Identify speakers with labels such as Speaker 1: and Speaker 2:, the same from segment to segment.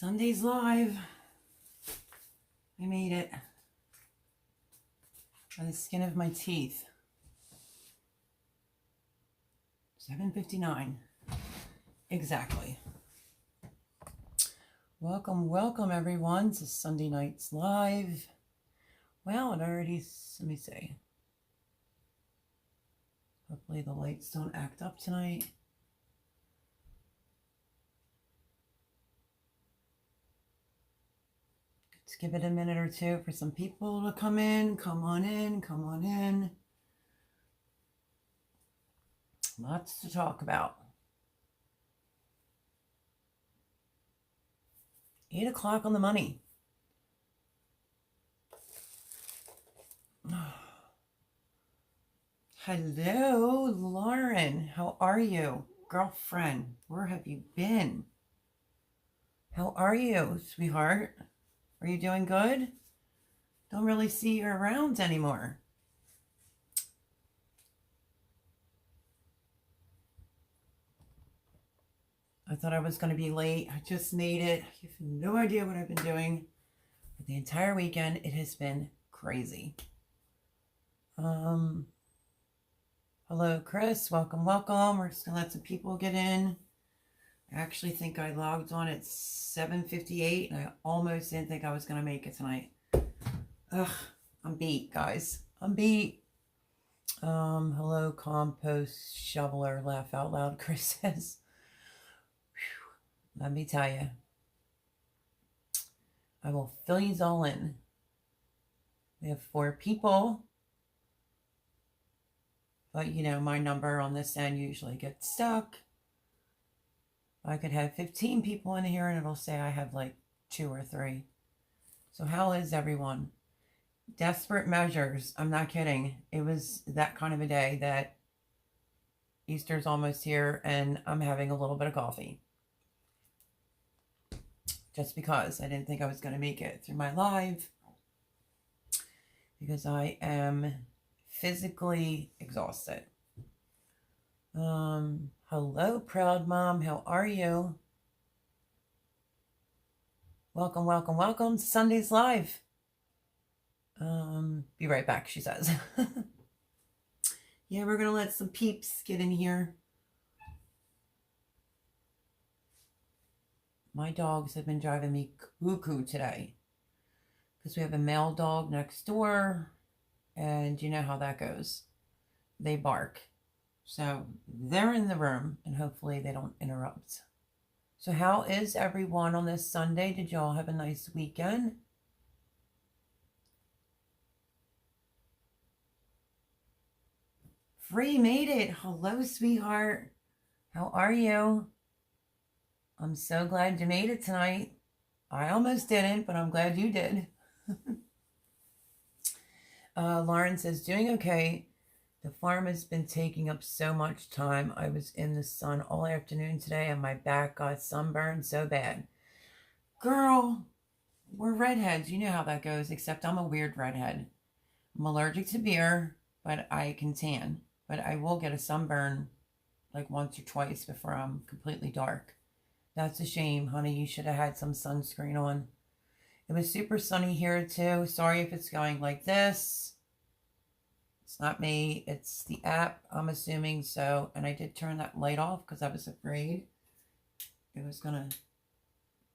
Speaker 1: Sunday's live. I made it by the skin of my teeth. 7:59. Exactly. Welcome everyone to Sunday night's live. Well, it already, let me see. Hopefully the lights don't act up tonight. Let's give it a minute or two for some people to come in. Come on in. Lots to talk about. 8 o'clock on the money. Hello, Lauren. How are you? Girlfriend, where have you been? How are you, sweetheart? Are you doing good? Don't really see you around anymore. I thought I was going to be late. I just made it. You have no idea what I've been doing for the entire weekend. It has been crazy. Hello, Chris. Welcome. We're just going to let some people get in. I actually think I logged on at 7:58 and I almost didn't think I was going to make it tonight. Ugh, I'm beat, guys. I'm beat. Hello, compost shoveler. Laugh out loud, Chris says. Whew, let me tell you. I will fill you all in. We have 4 people. But, you know, my number on this end usually gets stuck. I could have 15 people in here and it'll say I have like 2 or 3. So how is everyone? Desperate measures. I'm not kidding. It was that kind of a day that Easter's almost here and I'm having a little bit of coffee. Just because I didn't think I was going to make it through my live. Because I am physically exhausted. Hello, proud mom. How are you? Welcome. Sunday's live. Be right back, she says. Yeah, we're going to let some peeps get in here. My dogs have been driving me cuckoo today. Because we have a male dog next door. And you know how that goes. They bark. So they're in the room and hopefully they don't interrupt. So how is everyone on this Sunday? Did y'all have a nice weekend? Free made it. Hello, sweetheart. How are you? I'm so glad you made it tonight. I almost didn't, but I'm glad you did. Lauren says, doing okay. The farm has been taking up so much time. I was in the sun all afternoon today and my back got sunburned so bad. Girl, we're redheads. You know how that goes, except I'm a weird redhead. I'm allergic to beer, but I can tan. But I will get a sunburn like once or twice before I'm completely dark. That's a shame, honey. You should have had some sunscreen on. It was super sunny here too. Sorry if it's going like this. It's not me, it's the app, I'm assuming so. And I did turn that light off because I was afraid it was going to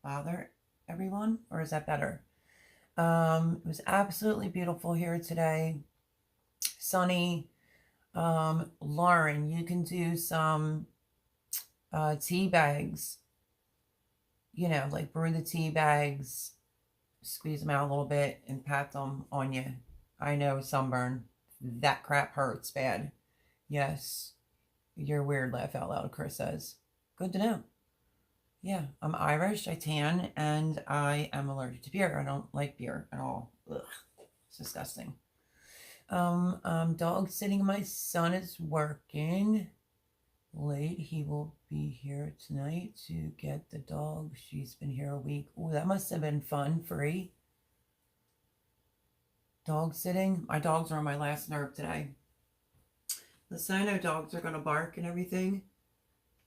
Speaker 1: bother everyone. Or is that better? It was absolutely beautiful here today. Sunny. Lauren, you can do some tea bags. You know, like brew the tea bags, squeeze them out a little bit and pat them on you. I know, sunburn. That crap hurts bad. Yes. You're weird, laugh out loud, Chris says. Good to know. Yeah, I'm Irish, I tan, and I am allergic to beer. I don't like beer at all. Ugh. It's disgusting. Dog sitting. My son is working late. He will be here tonight to get the dog. She's been here a week. Oh, that must have been fun. Free. Dog sitting. My dogs are on my last nerve today. Listen, I know dogs are going to bark and everything.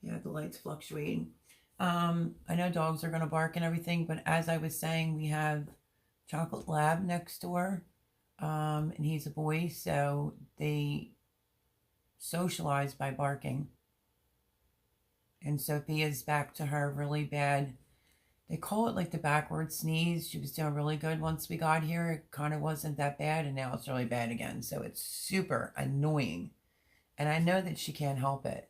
Speaker 1: Yeah, the light's fluctuating. I know dogs are going to bark and everything, but as I was saying, we have Chocolate Lab next door, and he's a boy, so they socialize by barking. And Sophia's back to her really bad. They call it like the backward sneeze. She was doing really good once we got here. It kind of wasn't that bad, and now it's really bad again. So it's super annoying. And I know that she can't help it.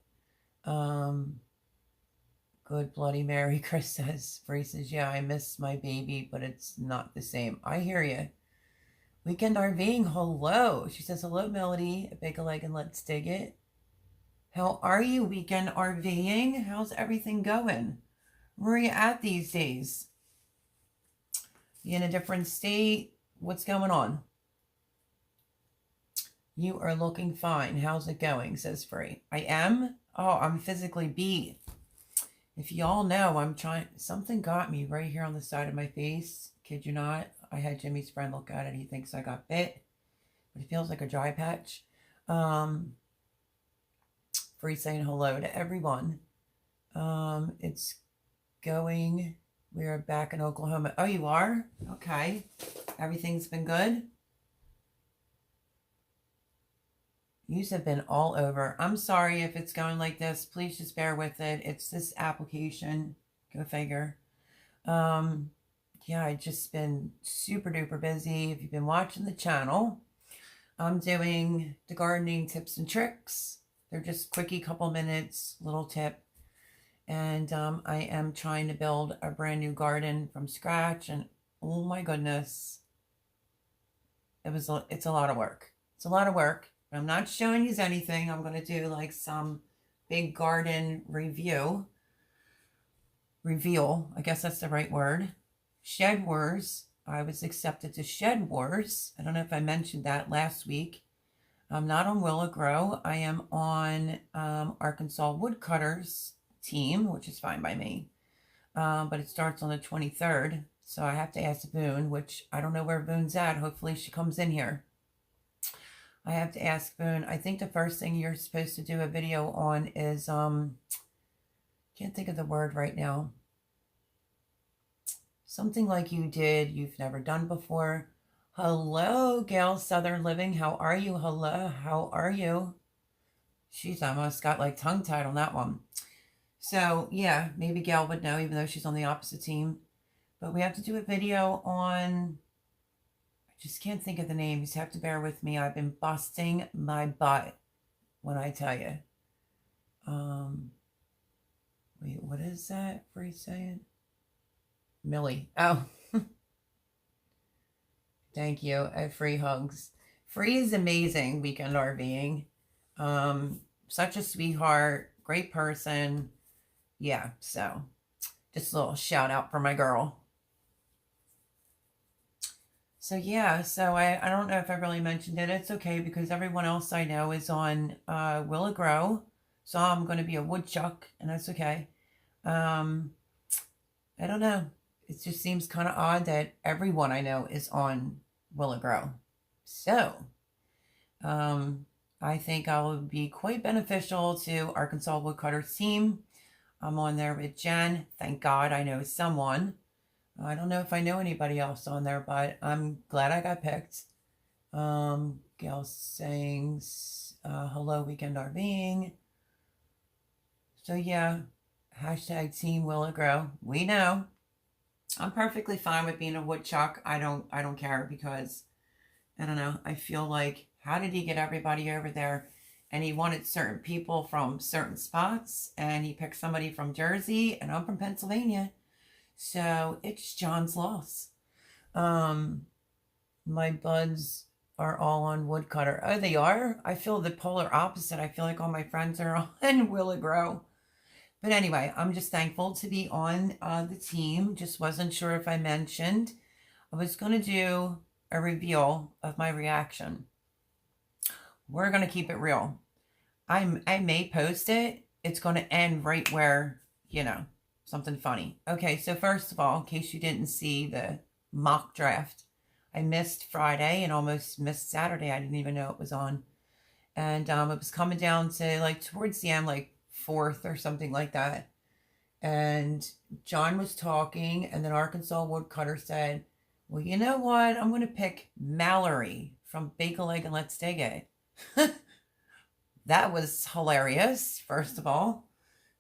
Speaker 1: Good Bloody Mary, Chris says. Free says, yeah, I miss my baby, but it's not the same. I hear you. Weekend RVing, hello. She says, hello, Melody. A big leg and let's dig it. How are you, Weekend RVing? How's everything going? Where are you at these days? You in a different state? What's going on? You are looking fine. How's it going? Says Free. I am? Oh, I'm physically beat. If y'all know, I'm trying. Something got me right here on the side of my face. Kid you not. I had Jimmy's friend look at it. He thinks I got bit. But it feels like a dry patch. Free saying hello to everyone. It's going. We are back in Oklahoma. Oh, you are? Okay. Everything's been good? Yous have been all over. I'm sorry if it's going like this. Please just bear with it. It's this application. Go figure. Yeah, I've just been super duper busy. If you've been watching the channel, I'm doing the gardening tips and tricks. They're just quickie, couple minutes, little tip. And I am trying to build a brand new garden from scratch. And oh my goodness, it's a lot of work. It's a lot of work. I'm not showing you anything. I'm going to do like some big garden reveal. I guess that's the right word. Shed Wars. I was accepted to Shed Wars. I don't know if I mentioned that last week. I'm not on Willow Grow. I am on Arkansas Woodcutters team, which is fine by me. But it starts on the 23rd. So I have to ask Boone, which I don't know where Boone's at. Hopefully she comes in here. I have to ask Boone. I think the first thing you're supposed to do a video on is, can't think of the word right now. Something like you've never done before. Hello, Gail Southern Living. How are you? Hello, how are you? She's almost got like tongue-tied on that one. So, yeah, maybe Gail would know, even though she's on the opposite team. But we have to do a video on... just can't think of the name. You just have to bear with me. I've been busting my butt when I tell you. Wait, what is that? Free saying? Millie. Oh. Thank you. Free hugs. Free is amazing. Weekend RVing. Such a sweetheart. Great person. Yeah, so just a little shout out for my girl. So yeah, so I don't know if I really mentioned it. It's okay because everyone else I know is on Willow Grow. So I'm going to be a woodchuck, and that's okay. I don't know. It just seems kind of odd that everyone I know is on Willow Grow. So I think I will be quite beneficial to Arkansas Woodcutters team. I'm on there with Jen. Thank God I know someone. I don't know if I know anybody else on there, but I'm glad I got picked. Gail saying, hello, Weekend RVing. So yeah, hashtag Team Willow Grow. We know. I'm perfectly fine with being a woodchuck. I don't care because, I don't know, I feel like, how did he get everybody over there? And he wanted certain people from certain spots, and he picked somebody from Jersey, and I'm from Pennsylvania. So it's John's loss. My buds are all on woodcutter. Oh, they are? I feel the polar opposite. I feel like all my friends are on Willow Grow. But anyway, I'm just thankful to be on the team. Just wasn't sure if I mentioned. I was going to do a reveal of my reaction. We're going to keep it real. I may post it. It's going to end right where, you know, something funny. Okay, so first of all, in case you didn't see the mock draft, I missed Friday and almost missed Saturday. I didn't even know it was on. And it was coming down to like towards the end, like 4th or something like that. And John was talking, and then Arkansas Woodcutter said, well, you know what? I'm going to pick Mallory from Bake a Leg and Let's Dig It. That was hilarious, first of all.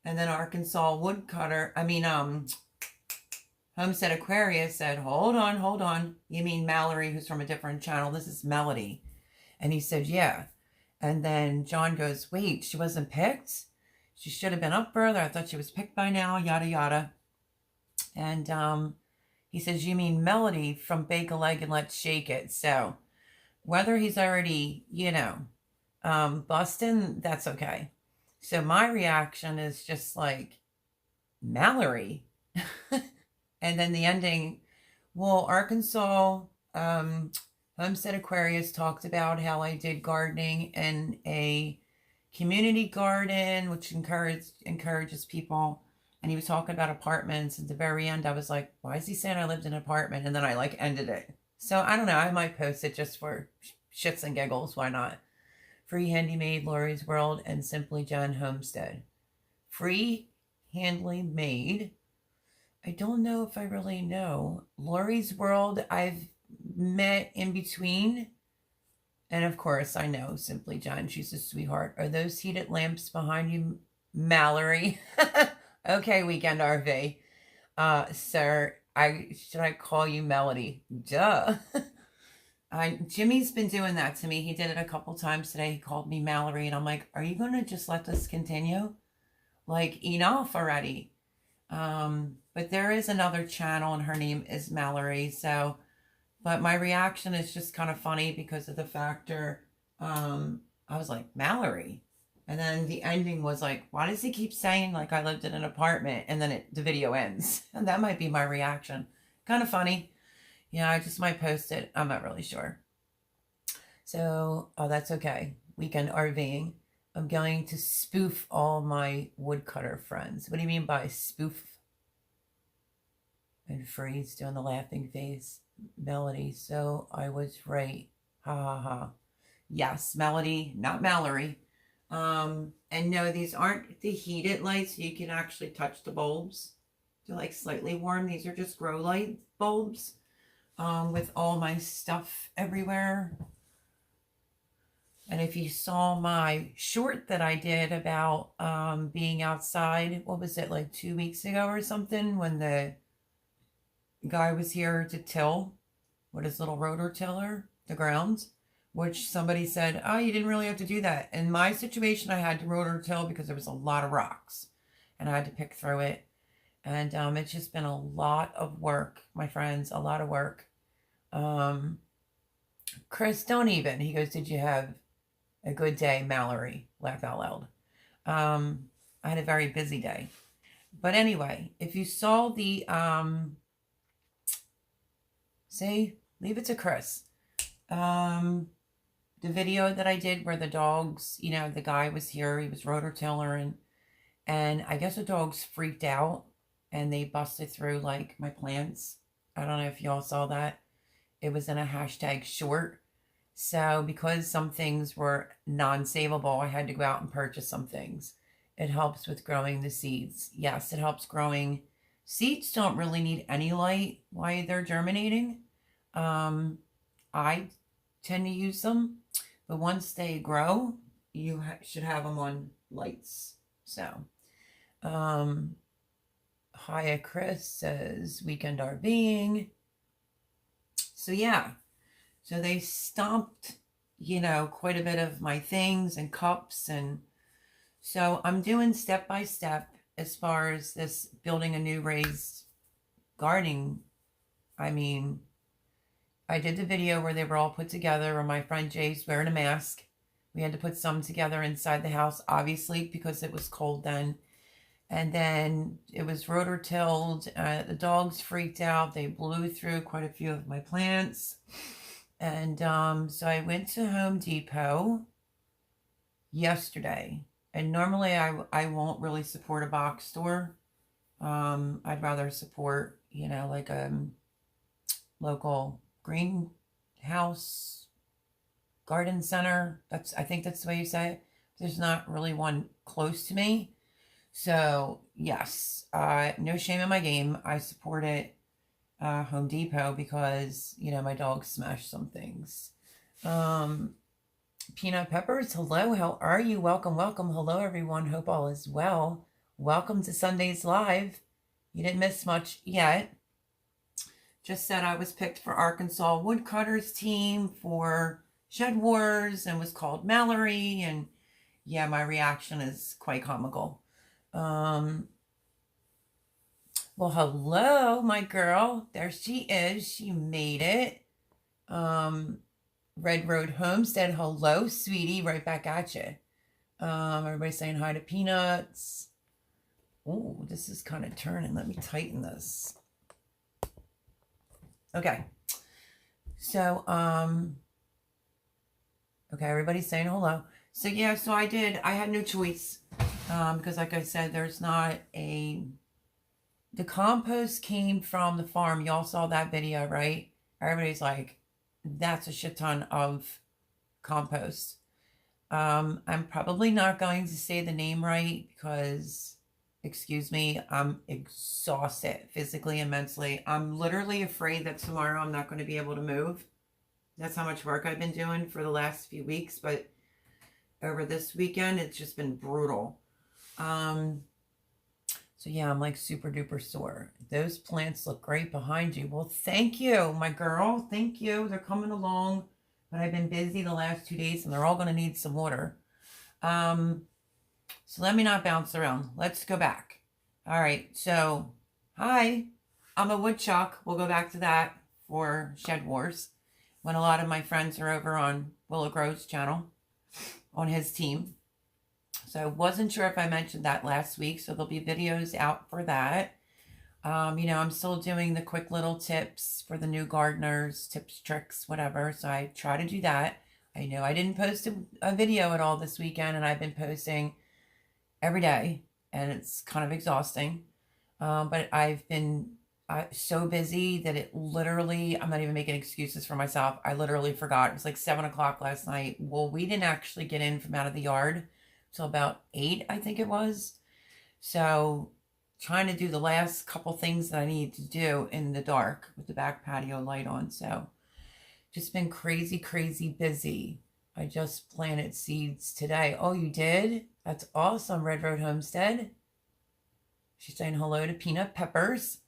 Speaker 1: And then Arkansas Woodcutter, Homestead Aquarius said, hold on. You mean Mallory, who's from a different channel? This is Melody. And he said, yeah. And then John goes, wait, she wasn't picked? She should have been up further. I thought she was picked by now, yada, yada. And he says, you mean Melody from Bake a Leg and Let's Shake It. So whether he's already, busting, that's okay. So my reaction is just like, Mallory? And then the ending, well, Arkansas Homestead Aquarius talked about how I did gardening in a community garden, which encourages people. And he was talking about apartments. At the very end, I was like, why is he saying I lived in an apartment? And then I ended it. So I don't know. I might post it just for shits and giggles. Why not? Free Handy Made, Lori's World, and Simply Jen Homestead. Free Handily Made. I don't know if I really know. Lori's World, I've met in between. And of course, I know Simply Jen. She's a sweetheart. Are those heated lamps behind you, Mallory? Okay, Weekend RV. Sir, should I call you Melody? Duh. Jimmy's been doing that to me. He did it a couple times today. He called me Mallory, and I'm like, are you going to just let this continue? Like, enough already. But there is another channel, and her name is Mallory. So, but my reaction is just kind of funny because of the factor. I was like, Mallory. And then the ending was like, why does he keep saying like I lived in an apartment? And then the video ends. And that might be my reaction. Kind of funny. Yeah, I just might post it. I'm not really sure. So, that's okay. Weekend RVing. I'm going to spoof all my woodcutter friends. What do you mean by spoof? And Freeze doing the laughing face. Melody. So I was right. Ha ha ha. Yes, Melody, not Mallory. And no, these aren't the heated lights. You can actually touch the bulbs. They're like slightly warm. These are just grow light bulbs. With all my stuff everywhere. And if you saw my short that I did about being outside, what was it, like 2 weeks ago or something, when the guy was here to till with his little rotor tiller, the grounds, which somebody said, oh, you didn't really have to do that. In my situation, I had to rotor till because there was a lot of rocks and I had to pick through it. And it's just been a lot of work, my friends, a lot of work. Chris, don't even. He goes, did you have a good day, Mallory? Laugh out loud. I had a very busy day. But anyway, if you saw the, leave it to Chris. The video that I did where the dogs, the guy was here, he was rotor-tiller, and I guess the dogs freaked out and they busted through like my plants. I don't know if y'all saw that. It was in a hashtag short. So because some things were non-savable, I had to go out and purchase some things. It helps with growing the seeds. Yes, it helps growing. Seeds don't really need any light while they're germinating. I tend to use them, but once they grow, you should have them on lights. So, Hiya Chris says Weekend RVing. So yeah, so they stomped, quite a bit of my things and cups, and so I'm doing step by step as far as this building a new raised gardening. I did the video where they were all put together, where my friend Jay's wearing a mask. We had to put some together inside the house, obviously, because it was cold then. And then it was rotor-tilled. The dogs freaked out. They blew through quite a few of my plants. And so I went to Home Depot yesterday. And normally I won't really support a box store. I'd rather support, like a local greenhouse garden center. I think that's the way you say it. There's not really one close to me. So yes, no shame in my game. I supported Home Depot because, you know, my dog smashed some things. Peanut Peppers, hello, how are you? Welcome, welcome. Hello, everyone. Hope all is well. Welcome to Sunday's Live. You didn't miss much yet. Just said I was picked for Arkansas Woodcutters team for Shed Wars and was called Mallory. And yeah, my reaction is quite comical. Well, hello, my girl. There she is. She made it. Red Road Homestead, hello, sweetie. Right back at you. Everybody saying hi to Peanuts. Oh, this is kind of turning. Let me tighten this. Okay. So, okay, everybody's saying hello. So, yeah, so I had no choice. Because like I said, the compost came from the farm. Y'all saw that video, right? Everybody's like, that's a shit ton of compost. I'm probably not going to say the name right because, excuse me, I'm exhausted physically and mentally. I'm literally afraid that tomorrow I'm not going to be able to move. That's how much work I've been doing for the last few weeks, but over this weekend, it's just been brutal. So yeah, I'm like super duper sore. Those plants look great behind you. Well, thank you, my girl. Thank you. They're coming along, but I've been busy the last 2 days and they're all going to need some water. So let me not bounce around. Let's go back. All right. So, hi, I'm a woodchuck. We'll go back to that for Shed Wars when a lot of my friends are over on Willow Grove's channel on his team. So I wasn't sure if I mentioned that last week. So there'll be videos out for that. You know, I'm still doing the quick little tips for the new gardeners, tips, tricks, whatever. So I try to do that. I know I didn't post a video at all this weekend, and I've been posting every day, and it's kind of exhausting. But I've been so busy that it literally, I'm not even making excuses for myself. I literally forgot. It was like 7 o'clock last night. Well, we didn't actually get in from out of the yard till about 8, I think it was. So trying to do the last couple things that I need to do in the dark with the back patio light on. So just been crazy, crazy busy. I just planted seeds today. Oh, you did? That's awesome, Red Road Homestead. She's saying hello to Peanut Peppers.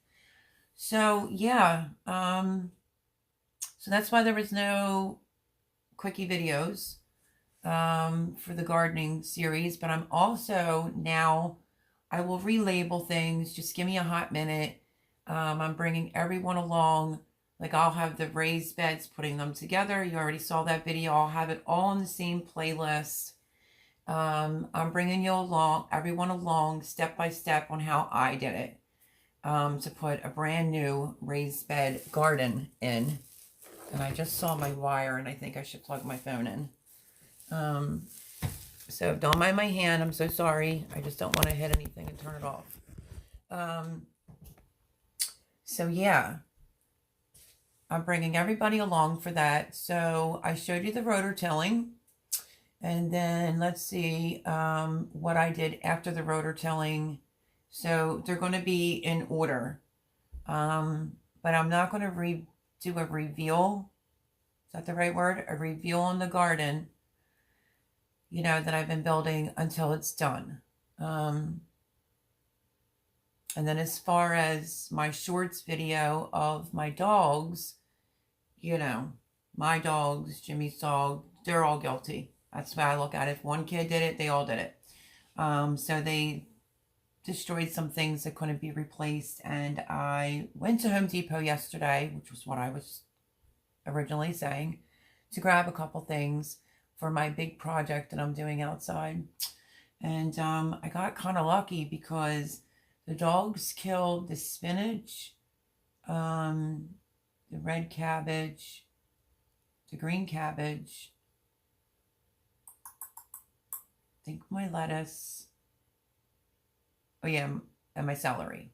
Speaker 1: So, yeah. So that's why there was no quickie videos for the gardening series. But I'm also now, I will relabel things. Just give me a hot minute. I'm bringing everyone along. Like I'll have the raised beds, putting them together. You already saw that video. I'll have it all in the same playlist. I'm bringing you along, everyone along, step by step on how I did it. To put a brand new raised bed garden in. And I just saw my wire and I think I should plug my phone in. So don't mind my hand. I'm so sorry. I just don't want to hit anything and turn it off. So yeah. I'm bringing everybody along for that. So I showed you the rototilling. And then let's see what I did after the rototilling. So they're going to be in order. But I'm not going to do a reveal. Is that the right word? A reveal on the garden, you know, that I've been building until it's done. And then as far as my shorts video of my dogs, you know, my dogs, Jimmy's dog, they're all guilty. That's why I look at it. If one kid did it, they all did it. So they destroyed some things that couldn't be replaced. And I went to Home Depot yesterday, which was what I was originally saying, to grab a couple things for my big project that I'm doing outside. And I got kind of lucky because the dogs killed the spinach, the red cabbage, the green cabbage, I think my lettuce, oh yeah, and my celery.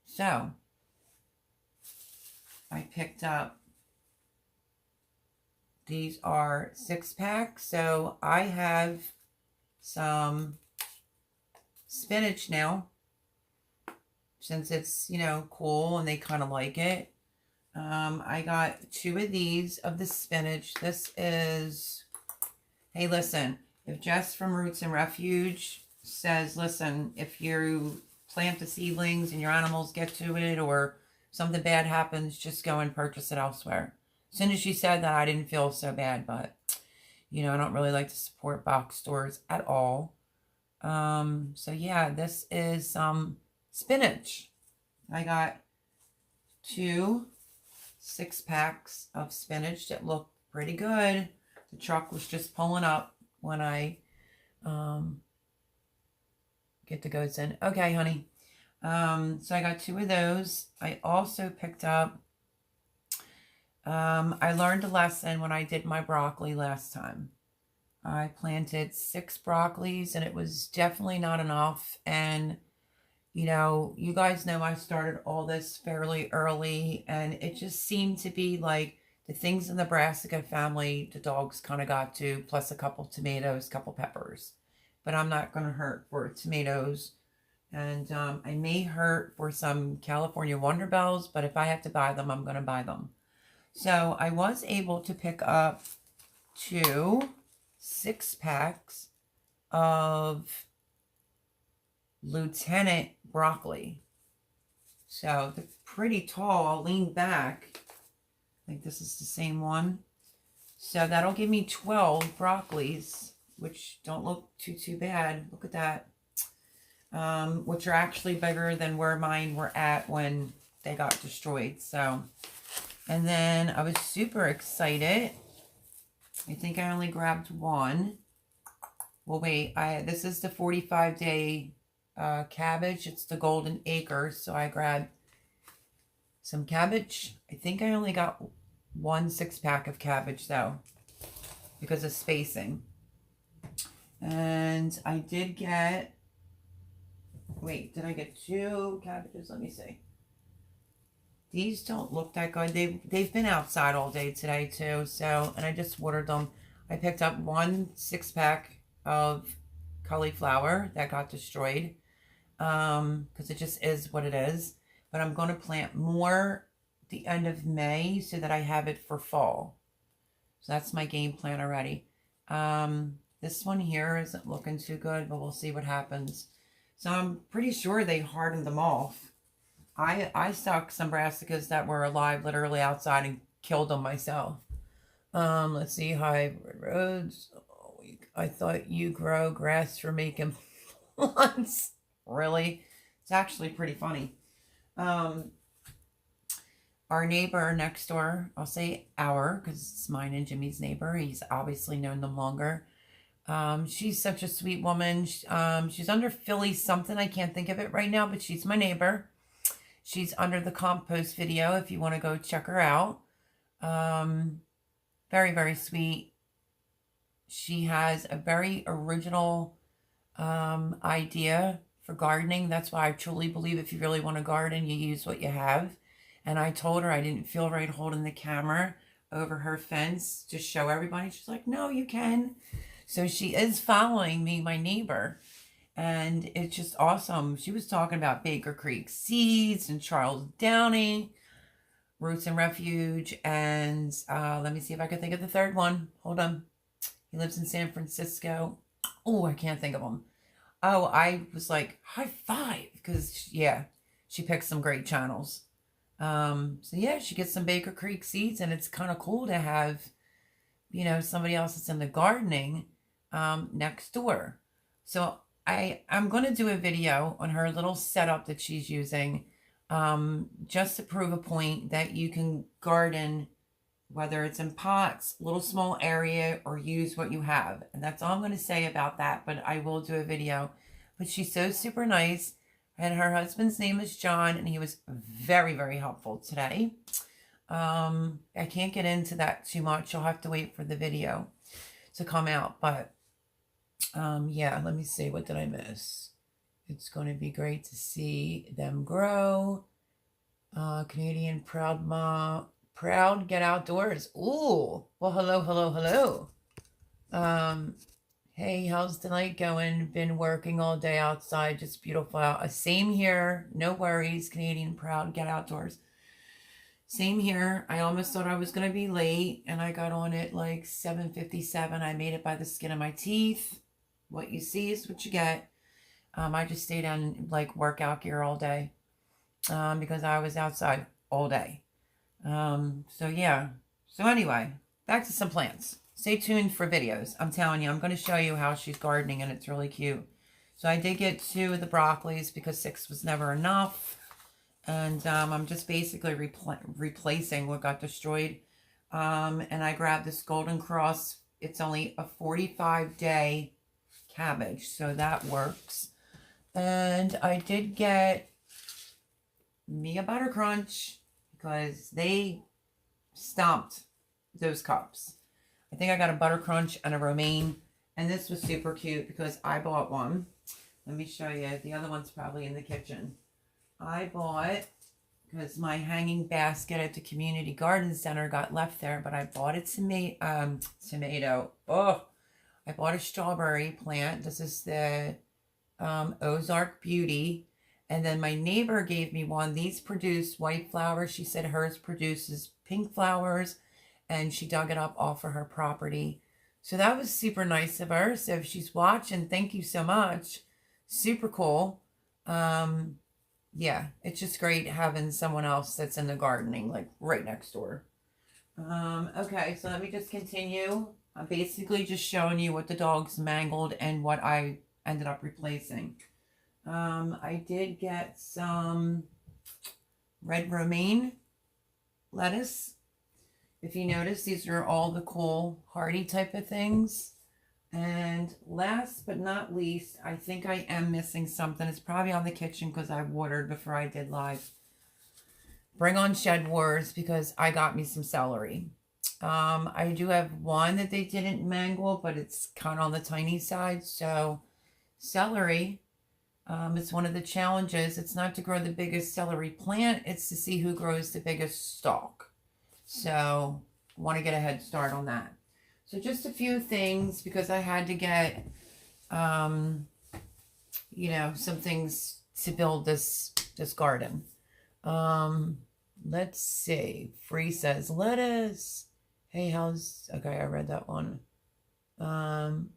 Speaker 1: So I picked up, these are 6-pack. So I have some spinach now, since it's, you know, cool and they kind of like it. I got 2 of these of the spinach. This is, hey, listen, if Jess from Roots and Refuge says, listen, if you plant the seedlings and your animals get to it or something bad happens, just go and purchase it elsewhere. As soon as she said that, I didn't feel so bad, but, you know, I don't really like to support box stores at all. So yeah, this is some spinach. I got 2 6-packs of spinach that look pretty good. The truck was just pulling up when I get the goats in. Okay, honey. So I got 2 of those. I also picked up, I learned a lesson when I did my broccoli last time. I planted 6 broccolis and it was definitely not enough. And, you know, you guys know I started all this fairly early and it just seemed to be like the things in the brassica family, the dogs kind of got to, plus a couple tomatoes, couple peppers. But I'm not going to hurt for tomatoes. And I may hurt for some California Wonder Bells, but if I have to buy them, I'm going to buy them. So I was able to pick up 2 6-packs of Lieutenant broccoli. So they're pretty tall. I'll lean back. I think this is the same one. So that'll give me 12 broccolis, which don't look too bad. Look at that. Which are actually bigger than where mine were at when they got destroyed. So, and then I was super excited. I think I only grabbed 1. Well, wait, this is the 45-day cabbage. It's the Golden Acres. So I grabbed some cabbage. I think I only got 1 6-pack of cabbage though, because of spacing. And I did get, wait, did I get 2 cabbages? Let me see. These don't look that good. They've been outside all day today too. So, and I just watered them. I picked up 1 6-pack of cauliflower that got destroyed. Because it just is what it is. But I'm going to plant more the end of May so that I have it for fall. So that's my game plan already. This one here isn't looking too good, but we'll see what happens. So I'm pretty sure they hardened them off. I stuck some brassicas that were alive literally outside and killed them myself. Let's see, hybrid roads. Oh, I thought you grow grass for making plants. Really? It's actually pretty funny. Our neighbor next door, I'll say our, because it's mine and Jimmy's neighbor. He's obviously known them longer. She's such a sweet woman. She's under Philly something. I can't think of it right now, but she's my neighbor. She's under the compost video if you want to go check her out. Very, very sweet. She has a very original idea for gardening. That's why I truly believe if you really want to garden, you use what you have. And I told her I didn't feel right holding the camera over her fence to show everybody. She's like, no, you can. So she is following me, my neighbor. And it's just awesome. She was talking about Baker Creek Seeds and Charles Downey, Roots and Refuge. And let me see if I can think of the third one. Hold on. He lives in San Francisco. Oh, I can't think of him. Oh, I was like, high five. Because, yeah, she picks some great channels. So, yeah, she gets some Baker Creek Seeds. And it's kind of cool to have, you know, somebody else that's in the gardening next door. So I'm going to do a video on her little setup that she's using just to prove a point that you can garden, whether it's in pots, little small area, or use what you have. And that's all I'm going to say about that, but I will do a video. But she's so super nice, and her husband's name is John, and he was very, very helpful today. I can't get into that too much. You'll have to wait for the video to come out, but yeah, let me see. What did I miss? It's going to be great to see them grow. Canadian proud mom. Proud get outdoors. Ooh. Well, hello, hello, hello. Hey, how's the night going? Been working all day outside, just beautiful out. Same here, no worries. Canadian proud, get outdoors. Same here. I almost thought I was gonna be late, and I got on at like 7:57. I made it by the skin of my teeth. What you see is what you get. I just stayed on like workout gear all day because I was outside all day. So yeah. So anyway, back to some plants. Stay tuned for videos. I'm telling you, I'm going to show you how she's gardening, and it's really cute. So I did get 2 of the broccolis because 6 was never enough. And I'm just basically replacing what got destroyed. And I grabbed this Golden Cross. It's only a 45-day cabbage, so that works. And I did get me a Butter Crunch because they stomped those cups. I think I got a Butter Crunch and a Romaine, and this was super cute because I bought one. Let me show you. The other one's probably in the kitchen. I bought, because my hanging basket at the community garden center got left there, but I bought a tomato. Oh, I bought a strawberry plant. This is the Ozark Beauty. And then my neighbor gave me one. These produce white flowers. She said hers produces pink flowers, and she dug it up off of her property. So that was super nice of her. So if she's watching, thank you so much. Super cool. Yeah, it's just great having someone else that's in the gardening, like right next door. Okay, so let me just continue. I'm basically just showing you what the dogs mangled and what I ended up replacing. I did get some red romaine lettuce. If you notice, these are all the cool hardy type of things. And last but not least, I think I am missing something. It's probably on the kitchen because I watered before I did live. Bring on Shed Wars because I got me some celery. I do have one that they didn't mangle, but it's kind of on the tiny side. So celery is one of the challenges. It's not to grow the biggest celery plant. It's to see who grows the biggest stalk. So I want to get a head start on that. So just a few things because I had to get, you know, some things to build this garden. Let's see. Free says lettuce. Hey, how's, okay, I read that one. Am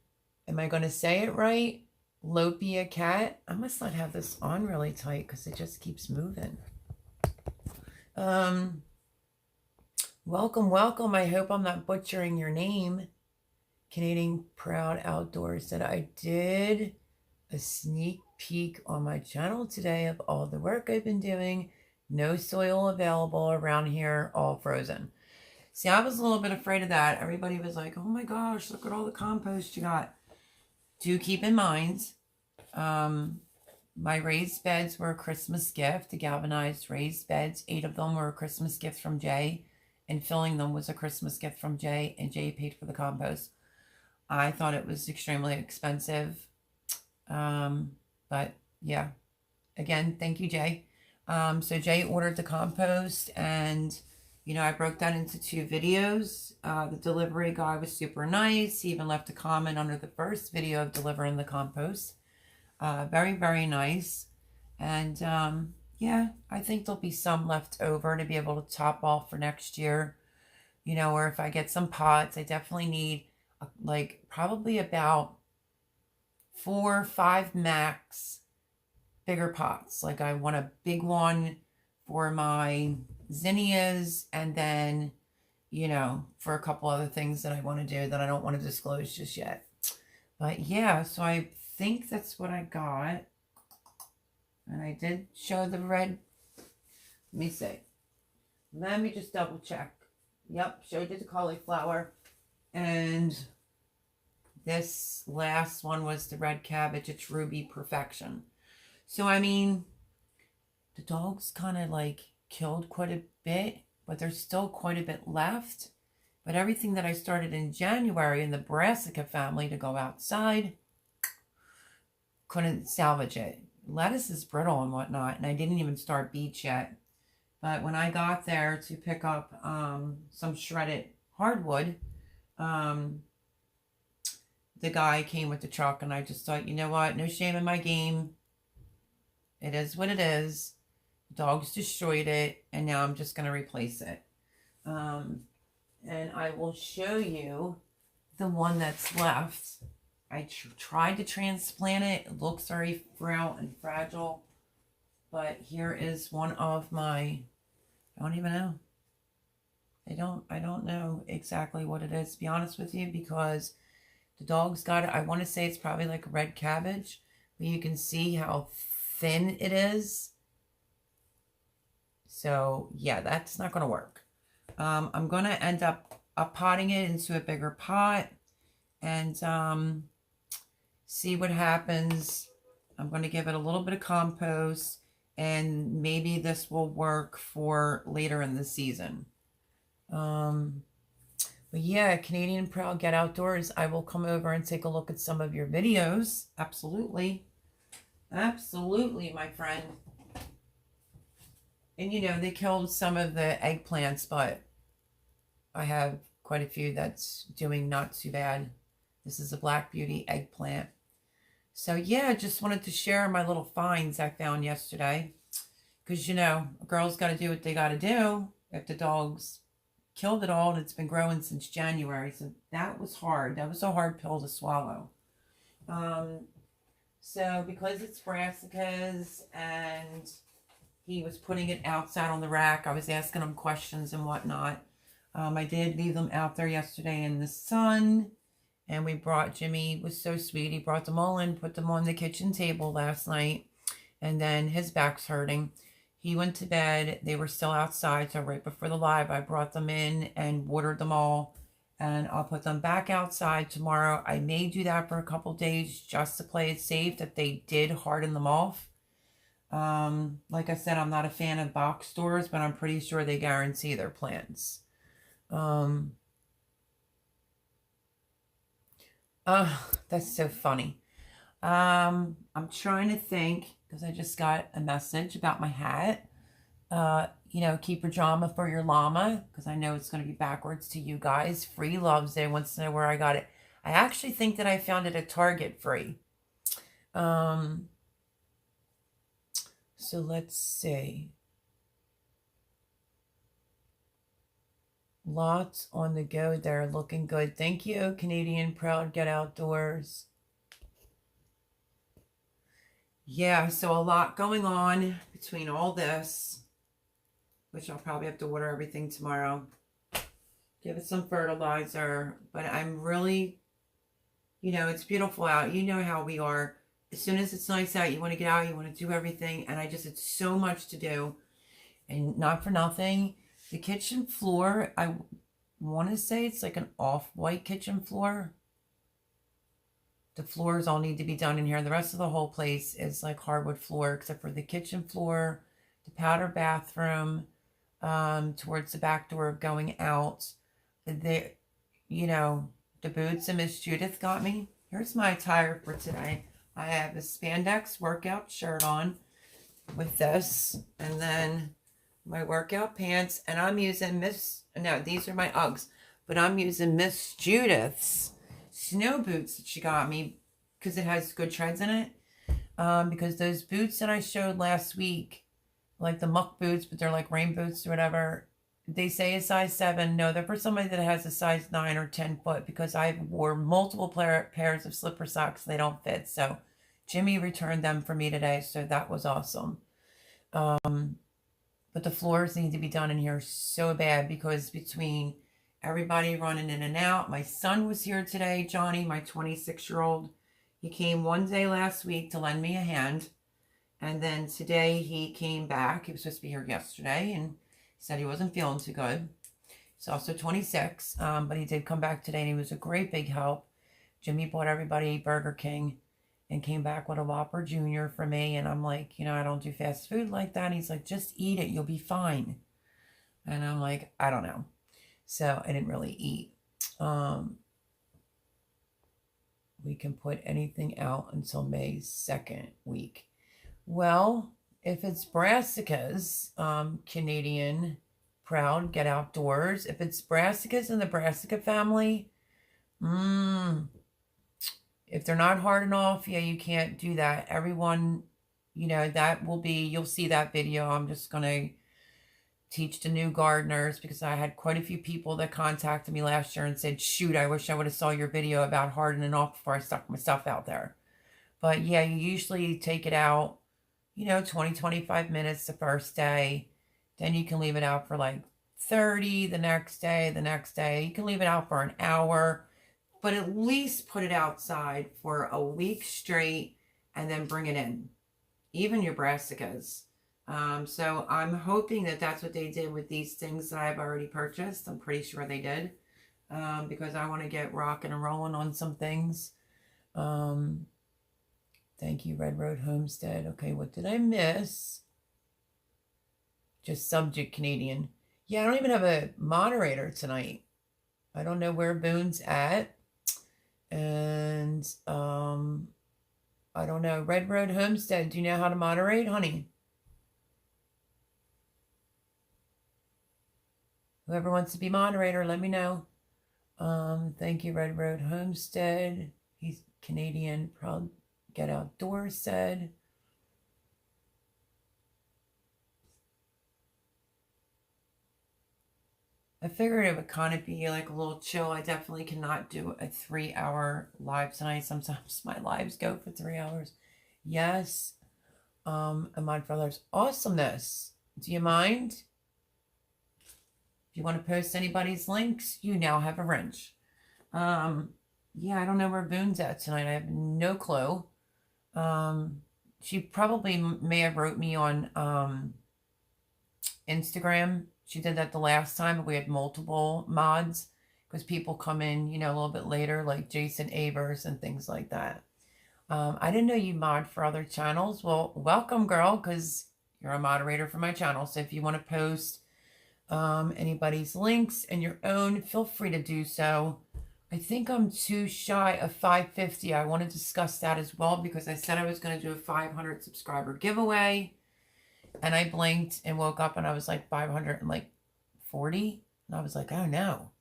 Speaker 1: I going to say it right? Lopia cat. I must not have this on really tight because it just keeps moving. Welcome, welcome. I hope I'm not butchering your name. Canadian Proud Outdoors said I did a sneak peek on my channel today of all the work I've been doing. No soil available around here, all frozen. See, I was a little bit afraid of that. Everybody was like, oh my gosh, look at all the compost you got. Do keep in mind, my raised beds were a Christmas gift. The galvanized raised beds, 8 of them were a Christmas gift from Jay. And filling them was a Christmas gift from Jay, and Jay paid for the compost. I thought it was extremely expensive. But yeah, again, thank you, Jay. So Jay ordered the compost, and, you know, I broke that into 2 videos. The delivery guy was super nice. He even left a comment under the first video of delivering the compost. Very, very nice. And, yeah, I think there'll be some left over to be able to top off for next year. You know, or if I get some pots, I definitely need like probably about 4 or 5 max bigger pots. Like I want a big one for my zinnias, and then, you know, for a couple other things that I want to do that I don't want to disclose just yet. But yeah, so I think that's what I got. And I did show the red. Let me see. Let me just double check. Yep, showed you the cauliflower. And this last one was the red cabbage. It's Ruby Perfection. So, I mean, the dogs kind of like killed quite a bit, but there's still quite a bit left. But everything that I started in January in the Brassica family to go outside, couldn't salvage it. Lettuce is brittle and whatnot, and I didn't even start beets yet. But when I got there to pick up some shredded hardwood, the the guy came with the truck, and I just thought, you know what? No shame in my game. It is what it is. Dogs destroyed it, and now I'm just going to replace it. And I will show you the one that's left. I tried to transplant it. It looks very frail and fragile. But here is one of my, I don't even know. I don't know exactly what it is, to be honest with you, because the dog's got it. I want to say it's probably like red cabbage, but you can see how thin it is. So yeah, that's not going to work. I'm going to end up potting it into a bigger pot and see what happens. I'm going to give it a little bit of compost, and maybe this will work for later in the season. But yeah, Canadian Proud Get Outdoors. I will come over and take a look at some of your videos. Absolutely. Absolutely, my friend. And you know, they killed some of the eggplants, but I have quite a few that's doing not too bad. This is a Black Beauty eggplant. So yeah, just wanted to share my little finds I found yesterday. Because, you know, a girl's got to do what they got to do if the dogs killed it all, and it's been growing since January. So that was hard. That was a hard pill to swallow. So because it's brassicas and he was putting it outside on the rack, I was asking him questions and whatnot. I did leave them out there yesterday in the sun, and we brought, Jimmy was so sweet, he brought them all in, put them on the kitchen table last night, and then his back's hurting. He went to bed. They were still outside, so right before the live, I brought them in and watered them all, and I'll put them back outside tomorrow. I may do that for a couple days just to play it safe that they did harden them off. Like I said, I'm not a fan of box stores, but I'm pretty sure they guarantee their plants. That's so funny. I'm trying to think, because I just got a message about my hat. You know, keep your drama for your llama, because I know it's going to be backwards to you guys. Free loves it, wants to know where I got it. I actually think that I found it at Target free. So let's see. Lots on the go there, looking good. Thank you, Canadian Proud Get Outdoors. Yeah, so a lot going on between all this, which I'll probably have to water everything tomorrow. Give it some fertilizer, but I'm really, you know, it's beautiful out. You know how we are. As soon as it's nice out, you want to get out, you want to do everything, and it's so much to do, and not for nothing. The kitchen floor, I want to say it's like an off-white kitchen floor. The floors all need to be done in here. The rest of the whole place is like hardwood floor, except for the kitchen floor, the powder bathroom, towards the back door going out. You know, the boots that Miss Judith got me. Here's my attire for today. I have a spandex workout shirt on with this, and then my workout pants, and I'm using these are my Uggs, but I'm using Miss Judith's snow boots that she got me because it has good treads in it. Because those boots that I showed last week, like the muck boots, but they're like rain boots or whatever, they say a size 7. No, they're for somebody that has a size 9 or 10 foot, because I wore multiple pairs of slipper socks. They don't fit. So Jimmy returned them for me today. So that was awesome. But the floors need to be done in here so bad, because between everybody running in and out, my son was here today, Johnny, my 26-year-old. He came one day last week to lend me a hand. And then today he came back. He was supposed to be here yesterday, and said he wasn't feeling too good. He's also 26, but he did come back today, and he was a great big help. Jimmy bought everybody Burger King and came back with a Whopper Jr. for me. And I'm like, you know, I don't do fast food like that. And he's like, just eat it. You'll be fine. And I'm like, I don't know. So I didn't really eat. We can put anything out until May 2nd week. Well, if it's brassicas, Canadian Proud Get Outdoors. If it's brassicas in the brassica family, If they're not hard enough, yeah, you can't do that. Everyone, you know, that will be, you'll see that video. I'm just going to teach the new gardeners because I had quite a few people that contacted me last year and said, shoot, I wish I would have saw your video about hardening off before I stuck my stuff out there. But yeah, you usually take it out, you know, 20-25 minutes the first day. Then you can leave it out for like 30 the next day, You can leave it out for an hour, but at least put it outside for a week straight and then bring it in. Even your brassicas. So I'm hoping that that's what they did with these things that I've already purchased. I'm pretty sure they did. Because I want to get rocking and rolling on some things. Thank you, Red Road Homestead. Okay, what did I miss? Just subject Canadian. Yeah, I don't even have a moderator tonight. I don't know where Boone's at. And I don't know. Red Road Homestead, do you know how to moderate, honey? Whoever wants to be moderator, let me know. Thank you, Red Road Homestead. He's Canadian, proud get outdoors said. I figured it would kind of be like a little chill. I definitely cannot do a 3-hour live tonight. Sometimes my lives go for 3 hours. Yes. Ahmad Brothers. Awesomeness. Do you mind? If you want to post anybody's links, you now have a wrench. Yeah, I don't know where Boone's at tonight. I have no clue. She probably may have wrote me on Instagram. She did that the last time, but we had multiple mods because people come in, you know, a little bit later, like Jason Avers and things like that. I didn't know you mod for other channels. Well, welcome, girl, because you're a moderator for my channel. So if you want to post anybody's links and your own, feel free to do so. I think I'm too shy of 550. I want to discuss that as well because I said I was going to do a 500 subscriber giveaway. And I blinked and woke up and I was like 540. And I was like, oh no.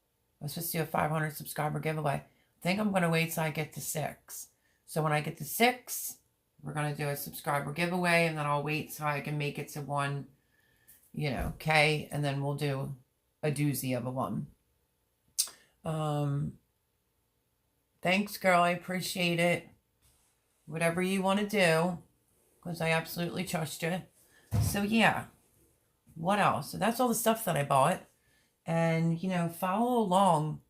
Speaker 1: I was supposed to do a 500 subscriber giveaway. I think I'm going to wait till I get to 6. So when I get to 6, we're going to do a subscriber giveaway. And then I'll wait so I can make it to 1, you know, K. And then we'll do a doozy of a one. Thanks, girl. I appreciate it. Whatever you want to do. Because I absolutely trust you. So yeah, what else? So that's all the stuff that I bought. And, you know, follow along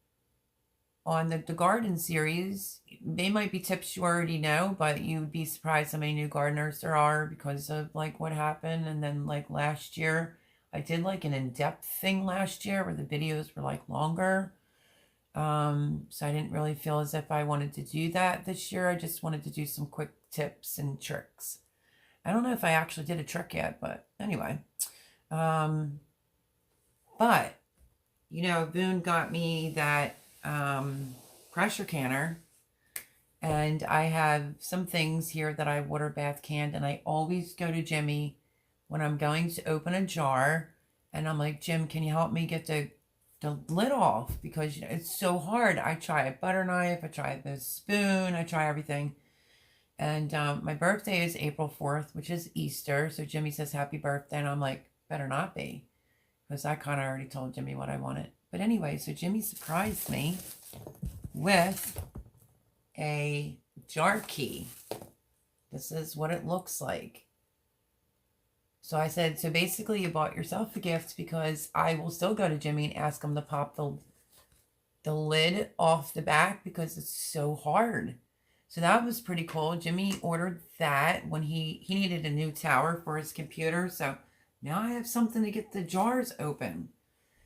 Speaker 1: on the garden series. They might be tips you already know, but you'd be surprised how many new gardeners there are because of like what happened. And then like last year, I did like an in-depth thing last year where the videos were like longer. So I didn't really feel as if I wanted to do that this year. I just wanted to do some quick tips and tricks. I don't know if I actually did a trick yet, but anyway. But, you know, Boone got me that pressure canner. And I have some things here that I water bath canned. And I always go to Jimmy when I'm going to open a jar. And I'm like, Jim, can you help me get the lid off? Because, you know, it's so hard. I try a butter knife. I try the spoon. I try everything. And my birthday is April 4th, which is Easter. So Jimmy says, happy birthday. And I'm like, better not be. Because I kind of already told Jimmy what I wanted. But anyway, so Jimmy surprised me with a jar key. This is what it looks like. So I said, so basically you bought yourself a gift because I will still go to Jimmy and ask him to pop the lid off the back because it's so hard. So that was pretty cool. Jimmy ordered that when he needed a new tower for his computer. So now I have something to get the jars open.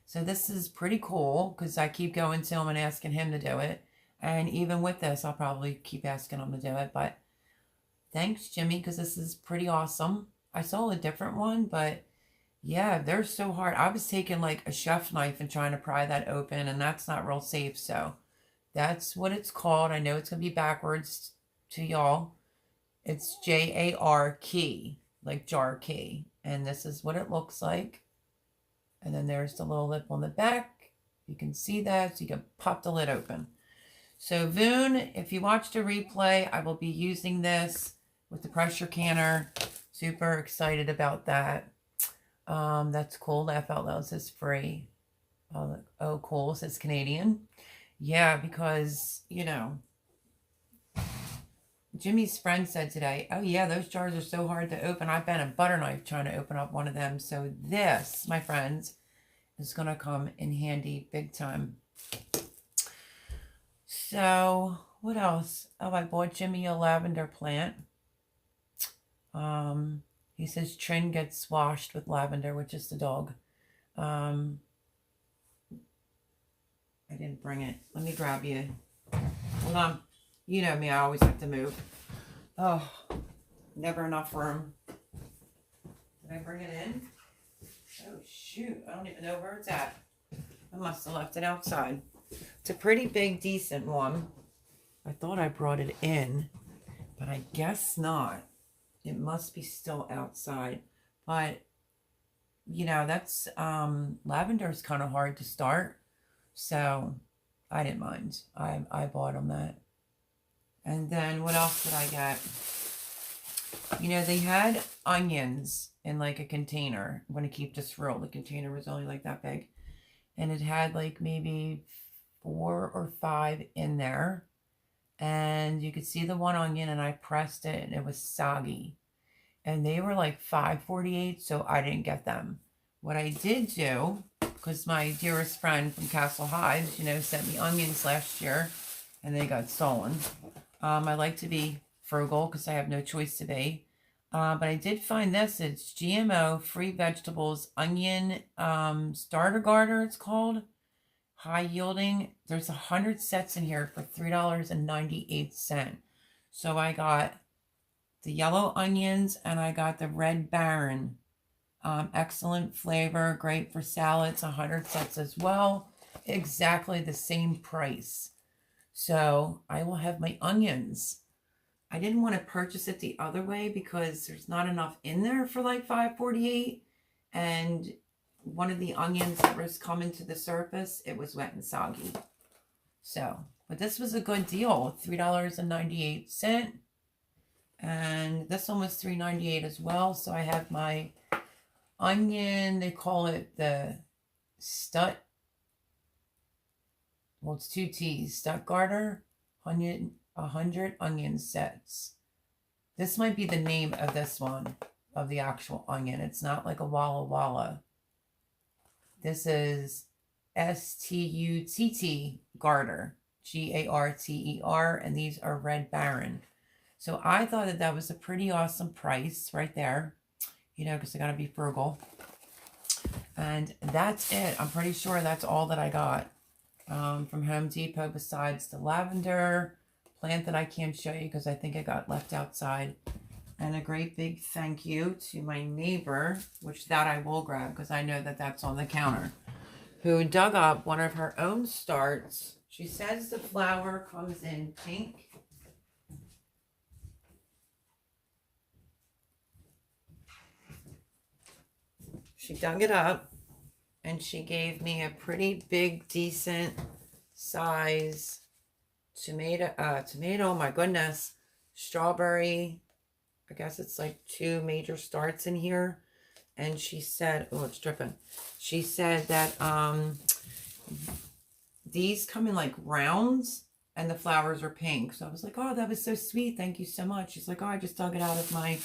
Speaker 1: So this is pretty cool because I keep going to him and asking him to do it. And even with this, I'll probably keep asking him to do it. But thanks, Jimmy, because this is pretty awesome. I saw a different one, but yeah, they're so hard. I was taking like a chef knife and trying to pry that open, and that's not real safe. So that's what it's called. I know it's going to be backwards to y'all. It's J-A-R key, like jar key. And this is what it looks like. And then there's the little lip on the back. You can see that, so you can pop the lid open. So Voon, if you watched a replay, I will be using this with the pressure canner. Super excited about that. That's cool. Laugh Out Loud says free. Oh, cool. Says Canadian. Yeah, because, you know, Jimmy's friend said today, oh yeah, those jars are so hard to open. I bent a butter knife trying to open up one of them. So this, my friends, is going to come in handy big time. So what else? Oh, I bought Jimmy a lavender plant. He says Trin gets washed with lavender, which is the dog. I didn't bring it. Let me grab you. Hold on. You know me, I always have to move. Oh, never enough room. Did I bring it in? Oh, shoot. I don't even know where it's at. I must have left it outside. It's a pretty big, decent one. I thought I brought it in, but I guess not. It must be still outside. But, you know, that's, lavender is kind of hard to start. So, I didn't mind. I bought them that. And then what else did I get? You know, they had onions in like a container. I'm going to keep this real. The container was only like that big. And it had like maybe 4 or 5 in there. And you could see the one onion and I pressed it and it was soggy. And they were like $5.48, so I didn't get them. What I did do, because my dearest friend from Castle Hives, you know, sent me onions last year and they got stolen. I like to be frugal because I have no choice to be. But I did find this. It's GMO, free vegetables, onion, starter garter it's called. High yielding. There's 100 sets in here for $3.98. So I got the yellow onions and I got the red Baron. Excellent flavor, great for salads, 100 sets as well. Exactly the same price. So I will have my onions. I didn't want to purchase it the other way because there's not enough in there for like $5.48. And one of the onions that was coming to the surface, it was wet and soggy. So, but this was a good deal, $3.98. And this one was $3.98 as well. So I have my onion, they call it the Stut. Well, it's 2 T's. Stuttgarter, 100 onion sets. This might be the name of this one, of the actual onion. It's not like a Walla Walla. This is Stutt Garter, Garter, and these are Red Baron. So I thought that that was a pretty awesome price right there, you know, because I got to be frugal. And that's it. I'm pretty sure that's all that I got from Home Depot besides the lavender plant that I can't show you because I think it got left outside. And a great big thank you to my neighbor, which that I will grab because I know that that's on the counter, who dug up one of her own starts. She says the flower comes in pink. She dug it up and she gave me a pretty big, decent size tomato, oh my goodness, strawberry. I guess it's like 2 major starts in here. And she said, oh, it's dripping. She said that these come in like rounds and the flowers are pink. So I was like, oh, that was so sweet. Thank you so much. She's like, oh, I just dug it out of my,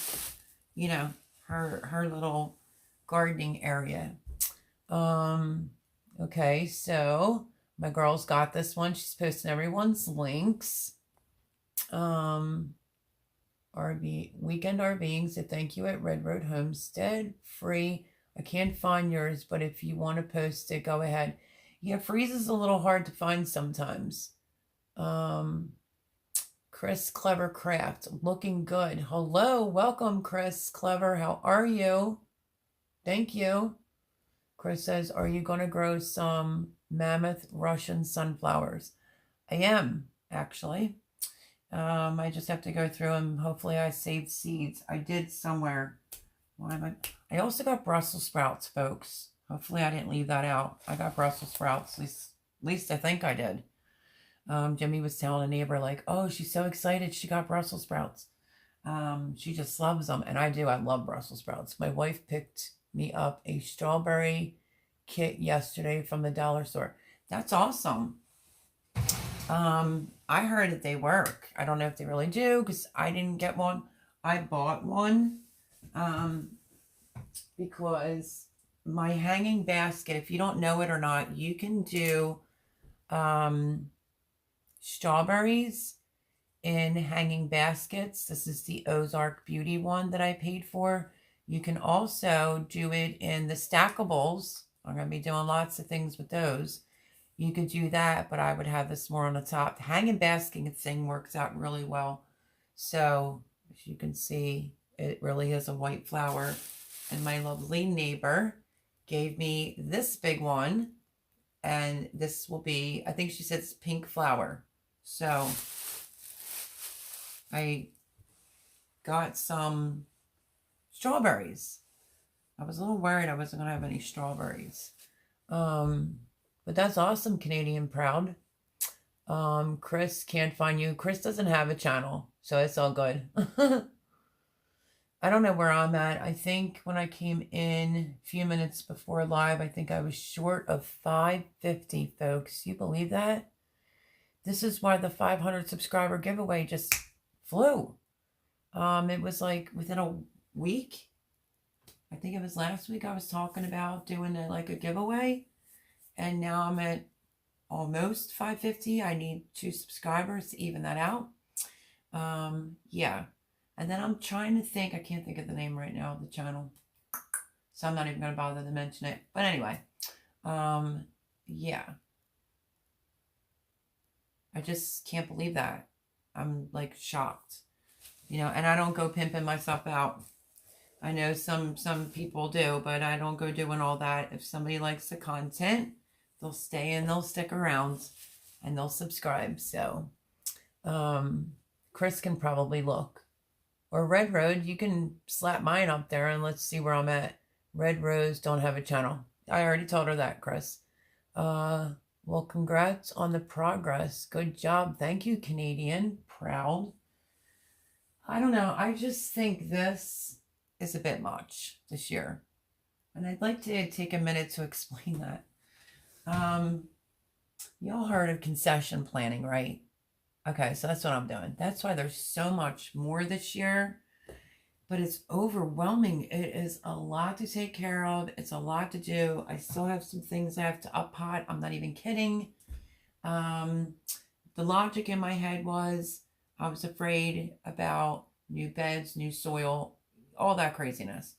Speaker 1: you know, her little gardening area. Okay, so my girl's got this one. She's posting everyone's links. Weekend RVing, so thank you at Red Road Homestead. Free. I can't find yours, but if you want to post it, go ahead. Yeah, freeze is a little hard to find sometimes. Chris Clever Craft, looking good. Hello, welcome, Chris Clever. How are you? Thank you. Chris says, are you going to grow some mammoth Russian sunflowers? I am, actually. I just have to go through them. Hopefully I saved seeds. I did somewhere. I also got Brussels sprouts, folks. Hopefully I didn't leave that out. I got Brussels sprouts. At least I think I did. Jimmy was telling a neighbor, like, oh, she's so excited she got Brussels sprouts. She just loves them. And I do. I love Brussels sprouts. My wife picked me up a strawberry kit yesterday from the dollar store. That's awesome. I heard that they work. I don't know if they really do because I didn't get one. I bought one because my hanging basket, if you don't know it or not, you can do strawberries in hanging baskets. This is the Ozark Beauty one that I paid for. You can also do it in the stackables. I'm going to be doing lots of things with those. You could do that, but I would have this more on the top. The hanging basket thing works out really well. So, as you can see, it really is a white flower. And my lovely neighbor gave me this big one. And this will be, I think she said it's pink flower. So, I got some strawberries. I was a little worried I wasn't going to have any strawberries. But that's awesome, Canadian Proud. Chris can't find you. Chris doesn't have a channel, so it's all good. I don't know where I'm at. I think when I came in a few minutes before live, I think I was short of 550, folks. You believe that? This is why the 500 subscriber giveaway just flew. It was like within a week. I think it was last week I was talking about doing a giveaway. And now I'm at almost 550. I need 2 subscribers to even that out. Yeah. And then I'm trying to think. I can't think of the name right now of the channel. So I'm not even going to bother to mention it. But anyway. Yeah. I just can't believe that. I'm like shocked. You know, and I don't go pimping myself out. I know some people do, but I don't go doing all that. If somebody likes the content, they'll stay and they'll stick around and they'll subscribe. So, Chris can probably look. Or Red Road, you can slap mine up there and let's see where I'm at. Red Rose don't have a channel. I already told her that, Chris. Well, congrats on the progress. Good job. Thank you, Canadian Proud. I don't know. I just think this is a bit much this year. And I'd like to take a minute to explain that. Y'all heard of concession planning, right? Okay, so that's what I'm doing. That's why there's so much more this year. But it's overwhelming. It is a lot to take care of. It's a lot to do. I still have some things I have to up-pot. I'm not even kidding. The logic in my head was I was afraid about new beds, new soil, all that craziness.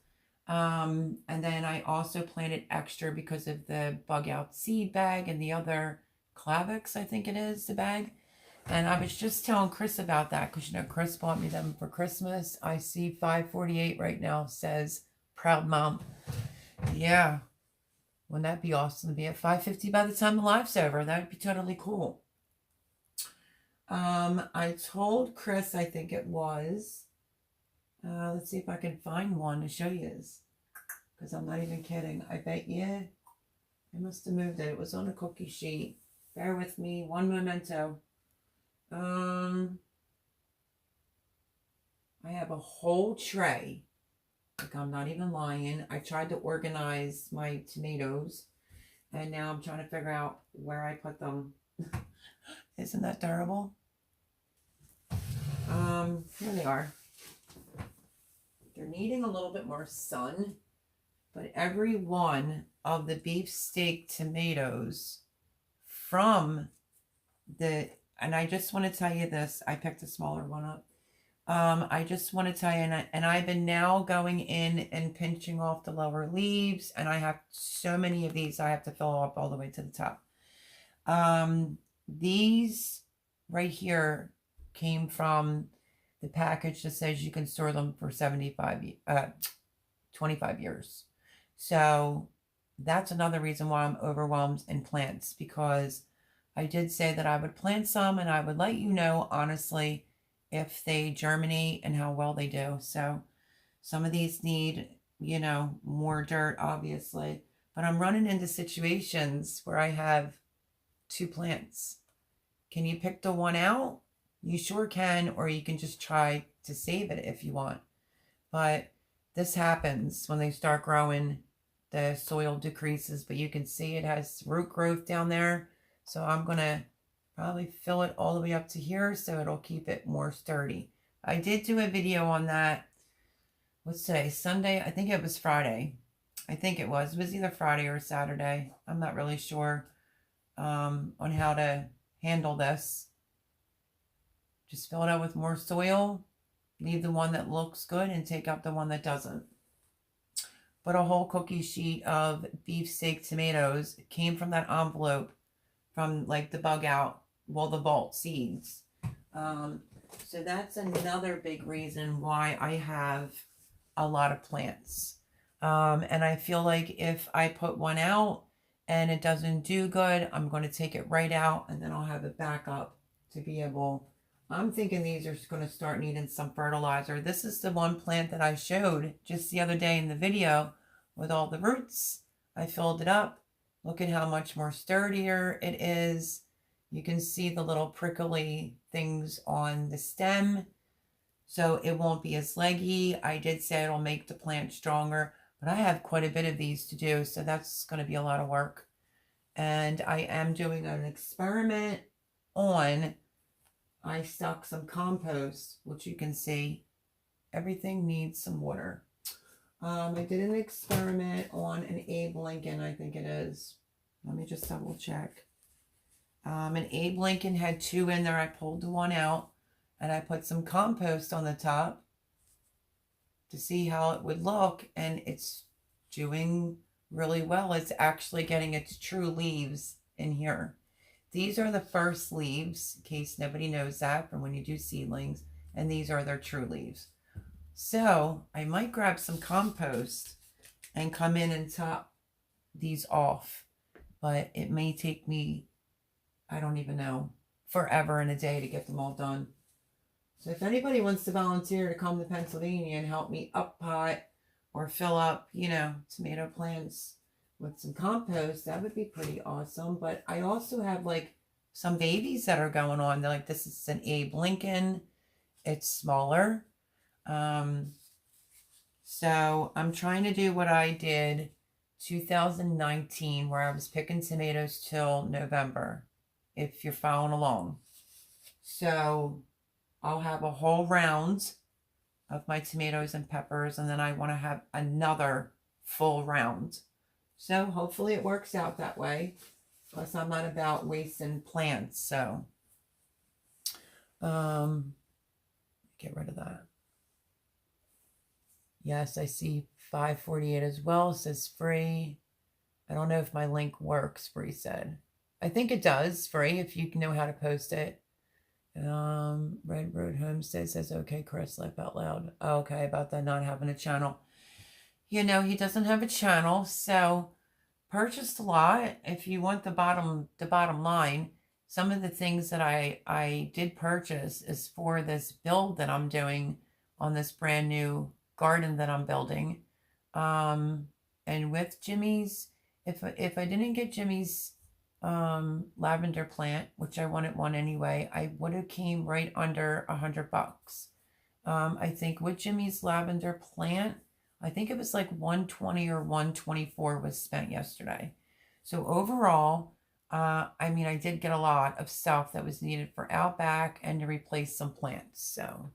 Speaker 1: And then I also planted extra because of the bug out seed bag and the other Clavix, I think it is, the bag. And I was just telling Chris about that because, you know, Chris bought me them for Christmas. I see 548 right now says Proud Mom. Yeah. Wouldn't that be awesome to be at 550 by the time the live's over? That would be totally cool. I told Chris, I think it was, let's see if I can find one to show you this. Because I'm not even kidding. I bet you I must have moved it. It was on a cookie sheet. Bear with me. One memento. I have a whole tray. Like, I'm not even lying. I tried to organize my tomatoes. And now I'm trying to figure out where I put them. Isn't that terrible? Here they are. They're needing a little bit more sun. But every one of the beefsteak tomatoes from the... And I just want to tell you this. I picked a smaller one up. I just want to tell you, and I've been now going in and pinching off the lower leaves. And I have so many of these I have to fill up all the way to the top. These right here came from the package that says you can store them for 25 years. So that's another reason why I'm overwhelmed in plants, because I did say that I would plant some and I would let you know, honestly, if they germinate and how well they do. So some of these need, you know, more dirt, obviously. But I'm running into situations where I have 2 plants Can you pick the one out? You sure can, or you can just try to save it if you want. But this happens when they start growing. The soil decreases, but you can see it has root growth down there. So I'm going to probably fill it all the way up to here so it'll keep it more sturdy. I did do a video on that. What's today? Sunday? I think it was Friday. I think it was. It was either Friday or Saturday. I'm not really sure on how to handle this. Just fill it out with more soil. Leave the one that looks good and take out the one that doesn't. But a whole cookie sheet of beefsteak tomatoes came from that envelope from like the bug out, well, the vault seeds. So that's another big reason why I have a lot of plants. And I feel like if I put one out and it doesn't do good, I'm going to take it right out and then I'll have it back up to be able. I'm thinking these are going to start needing some fertilizer. This is the one plant that I showed just the other day in the video with all the roots. I filled it up. Look at how much more sturdier it is. You can see the little prickly things on the stem. So it won't be as leggy. I did say it'll make the plant stronger, but I have quite a bit of these to do. So that's going to be a lot of work. And I am doing an experiment on, I stuck some compost, which you can see everything needs some water. I did an experiment on an Abe Lincoln, I think it is. Let me just double check. An Abe Lincoln had 2 in there. I pulled the one out and I put some compost on the top to see how it would look. And it's doing really well. It's actually getting its true leaves in here. These are the first leaves, in case nobody knows that, from when you do seedlings. And these are their true leaves. So I might grab some compost and come in and top these off. But it may take me, I don't even know, forever and a day to get them all done. So if anybody wants to volunteer to come to Pennsylvania and help me up pot or fill up, you know, tomato plants with some compost, that would be pretty awesome. But I also have like some babies that are going on. They're like, this is an Abe Lincoln. It's smaller. So I'm trying to do what I did 2019, where I was picking tomatoes till November, if you're following along. So I'll have a whole round of my tomatoes and peppers, and then I want to have another full round. So hopefully it works out that way. Plus I'm not about wasting plants, so get rid of that. Yes, I see 548 as well. It says free. I don't know if my link works, Bree said. I think it does, free, if you know how to post it. Red Road Homestead says, okay, Chris, laugh out loud. Okay, about that not having a channel. You know, he doesn't have a channel, so purchased a lot. If you want the bottom line, some of the things that I did purchase is for this build that I'm doing on this brand new garden that I'm building. And with Jimmy's, if I didn't get Jimmy's lavender plant, which I wanted one anyway, I would have came right under $100. I think with Jimmy's lavender plant, I think it was like 120 or 124 was spent yesterday. So overall, I mean, I did get a lot of stuff that was needed for Outback and to replace some plants. So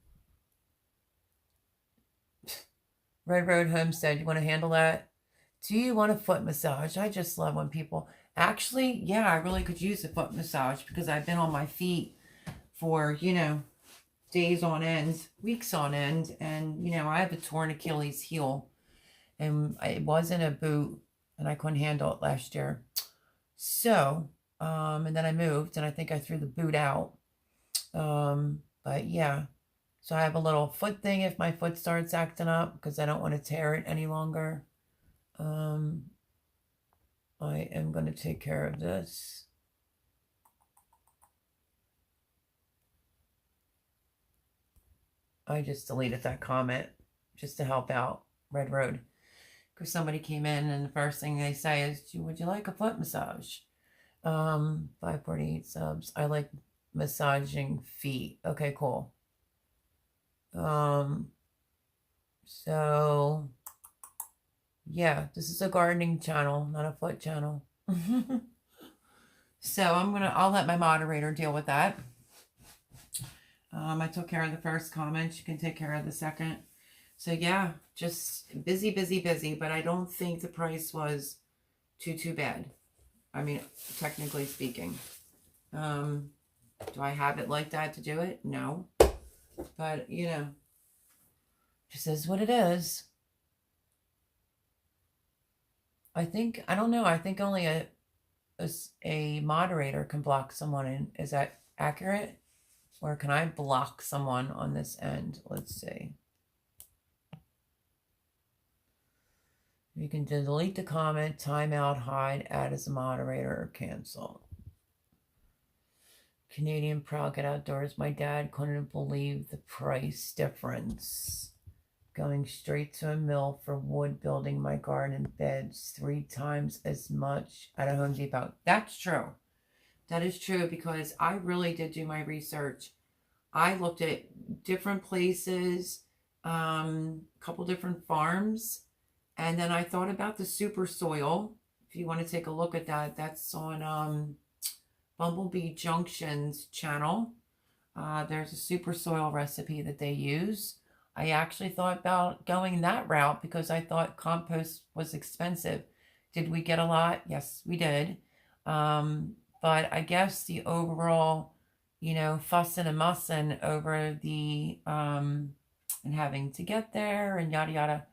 Speaker 1: Red Road Homestead, you want to handle that? Do you want a foot massage? I just love when people, actually, yeah, I really could use a foot massage because I've been on my feet for, you know, days on end, weeks on end. And, you know, I have a torn Achilles heel and it was in a boot and I couldn't handle it last year. So, and then I moved and I think I threw the boot out. But yeah, so I have a little foot thing if my foot starts acting up because I don't want to tear it any longer. I am going to take care of this. I just deleted that comment just to help out Red Road. Because somebody came in and the first thing they say is, would you like a foot massage? 548 subs. I like massaging feet. Okay, cool. So yeah, this is a gardening channel, not a foot channel. So I'll let my moderator deal with that. I took care of the first comment. You can take care of the second. So yeah, just busy, busy, busy. But I don't think the price was too bad. I mean, technically speaking. Do I have it like that to do it? No. But, you know, just is what it is. I don't know. I think only a moderator can block someone in. Is that accurate? Or can I block someone on this end? Let's see. You can delete the comment, timeout, hide, add as a moderator, or cancel. Canadian proud, get outdoors. My dad couldn't believe the price difference. Going straight to a mill for wood, building my garden beds 3 times as much at a Home Depot. That's true. That is true, because I really did do my research. I looked at different places, couple different farms, and then I thought about the super soil. If you want to take a look at that, that's on Bumblebee Junction's channel. There's a super soil recipe that they use. I actually thought about going that route because I thought compost was expensive. Did we get a lot? Yes, we did. But I guess the overall, you know, fussing and mussing over the, and having to get there and yada yada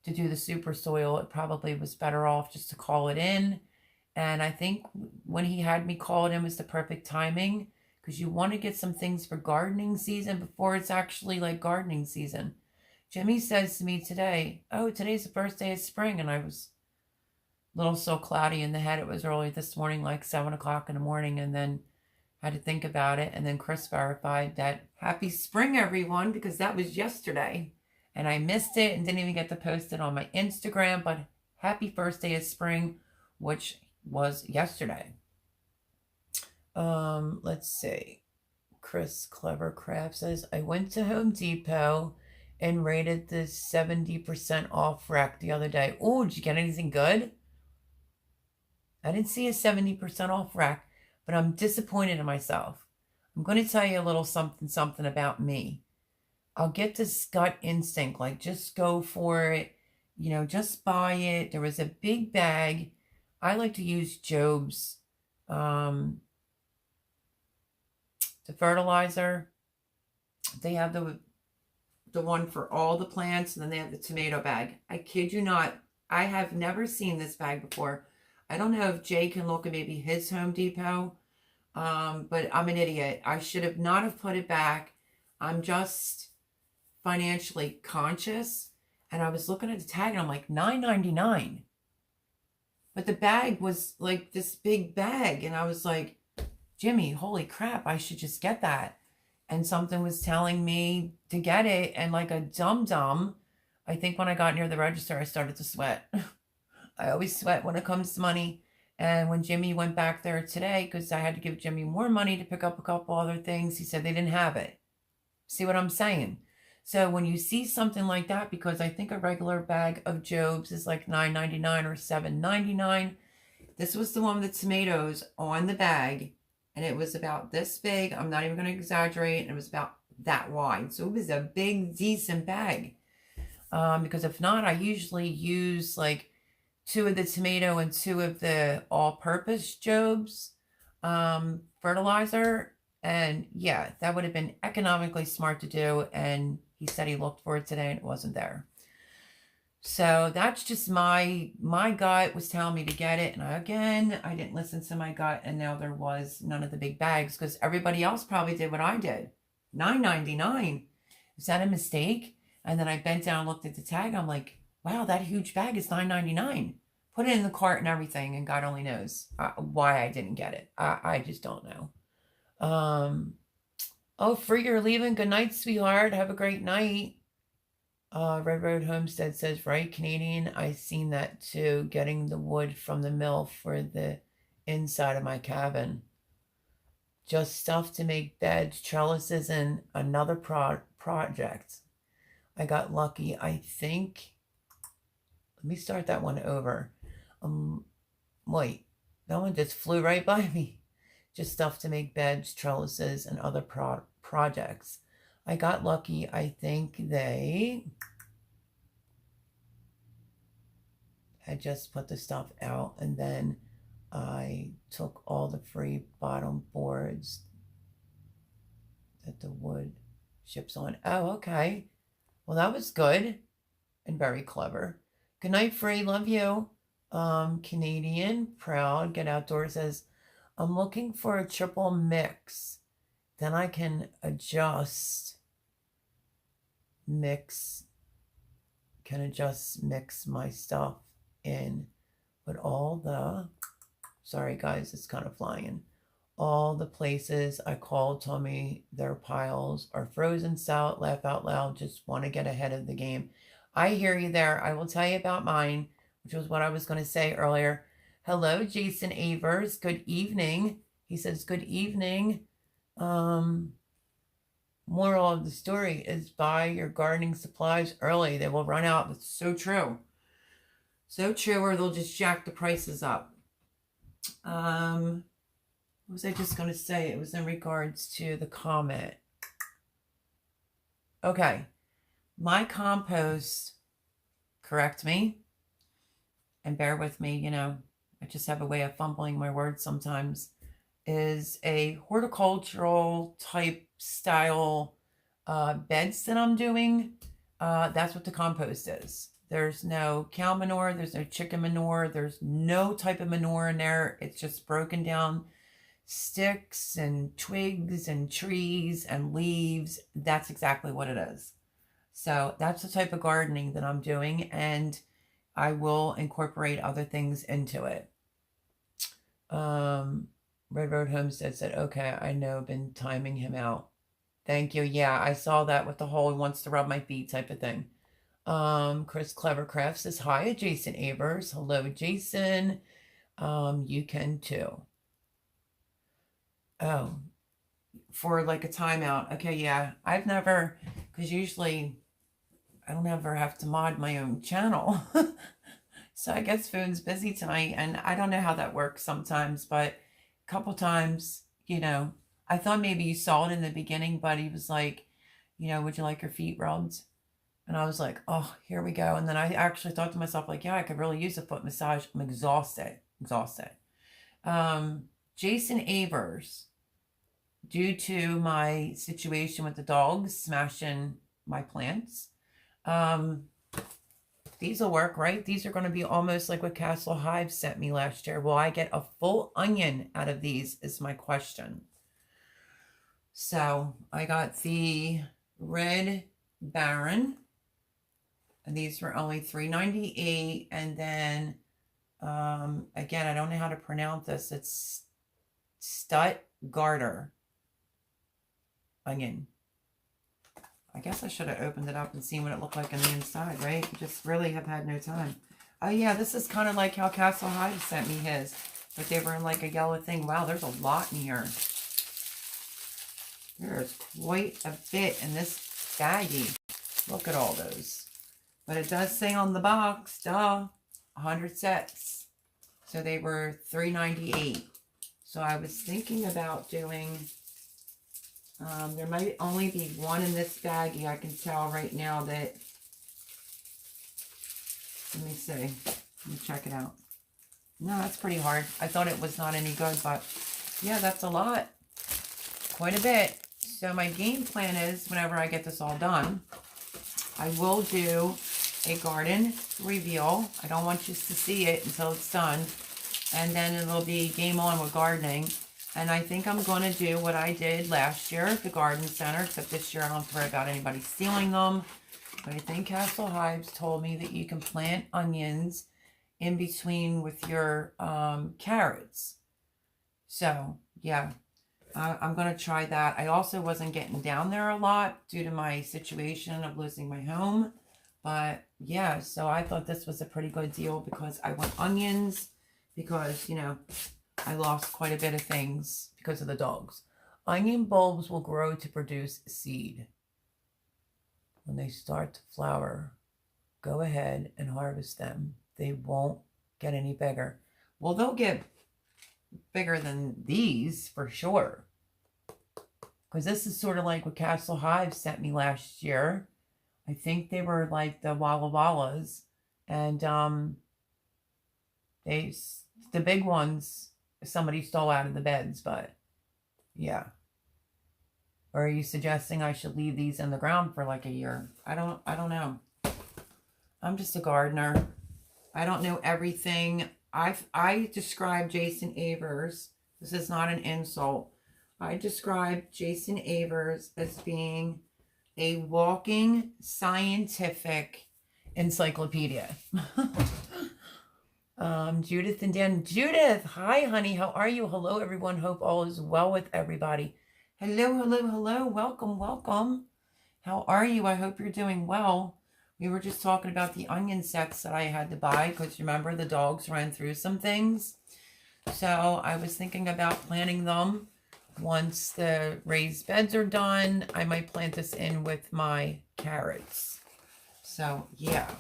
Speaker 1: to do the super soil, it probably was better off just to call it in. And I think when he had me call it in was the perfect timing, because you want to get some things for gardening season before it's actually like gardening season. Jimmy says to me today, oh, today's the first day of spring. And I was a little so cloudy in the head. It was early this morning, like 7 o'clock in the morning. And then had to think about it. And then Chris verified that happy spring, everyone, because that was yesterday. And I missed it and didn't even get to post it on my Instagram. But happy first day of spring, which was yesterday. Let's see. Chris Clever Craft says, I went to Home Depot and raided the 70% off rack the other day. Oh, did you get anything good? I didn't see a 70% off rack, but I'm disappointed in myself. I'm going to tell you a little something about me. I'll get this gut instinct, like just go for it, you know, just buy it. There was a big bag. I like to use Job's, the fertilizer. They have the one for all the plants, and then they have the tomato bag. I kid you not, I have never seen this bag before. I don't know if Jay can look at maybe his Home Depot, but I'm an idiot. I should have not have put it back. I'm just financially conscious, and I was looking at the tag and I'm like, $9.99. But the bag was like this big bag, and I was like, Jimmy, holy crap, I should just get that. And something was telling me to get it, and like a dum-dum, I think when I got near the register, I started to sweat. I always sweat when it comes to money. And when Jimmy went back there today, because I had to give Jimmy more money to pick up a couple other things, he said they didn't have it. See what I'm saying? So when you see something like that, because I think a regular bag of Job's is like $9.99 or $7.99. This was the one with the tomatoes on the bag, and it was about this big. I'm not even going to exaggerate. And it was about that wide. So it was a big, decent bag. Because if not, I usually use like 2 of the tomato and 2 of the all-purpose Job's fertilizer. And yeah, that would have been economically smart to do. And he said he looked for it today and it wasn't there. So that's just my gut was telling me to get it. And again, I didn't listen to my gut. And now there was none of the big bags because everybody else probably did what I did. $9.99. Is that a mistake? And then I bent down and looked at the tag. I'm like, wow, that huge bag is $9.99. Put it in the cart and everything. And God only knows why I didn't get it. I just don't know. Oh, Free, you're leaving. Good night, sweetheart. Have a great night. Red Road Homestead says, right, Canadian. I seen that too. Getting the wood from the mill for the inside of my cabin. just stuff to make beds, trellises, and another project. I got lucky, I think. Let me start that one over. Wait, that one just flew right by me. Just stuff to make beds, trellises, and other projects. I got lucky, I think they had just put the stuff out, and then I took all the free bottom boards that the wood ships on. Oh, okay. Well, that was good and very clever. Good night, Free. Love you. Canadian, proud, get outdoors says, I'm looking for a triple mix. Then I can adjust, mix my stuff in. But all the, sorry guys, it's kind of flying in. All the places I called told me their piles are frozen solid. Laugh out loud, just want to get ahead of the game. I hear you there. I will tell you about mine, which was what I was going to say earlier. Hello, Jason Avers. Good evening. He says, good evening. Moral of the story is buy your gardening supplies early. They will run out. That's so true. So true, or they'll just jack the prices up. What was I just going to say? It was in regards to the comment. Okay. My compost, correct me, and bear with me, you know, I just have a way of fumbling my words sometimes, is a horticultural type style beds that I'm doing. That's what the compost is. There's no cow manure, there's no chicken manure, there's no type of manure in there. It's just broken down sticks and twigs and trees and leaves. That's exactly what it is. So that's the type of gardening that I'm doing, and I will incorporate other things into it. Red Road Homestead said, okay, I know, been timing him out. Thank you. Yeah, I saw that with the whole he wants to rub my feet type of thing. Chris Clevercraft says, hi, Jason Avers. Hello, Jason. You can too. Oh, for like a timeout. Okay, yeah. I've never, because usually I don't ever have to mod my own channel. So I guess Foon's busy tonight, and I don't know how that works sometimes, but a couple times, you know, I thought maybe you saw it in the beginning, but he was like, you know, would you like your feet rubbed? And I was like, oh, here we go. And then I actually thought to myself, like, yeah, I could really use a foot massage. I'm exhausted. Jason Avers, due to my situation with the dogs smashing my plants, these will work, right? These are going to be almost like what Castle Hive sent me last year. Will I get a full onion out of these is my question. So I got the Red Baron, and these were only $3.98. And then, again, I don't know how to pronounce this. It's Stuttgarter onion. I guess I should have opened it up and seen what it looked like on the inside, right? Just really have had no time. Oh, yeah, this is kind of like how Castle Hive sent me his, but they were in like a yellow thing. Wow, there's a lot in here. There's quite a bit in this baggie. Look at all those. But it does say on the box, duh, 100 sets. So they were $3.98. So I was thinking about doing... there might only be one in this baggie. I can tell right now that, let me see. Let me check it out. No, that's pretty hard. I thought it was not any good, but yeah, that's a lot. Quite a bit. So my game plan is, whenever I get this all done, I will do a garden reveal. I don't want you to see it until it's done. And then it'll be game on with gardening. And I think I'm going to do what I did last year at the garden center, except this year I don't worry about anybody stealing them. But I think Castle Hives told me that you can plant onions in between with your carrots. So, yeah, I'm going to try that. I also wasn't getting down there a lot due to my situation of losing my home. But, yeah, so I thought this was a pretty good deal because I want onions because, you know, I lost quite a bit of things because of the dogs. Onion bulbs will grow to produce seed. When they start to flower, go ahead and harvest them. They won't get any bigger. Well, they'll get bigger than these for sure. Because this is sort of like what Castle Hive sent me last year. I think they were like the Walla Wallas. And the big ones, somebody stole out of the beds, but yeah. Or are you suggesting I should leave these in the ground for like a year? I don't know. I'm just a gardener. I don't know everything. I describe Jason Avers. This is not an insult. I describe Jason Avers as being a walking scientific encyclopedia. Judith and Dan. Judith, hi, honey. How are you? Hello, everyone. Hope all is well with everybody. Hello, hello, hello. Welcome, welcome. How are you? I hope you're doing well. We were just talking about the onion sets that I had to buy because remember the dogs ran through some things. So I was thinking about planting them. Once the raised beds are done, I might plant this in with my carrots. So, yeah.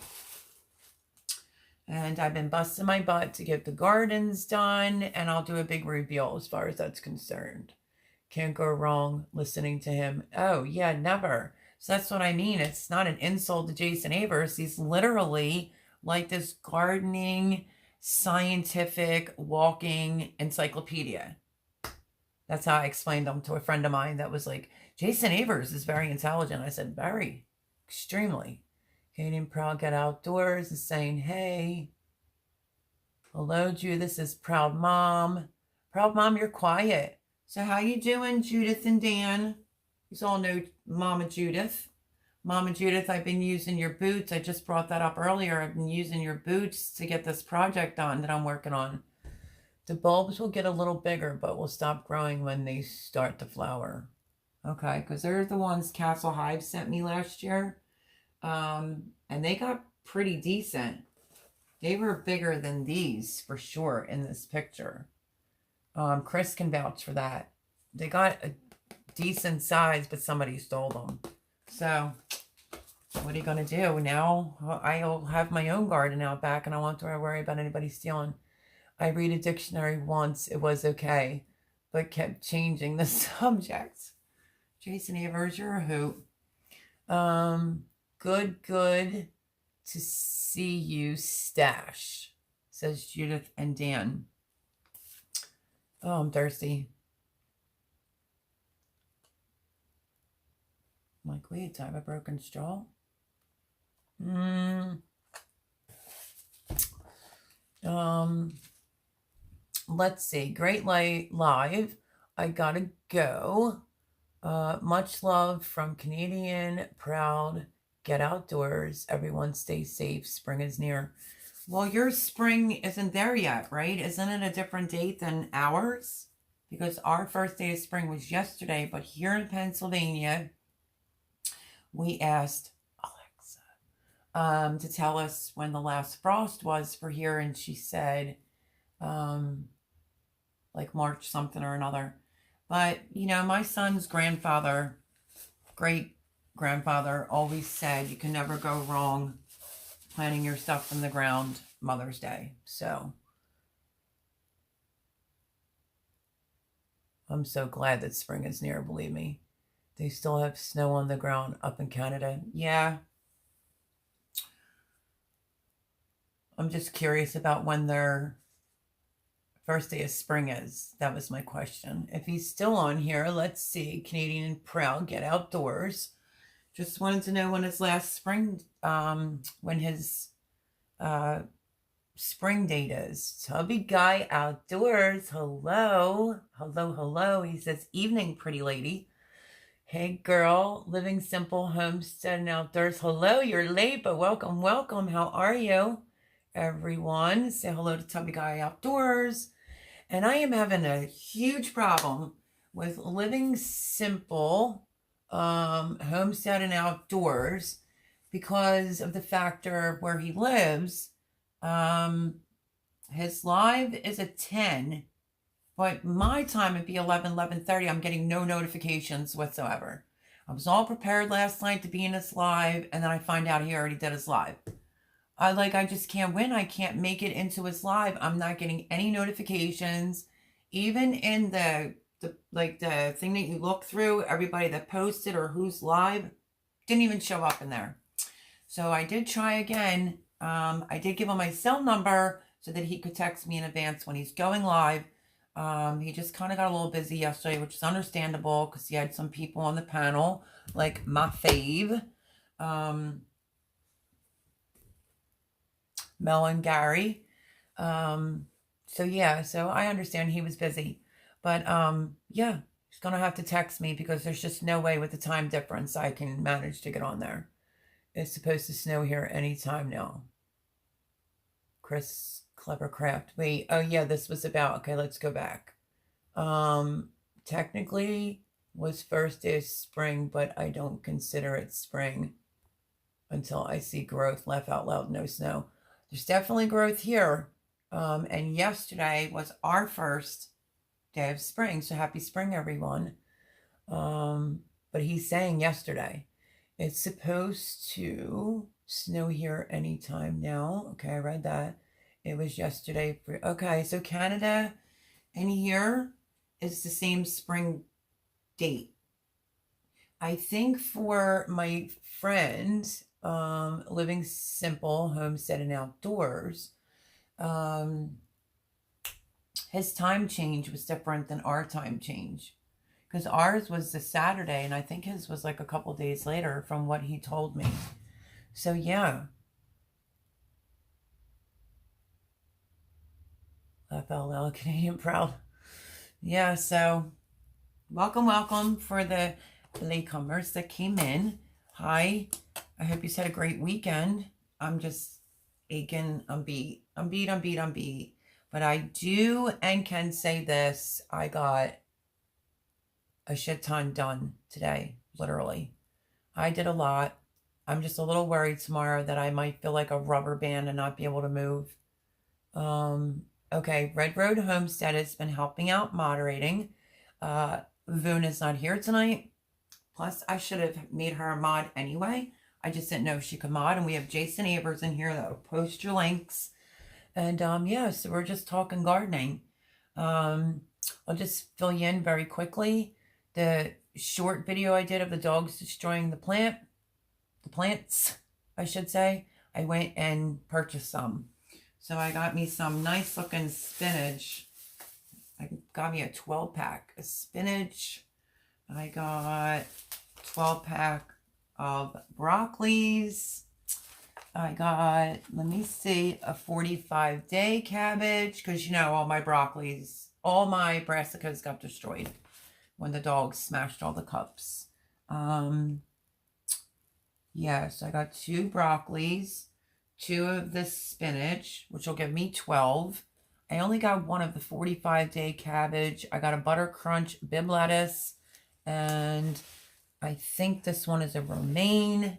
Speaker 1: And I've been busting my butt to get the gardens done, and I'll do a big reveal as far as that's concerned. Can't go wrong listening to him. Oh, yeah, never. So that's what I mean. It's not an insult to Jason Avers. He's literally like this gardening, scientific, walking encyclopedia. That's how I explained them to a friend of mine that was like, Jason Avers is very intelligent. I said, very, extremely. Canadian Proud Get Outdoors is saying, hey. Hello, Judith. This is Proud Mom. Proud Mom, you're quiet. So how you doing, Judith and Dan? You all know Mama Judith. Mama Judith, I've been using your boots. I just brought that up earlier. I've been using your boots to get this project done that I'm working on. The bulbs will get a little bigger, but will stop growing when they start to flower. Okay, because they're the ones Castle Hive sent me last year. And they got pretty decent. They were bigger than these, for sure, in this picture. Chris can vouch for that. They got a decent size, but somebody stole them. So, what are you going to do? Now, I'll have my own garden out back, and I won't have to worry about anybody stealing. I read a dictionary once, it was okay, but kept changing the subjects. Jason Avers, you're a hoot. Good to see you, Stash, says Judith and Dan. Oh, I'm thirsty. I'm like, wait, do I have a broken straw? Let's see. Great Light Live. I gotta go. Much love from Canadian Proud. Get outdoors. Everyone stay safe. Spring is near. Well, your spring isn't there yet, right? Isn't it a different date than ours? Because our first day of spring was yesterday, but here in Pennsylvania, we asked Alexa to tell us when the last frost was for here, and she said like March something or another. But, you know, my son's grandfather, great-grandfather, always said you can never go wrong planting your stuff from the ground Mother's Day. So I'm so glad that spring is near, believe me. They still have snow on the ground up in Canada. Yeah. I'm just curious about when their first day of spring is. That was my question. If he's still on here, let's see. Canadian Proud, Get Outdoors. Just wanted to know when his last spring, when his spring date is. Tubby Guy Outdoors. Hello. Hello, hello. He says, evening, pretty lady. Hey, girl. Living simple, homestead, and outdoors. Hello, you're late, but welcome, welcome. How are you, everyone? Say hello to Tubby Guy Outdoors. And I am having a huge problem with living simple, homestead and outdoors because of the factor of where he lives. His live is a 10 But my time would be 11:30. I'm getting no notifications whatsoever. I was all prepared last night to be in this live, and then I find out he already did his live. I just can't win. I can't make it into his live. I'm not getting any notifications. Even in the thing that you look through, everybody that posted or who's live didn't even show up in there. So I did try again. I did give him my cell number so that he could text me in advance when he's going live. He just kind of got a little busy yesterday, which is understandable because he had some people on the panel, like my fave, Mel and Gary. So yeah, so I understand he was busy. But yeah, he's going to have to text me because there's just no way with the time difference I can manage to get on there. It's supposed to snow here anytime now. Chris Clevercraft. Wait, oh yeah, this was about, okay, let's go back. Technically was first day of spring, but I don't consider it spring until I see growth. Laugh out loud, no snow. There's definitely growth here. And yesterday was our first day of spring. So happy spring, everyone. But he's saying yesterday. It's supposed to snow here anytime now. Okay, I read that. It was yesterday. Okay, so Canada and here is the same spring date. I think for my friend, living simple, homestead and outdoors, his time change was different than our time change. Because ours was the Saturday, and I think his was like a couple days later from what he told me. So, yeah. FLL, Canadian Proud. Yeah, so welcome for the latecomers that came in. Hi. I hope you had a great weekend. I'm just aching. I'm beat. But I do and can say this. I got a shit ton done today, literally. I did a lot. I'm just a little worried tomorrow that I might feel like a rubber band and not be able to move. Okay, Red Road Homestead has been helping out moderating. Vuna's not here tonight. Plus, I should have made her a mod anyway. I just didn't know if she could mod. And we have Jason Avers in here that will post your links. And yeah, so we're just talking gardening. I'll just fill you in very quickly. The short video I did of the dogs destroying the plants, I should say, I went and purchased some. So I got me some nice looking spinach. I got me a 12-pack of spinach. I got 12-pack of broccolis. I got, let me see, a 45-day cabbage. Because, you know, all my broccolis, all my brassicas got destroyed when the dogs smashed all the cups. Yes, I got 2 broccolis, 2 of this spinach, which will give me 12. I only got 1 of the 45-day cabbage. I got a butter crunch bib lettuce, and I think this one is a romaine.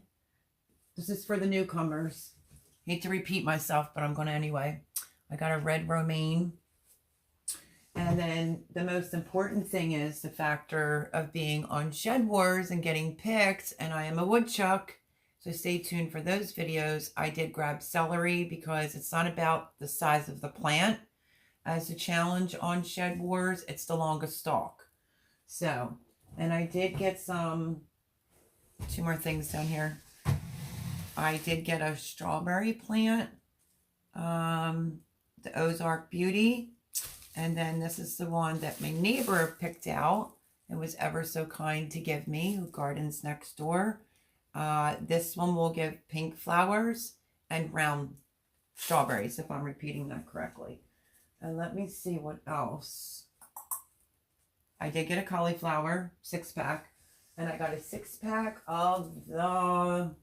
Speaker 1: This is for the newcomers. Hate to repeat myself, but I'm going to anyway. I got a red romaine. And then the most important thing is the factor of being on Shed Wars and getting picked. And I am a woodchuck, so stay tuned for those videos. I did grab celery because it's not about the size of the plant as a challenge on Shed Wars. It's the longest stalk. So, and I did get 2 more things down here. I did get a strawberry plant, the Ozark Beauty. And then this is the one that my neighbor picked out. It was ever so kind to give me, who gardens next door. This one will give pink flowers and round strawberries, if I'm repeating that correctly. And let me see what else. I did get a cauliflower 6-pack. And I got a 6-pack of the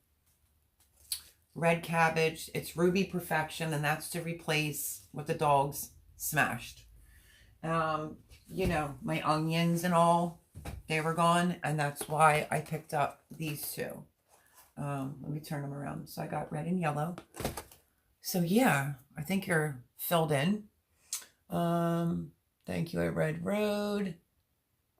Speaker 1: red cabbage. It's Ruby Perfection, and that's to replace what the dogs smashed. You know, my onions and all, they were gone, and that's why I picked up these 2. Let me turn them around. So I got red and yellow. So yeah, I think you're filled in. Thank you at Red Road.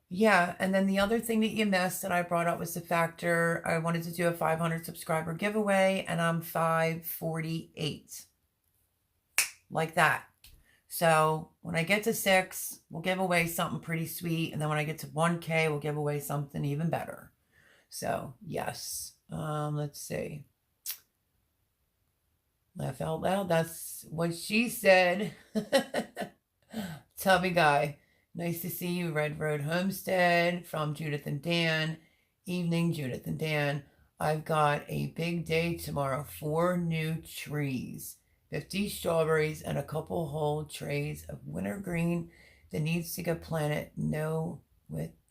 Speaker 1: Yeah, and then the other thing that you missed that I brought up was the factor I wanted to do a 500 subscriber giveaway, and I'm 548. Like that. So when I get to 6, we'll give away something pretty sweet. And then when I get to 1K, we'll give away something even better. So, yes. Let's see. Laugh out loud. That's what she said. Tubby Guy. Nice to see you, Red Road Homestead, from Judith and Dan. Evening, Judith and Dan. I've got a big day tomorrow. 4 new trees. 50 strawberries and a couple whole trays of wintergreen that needs to get planted. No,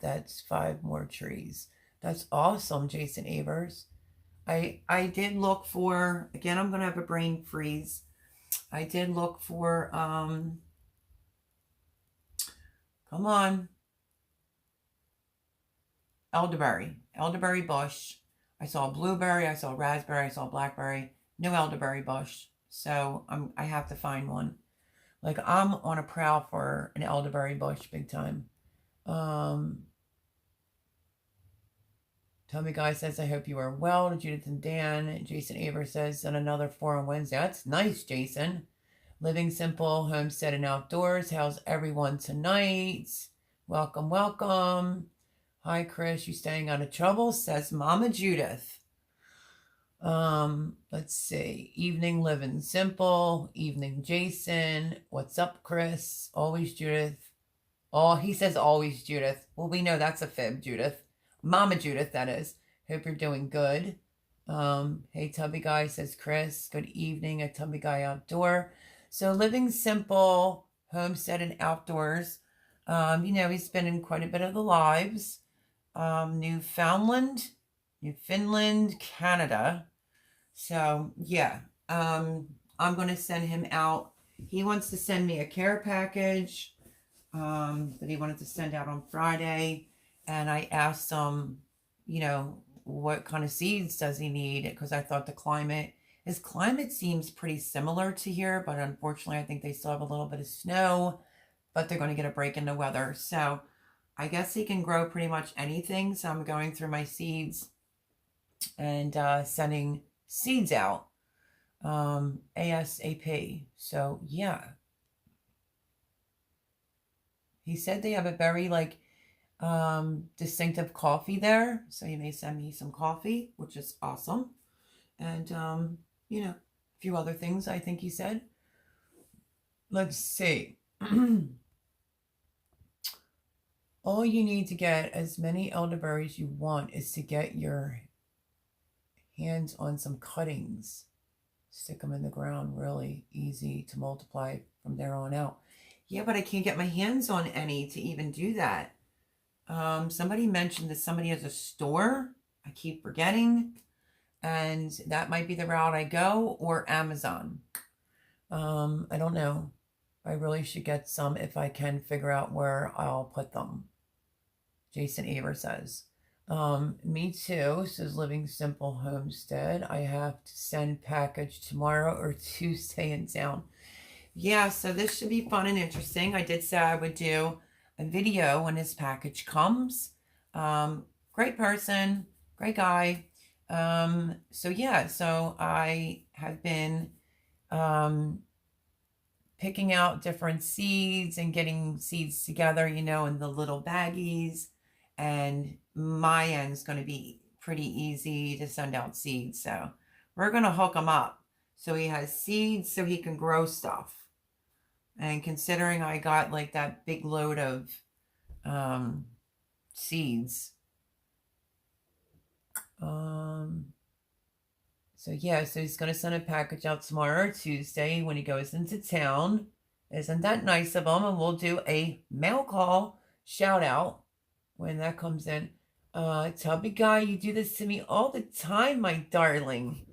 Speaker 1: that's 5 more trees. That's awesome, Jason Avers. I did look for, again, I'm going to have a brain freeze. I did look for, come on, elderberry bush. I saw blueberry, I saw raspberry, I saw blackberry. No elderberry bush. So I have to find one. Like, I'm on a prowl for an elderberry bush big time. Tommy Guy says, I hope you are well. Judith and Dan. Jason Aver says, and another 4 on Wednesday. That's nice, Jason. Living Simple, Homestead and Outdoors. How's everyone tonight? Welcome, welcome. Hi, Chris. You staying out of trouble? Says Mama Judith. Let's see. Evening Living Simple. Evening Jason. What's up, Chris? Always Judith. Oh, he says always Judith. Well, we know that's a fib, Judith. Mama Judith, that is. Hope you're doing good. Hey, Tubby Guy, says Chris. Good evening at Tubby Guy Outdoor. So Living Simple, Homestead and Outdoors. He's been in quite a bit of the lives. Newfoundland, Newfoundland, Canada. So, yeah. I'm going to send him out. He wants to send me a care package that he wanted to send out on Friday. And I asked him, what kind of seeds does he need? Because I thought his climate seems pretty similar to here, but unfortunately I think they still have a little bit of snow, but they're going to get a break in the weather. So I guess he can grow pretty much anything. So I'm going through my seeds and sending seeds out ASAP. So yeah. He said they have a very distinctive coffee there. So he may send me some coffee, which is awesome. And, a few other things I think he said. Let's see. All you need to get as many elderberries you want is to get your hands on some cuttings. Stick them in the ground. Really easy to multiply from there on out. Yeah, but I can't get my hands on any to even do that. Somebody mentioned that somebody has a store. I keep forgetting. And that might be the route I go, or Amazon. I don't know. I really should get some if I can figure out where I'll put them. Jason Aver says. Me too, says Living Simple Homestead. I have to send package tomorrow or Tuesday in town. Yeah, so this should be fun and interesting. I did say I would do a video when his package comes. Great person, great guy. So I have been picking out different seeds and getting seeds together, in the little baggies. And my end's going to be pretty easy to send out seeds. So we're going to hook him up so he has seeds so he can grow stuff. And considering I got that big load of seeds. So he's going to send a package out tomorrow or Tuesday when he goes into town. Isn't that nice of him? And we'll do a mail call shout out when that comes in. Tubby Guy, you do this to me all the time, my darling.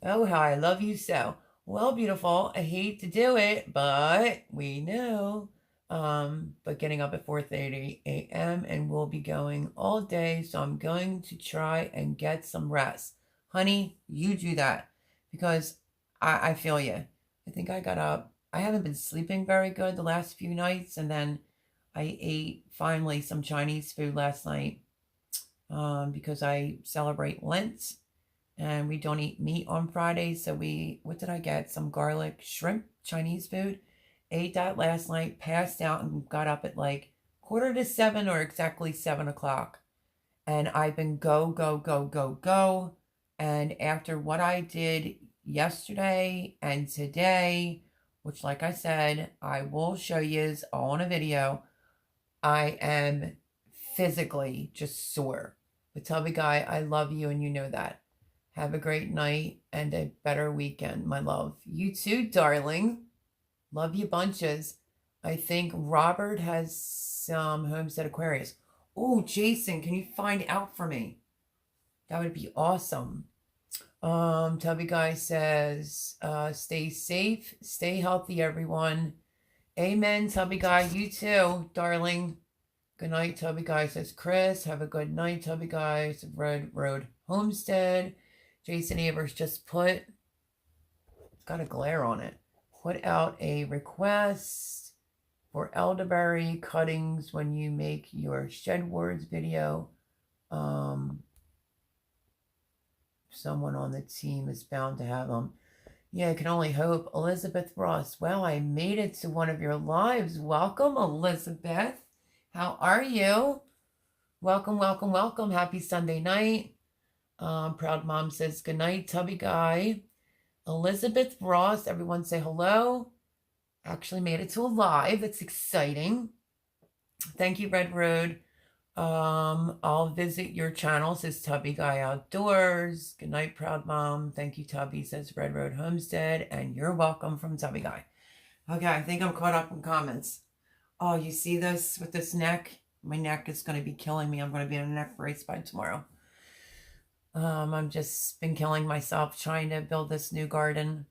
Speaker 1: Oh, how I love you so. Well, beautiful, I hate to do it, but we know. But getting up at 4:30 a.m. and we'll be going all day, so I'm going to try and get some rest. Honey, you do that, because I feel you. I think I got up I haven't been sleeping very good the last few nights, and then I ate finally some Chinese food last night because I celebrate Lent and we don't eat meat on Fridays. So what did I get? Some garlic shrimp Chinese food. Ate that last night, passed out, and got up at like 6:45 or exactly 7 o'clock. And I've been go, go, go, go, go. And after what I did yesterday and today, which like I said, I will show you all in a video, I am physically just sore. But Tubby Guy, I love you and you know that. Have a great night and a better weekend, my love. You too, darling. Love you bunches. I think Robert has some Homestead Aquarius. Oh, Jason, can you find out for me? That would be awesome. Tubby Guy says, stay safe, stay healthy, everyone. Amen, Tubby Guy. You too, darling. Good night, Tubby Guy, says Chris. Have a good night, Tubby Guy. It's Red Road Homestead. Jason Avers just it's got a glare on it. Put out a request for elderberry cuttings when you make your Shed Words video. Someone on the team is bound to have them. Yeah, I can only hope. Elizabeth Ross. Well, I made it to one of your lives. Welcome, Elizabeth. How are you? Welcome, welcome, welcome. Happy Sunday night. Proud Mom says good night, Tubby Guy. Elizabeth Ross. Everyone say hello. Actually made it to a live. That's exciting. Thank you, Red Road. I'll visit your channel, says Tubby Guy Outdoors. Good night, Proud Mom. Thank you, Tubby, says Red Road Homestead. And you're welcome from Tubby Guy. Okay, I think I'm caught up in comments. Oh, you see this with this neck? My neck is going to be killing me. I'm going to be in a neck brace by tomorrow. I'm just been killing myself trying to build this new garden.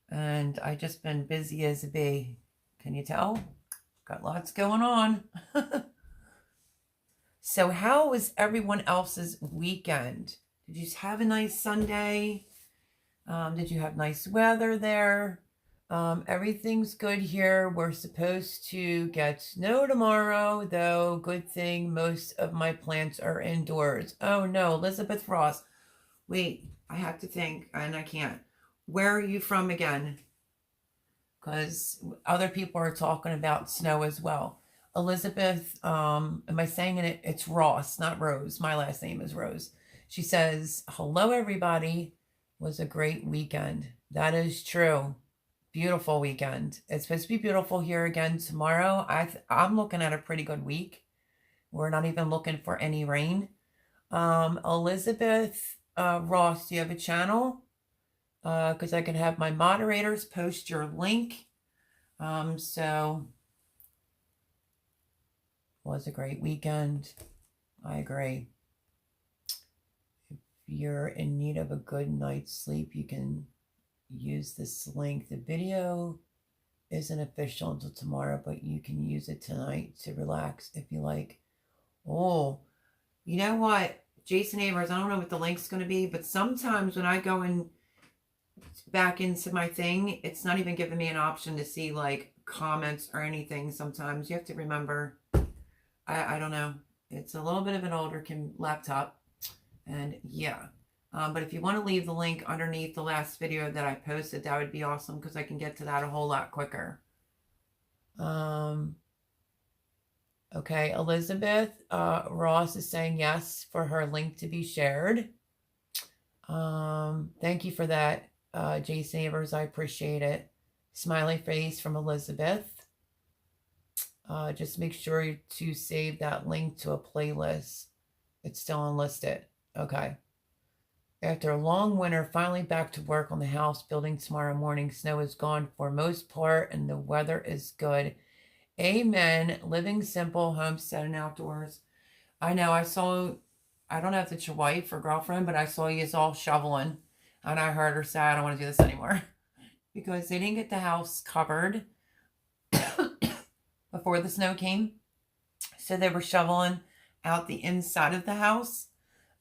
Speaker 1: And I just been busy as a bee. Can you tell? Got lots going on. So how was everyone else's weekend? Did you have a nice Sunday? Did you have nice weather there? Everything's good here. We're supposed to get snow tomorrow, though. Good thing most of my plants are indoors. Oh no, Elizabeth Ross. Wait, I have to think, and I can't. Where are you from again? Because other people are talking about snow as well. Elizabeth, am I saying it? It's Ross, not Rose. My last name is Rose. She says, hello, everybody. Was a great weekend. That is true. Beautiful weekend. It's supposed to be beautiful here again tomorrow. I'm looking at a pretty good week. We're not even looking for any rain. Elizabeth Ross, do you have a channel? Because I can have my moderators post your link. So was a great weekend. I agree. If you're in need of a good night's sleep, you can use this link. The video isn't official until tomorrow, but you can use it tonight to relax if you like. Oh, you know what? Jason Avers, I don't know what the link's going to be, but sometimes when I go in back into my thing, it's not even giving me an option to see like comments or anything. Sometimes you have to remember, I don't know. It's a little bit of an older laptop. And yeah. But if you want to leave the link underneath the last video that I posted, that would be awesome because I can get to that a whole lot quicker. Okay, Elizabeth Ross is saying yes for her link to be shared. Thank you for that, Jason Avers. I appreciate it. Smiley face from Elizabeth. Just make sure to save that link to a playlist. It's still unlisted. Okay. After a long winter, finally back to work on the house building tomorrow morning. Snow is gone for most part and the weather is good. Amen. Living simple, homestead and outdoors. I know, I don't know if it's your wife or girlfriend, but I saw you all shoveling. And I heard her say, I don't want to do this anymore. Because they didn't get the house covered before the snow came. So they were shoveling out the inside of the house.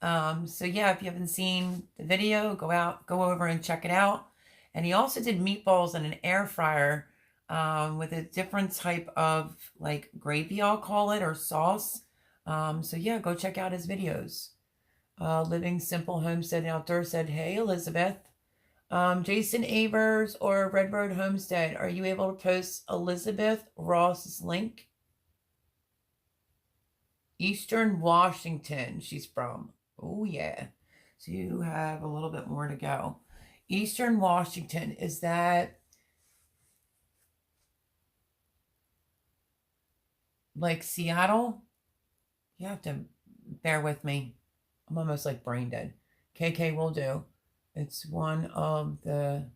Speaker 1: So yeah, if you haven't seen the video, go over and check it out. And he also did meatballs in an air fryer with a different type of like gravy, I'll call it, or sauce. So yeah, go check out his videos. Living Simple Homestead and Outdoor said, hey, Elizabeth. Jason Avers or Red Road Homestead, are you able to post Elizabeth Ross's link? Eastern Washington, she's from. Oh, yeah. So you have a little bit more to go. Eastern Washington, is that like Seattle? You have to bear with me. I'm almost like brain dead. KK will do. It's one of the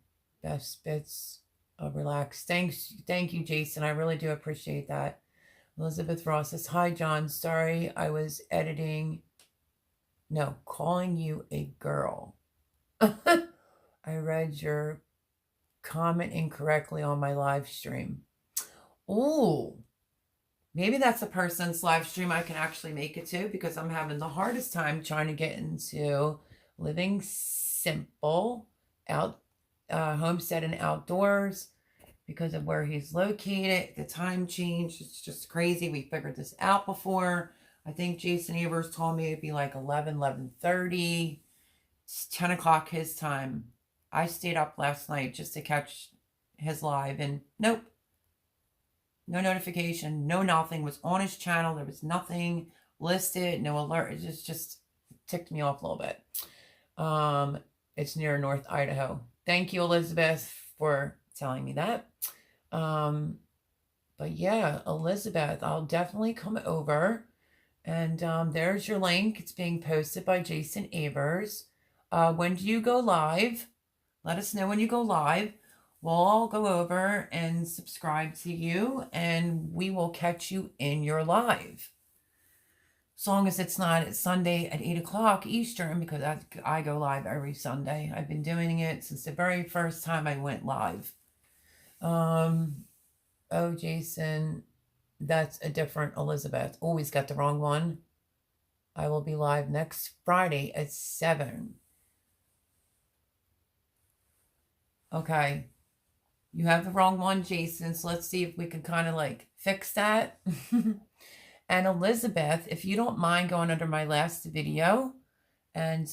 Speaker 1: best bits of relax. Thank you, Jason. I really do appreciate that. Elizabeth Ross says, hi, John. Sorry, I was editing. No, calling you a girl. I read your comment incorrectly on my live stream. Ooh, maybe that's a person's live stream I can actually make it to, because I'm having the hardest time trying to get into Living Simple Homestead and Outdoors because of where he's located. The time change, it's just crazy. We figured this out before. I think Jason Evers told me it'd be like 11:30. It's 10 o'clock his time. I stayed up last night just to catch his live, and nope. No notification, no nothing was on his channel. There was nothing listed, no alert. It just ticked me off a little bit. It's near North Idaho. Thank you, Elizabeth, for telling me that. But yeah, Elizabeth, I'll definitely come over. And there's your link. It's being posted by Jason Avers. When do you go live? Let us know when you go live. We'll all go over and subscribe to you, and we will catch you in your live. As long as it's not Sunday at 8 o'clock Eastern, because I go live every Sunday. I've been doing it since the very first time I went live. Oh, Jason, that's a different Elizabeth. Always got the wrong one. I will be live next Friday at 7. Okay. You have the wrong one, Jason, so let's see if we can kind of like fix that. And Elizabeth, if you don't mind going under my last video and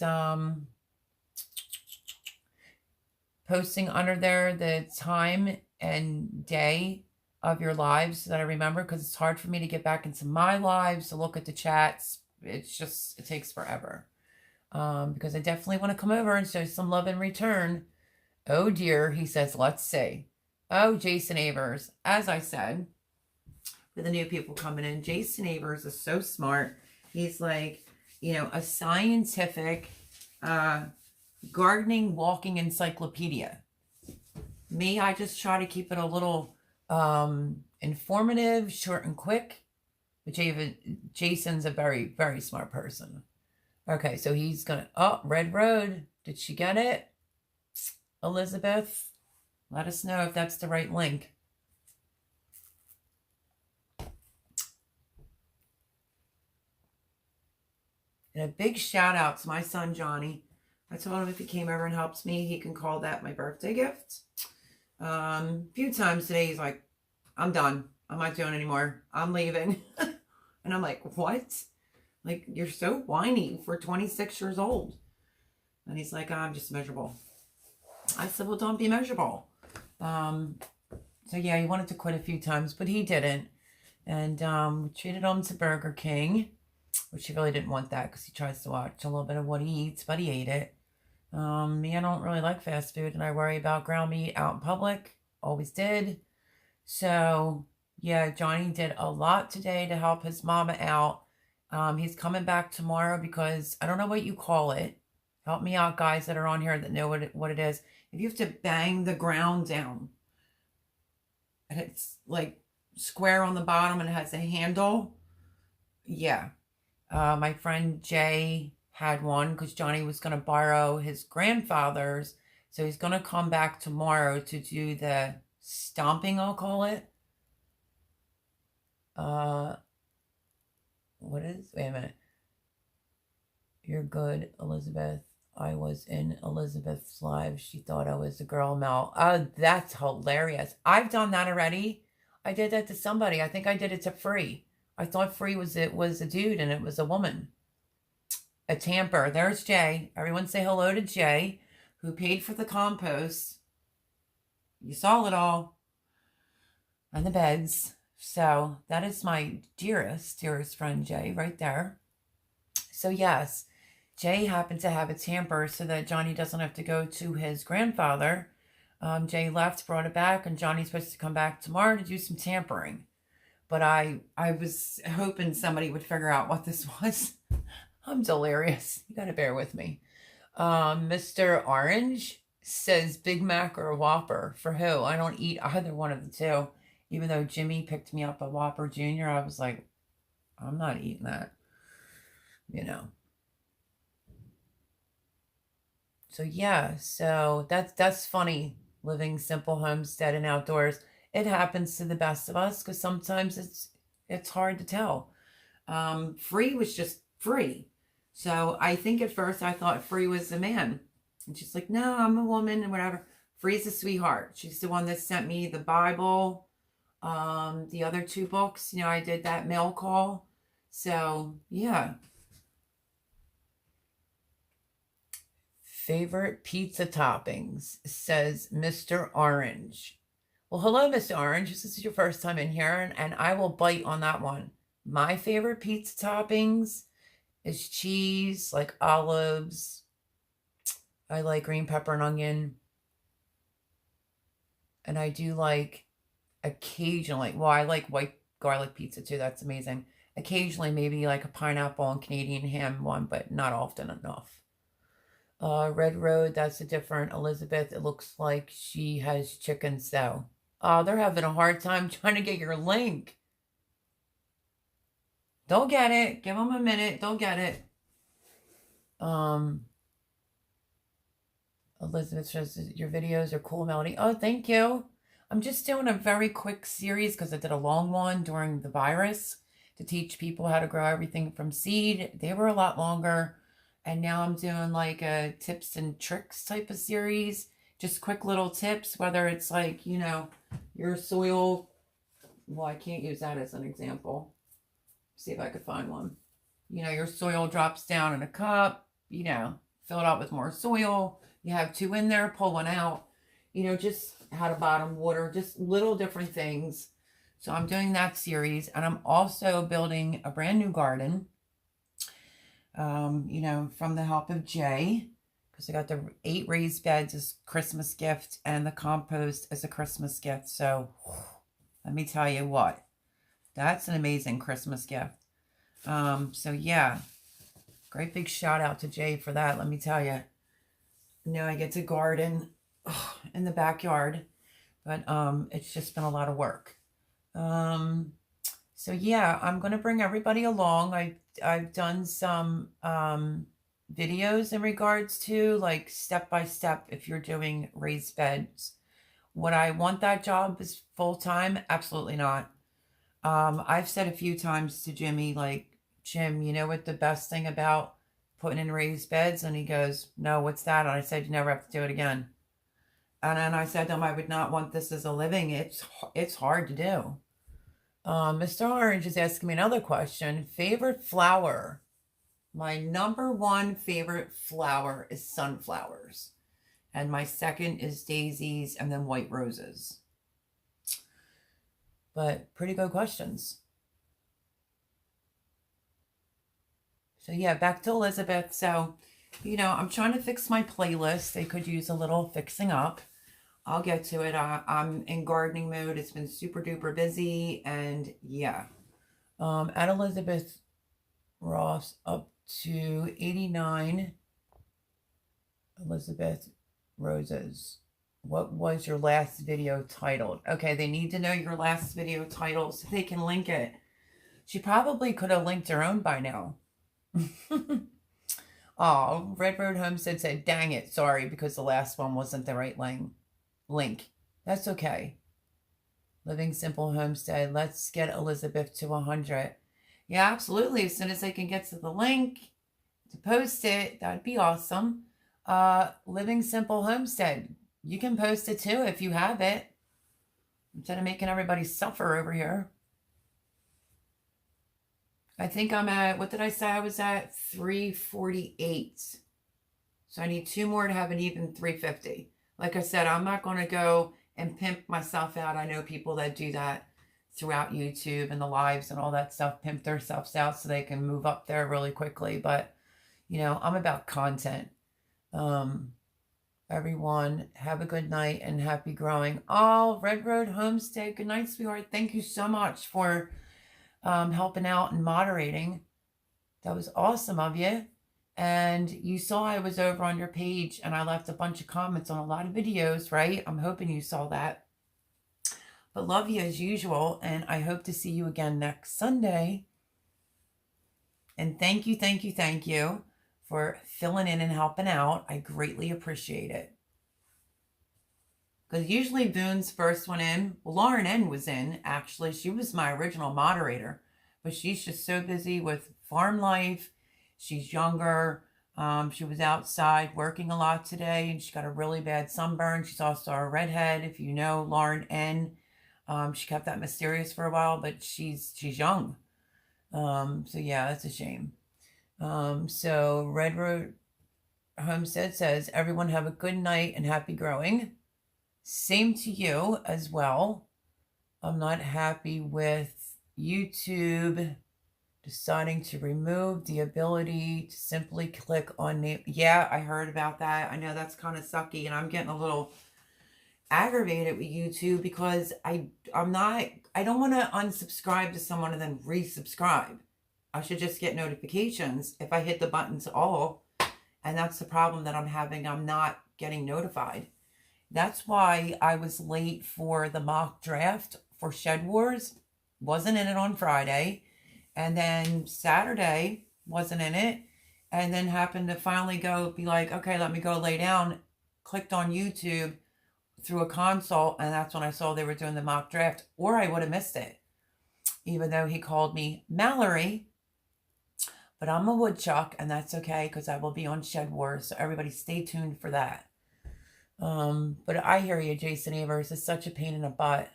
Speaker 1: posting under there the time and day of your lives so that I remember, because it's hard for me to get back into my lives to look at the chats. It takes forever. Because I definitely want to come over and show some love in return. Oh dear, he says, let's see. Oh, Jason Avers, as I said, for the new people coming in, Jason Avers is so smart. He's like, you know, a scientific gardening walking encyclopedia. Me, I just try to keep it a little informative, short and quick. But Jason's a very, very smart person. Okay, so he's going to, oh, Red Road. Did she get it? Elizabeth, let us know if that's the right link. And a big shout out to my son, Johnny. I told him if he came over and helps me, he can call that my birthday gift. A few times today, he's like, I'm done. I'm not doing anymore. I'm leaving. And I'm like, what? Like, you're so whiny for 26 years old. And he's like, I'm just miserable. I said, well, don't be miserable. So yeah, he wanted to quit a few times, but he didn't. And we treated him to Burger King, which he really didn't want that because he tries to watch a little bit of what he eats, but he ate it. Me, I don't really like fast food, and I worry about ground meat out in public. Always did. So yeah, Johnny did a lot today to help his mama out. He's coming back tomorrow because I don't know what you call it. Help me out, guys that are on here that know what it is. If you have to bang the ground down, and it's like square on the bottom and it has a handle. Yeah. My friend Jay had one because Johnny was going to borrow his grandfather's. So he's going to come back tomorrow to do the stomping, I'll call it. Wait a minute. You're good, Elizabeth. I was in Elizabeth's live. She thought I was a girl, Mel. Oh, that's hilarious. I've done that already. I did that to somebody. I think I did it to Free. I thought Free was a dude and it was a woman. A tamper. There's Jay. Everyone say hello to Jay, who paid for the compost. You saw it all. And the beds. So that is my dearest friend Jay right there. So yes, Jay happened to have a tamper so that Johnny doesn't have to go to his grandfather. Jay left, brought it back, and Johnny's supposed to come back tomorrow to do some tampering. But I was hoping somebody would figure out what this was. I'm delirious. You gotta bear with me. Mr. Orange says Big Mac or a Whopper. For who? I don't eat either one of the two. Even though Jimmy picked me up a Whopper Jr., I was like, I'm not eating that. You know. So yeah, so that's funny, living simple homestead and outdoors. It happens to the best of us because sometimes it's hard to tell. Free was just Free. So I think at first I thought Free was a man. And she's like, no, I'm a woman and whatever. Free's a sweetheart. She's the one that sent me the Bible, the other 2 books. You know, I did that mail call. So yeah. Favorite pizza toppings, says Mr. Orange. Well, hello, Mr. Orange. This is your first time in here, and I will bite on that one. My favorite pizza toppings is cheese, like olives. I like green pepper and onion. And I do like occasionally, well, I like white garlic pizza too. That's amazing. Occasionally, maybe like a pineapple and Canadian ham one, but not often enough. Red Road, that's a different Elizabeth. It looks like she has chickens though. Oh, they're having a hard time trying to get your link. They'll get it. Give them a minute. They'll get it. Elizabeth says your videos are cool, Melody. Oh, thank you. I'm just doing a very quick series because I did a long one during the virus to teach people how to grow everything from seed. They were a lot longer. And now I'm doing like a tips and tricks type of series. Just quick little tips, whether it's like, you know, your soil. Well, I can't use that as an example. See if I could find one. You know, your soil drops down in a cup, you know, fill it out with more soil. You have 2 in there, pull 1 out. You know, just how to bottom water, just little different things. So I'm doing that series. And I'm also building a brand new garden. You know, from the help of Jay, because I got the 8 raised beds as Christmas gift and the compost as a Christmas gift. So let me tell you what, that's an amazing Christmas gift. So yeah, great big shout out to Jay for that. Let me tell you, now I get to garden in the backyard, but it's just been a lot of work. So yeah, I'm going to bring everybody along. I've done some videos in regards to like step by step if you're doing raised beds. Would I want that job as full-time? Absolutely not. I've said a few times to Jimmy, like, Jim, you know what the best thing about putting in raised beds? And he goes, no, what's that? And I said, you never have to do it again. And then I said to him, I would not want this as a living. It's hard to do. Mr. Orange is asking me another question. Favorite flower? My number 1 favorite flower is sunflowers. And my second is daisies and then white roses. But pretty good questions. So yeah, back to Elizabeth. So, you know, I'm trying to fix my playlist. They could use a little fixing up. I'll get to it. I'm in gardening mode. It's been super duper busy. And yeah. At Elizabeth Ross up to 89. Elizabeth Roses. What was your last video titled? Okay, they need to know your last video title so they can link it. She probably could have linked her own by now. Oh, Red Road Homestead said, dang it, sorry, because the last one wasn't the right link. That's okay. Living Simple Homestead. Let's get Elizabeth to 100. Yeah, absolutely. As soon as I can get to the link to post it, that'd be awesome. Living Simple Homestead. You can post it too if you have it, instead of making everybody suffer over here. I think I'm at, what did I say I was at? 348. So I need 2 more to have an even 350. Like I said, I'm not going to go and pimp myself out. I know people that do that throughout YouTube and the lives and all that stuff, pimp themselves out so they can move up there really quickly. But, you know, I'm about content. Everyone, have a good night and happy growing. Oh, Red Road Homestead. Good night, sweetheart. Thank you so much for helping out and moderating. That was awesome of you. And you saw I was over on your page and I left a bunch of comments on a lot of videos, right? I'm hoping you saw that. But love you as usual, and I hope to see you again next Sunday. And thank you for filling in and helping out. I greatly appreciate it. Because usually Boone's first one in. Well, Lauren N was in, actually. She was my original moderator. But she's just so busy with farm life. She's younger. She was outside working a lot today, and she got a really bad sunburn. She's also a redhead, if you know Lauren N. She kept that mysterious for a while, but she's young. So yeah, that's a shame. So Red Road Homestead says, everyone have a good night and happy growing. Same to you as well. I'm not happy with YouTube deciding to remove the ability to simply click on name. Yeah, I heard about that. I know that's kind of sucky, and I'm getting a little aggravated with YouTube because I don't want to unsubscribe to someone and then resubscribe. I should just get notifications if I hit the button to all, and that's the problem that I'm having. I'm not getting notified. That's why I was late for the mock draft for Shed Wars. Wasn't in it on Friday, and then Saturday wasn't in it, and then happened to finally be like, okay, let me go lay down. Clicked on YouTube through a console, and that's when I saw they were doing the mock draft, or I would have missed it, even though he called me Mallory. But I'm a woodchuck, and that's okay, because I will be on Shed Wars, so everybody stay tuned for that. But I hear you, Jason Avers. It's such a pain in the butt.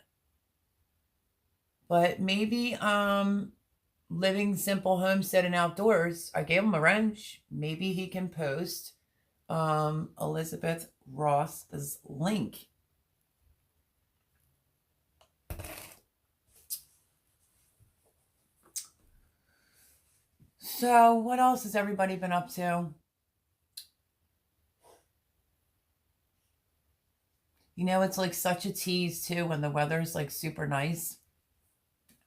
Speaker 1: But maybe Living Simple Homestead and Outdoors, I gave him a wrench. Maybe he can post Elizabeth Ross's link. So what else has everybody been up to? You know, it's like such a tease too when the weather's like super nice.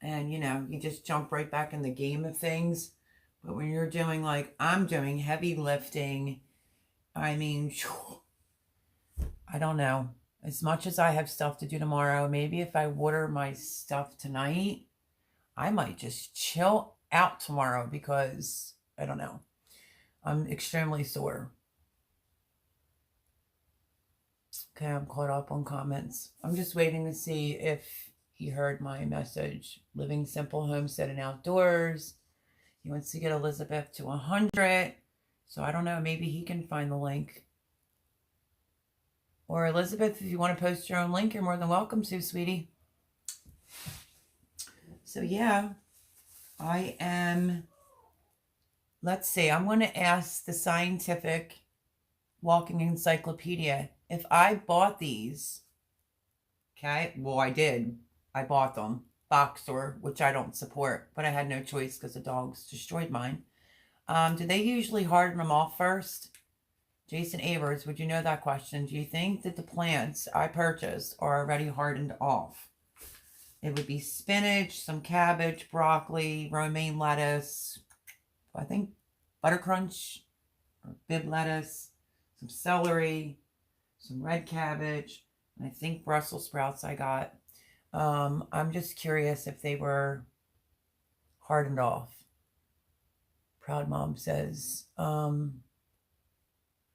Speaker 1: And, you know, you just jump right back in the game of things. But when you're doing like I'm doing, heavy lifting, I mean, I don't know. As much as I have stuff to do tomorrow, maybe if I water my stuff tonight, I might just chill out tomorrow because, I don't know, I'm extremely sore. Okay, I'm caught up on comments. I'm just waiting to see if he heard my message. Living Simple Homestead and Outdoors. He wants to get Elizabeth to 100. So I don't know, maybe he can find the link. Or Elizabeth, if you want to post your own link, you're more than welcome to, sweetie. So yeah, I am, let's see, I'm going to ask the Scientific Walking Encyclopedia if I bought these. Okay, well, I did. I bought them. Box store, which I don't support, but I had no choice because the dogs destroyed mine. Do they usually harden them off first? Jason Avers, would you know that question? Do you think that the plants I purchased are already hardened off? It would be spinach, some cabbage, broccoli, romaine lettuce, I think butter crunch or bib lettuce, some celery, some red cabbage, and I think Brussels sprouts I got. I'm just curious if they were hardened off. Proud Mom says,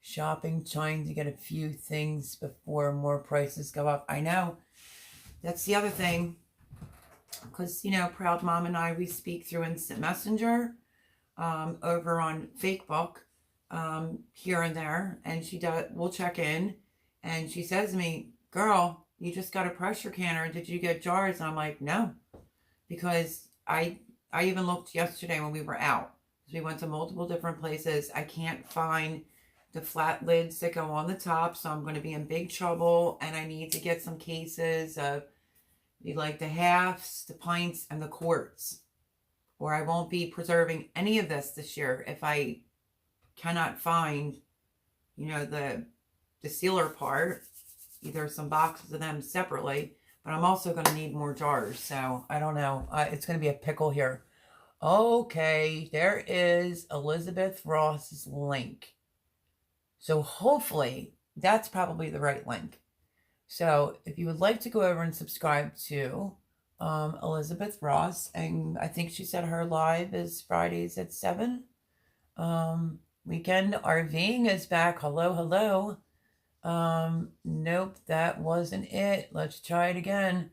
Speaker 1: shopping, trying to get a few things before more prices go up. I know. That's the other thing. Because, you know, Proud Mom and I, we speak through Instant Messenger over on Facebook. here and there, and we'll check in, and she says to me, girl, you just got a pressure canner, did you get jars? And I'm like, no, because I even looked yesterday when we were out. We went to multiple different places. I can't find the flat lids that go on the top, so I'm going to be in big trouble, and I need to get some cases of like the halves, the pints, and the quarts, or I won't be preserving any of this year if I cannot find, the sealer part, either some boxes of them separately, but I'm also going to need more jars, so I don't know. It's going to be a pickle here. Okay, there is Elizabeth Ross's link. So hopefully that's probably the right link. So if you would like to go over and subscribe to Elizabeth Ross, and I think she said her live is Fridays at 7. Weekend RVing is back. Hello, hello. Nope, that wasn't it. Let's try it again.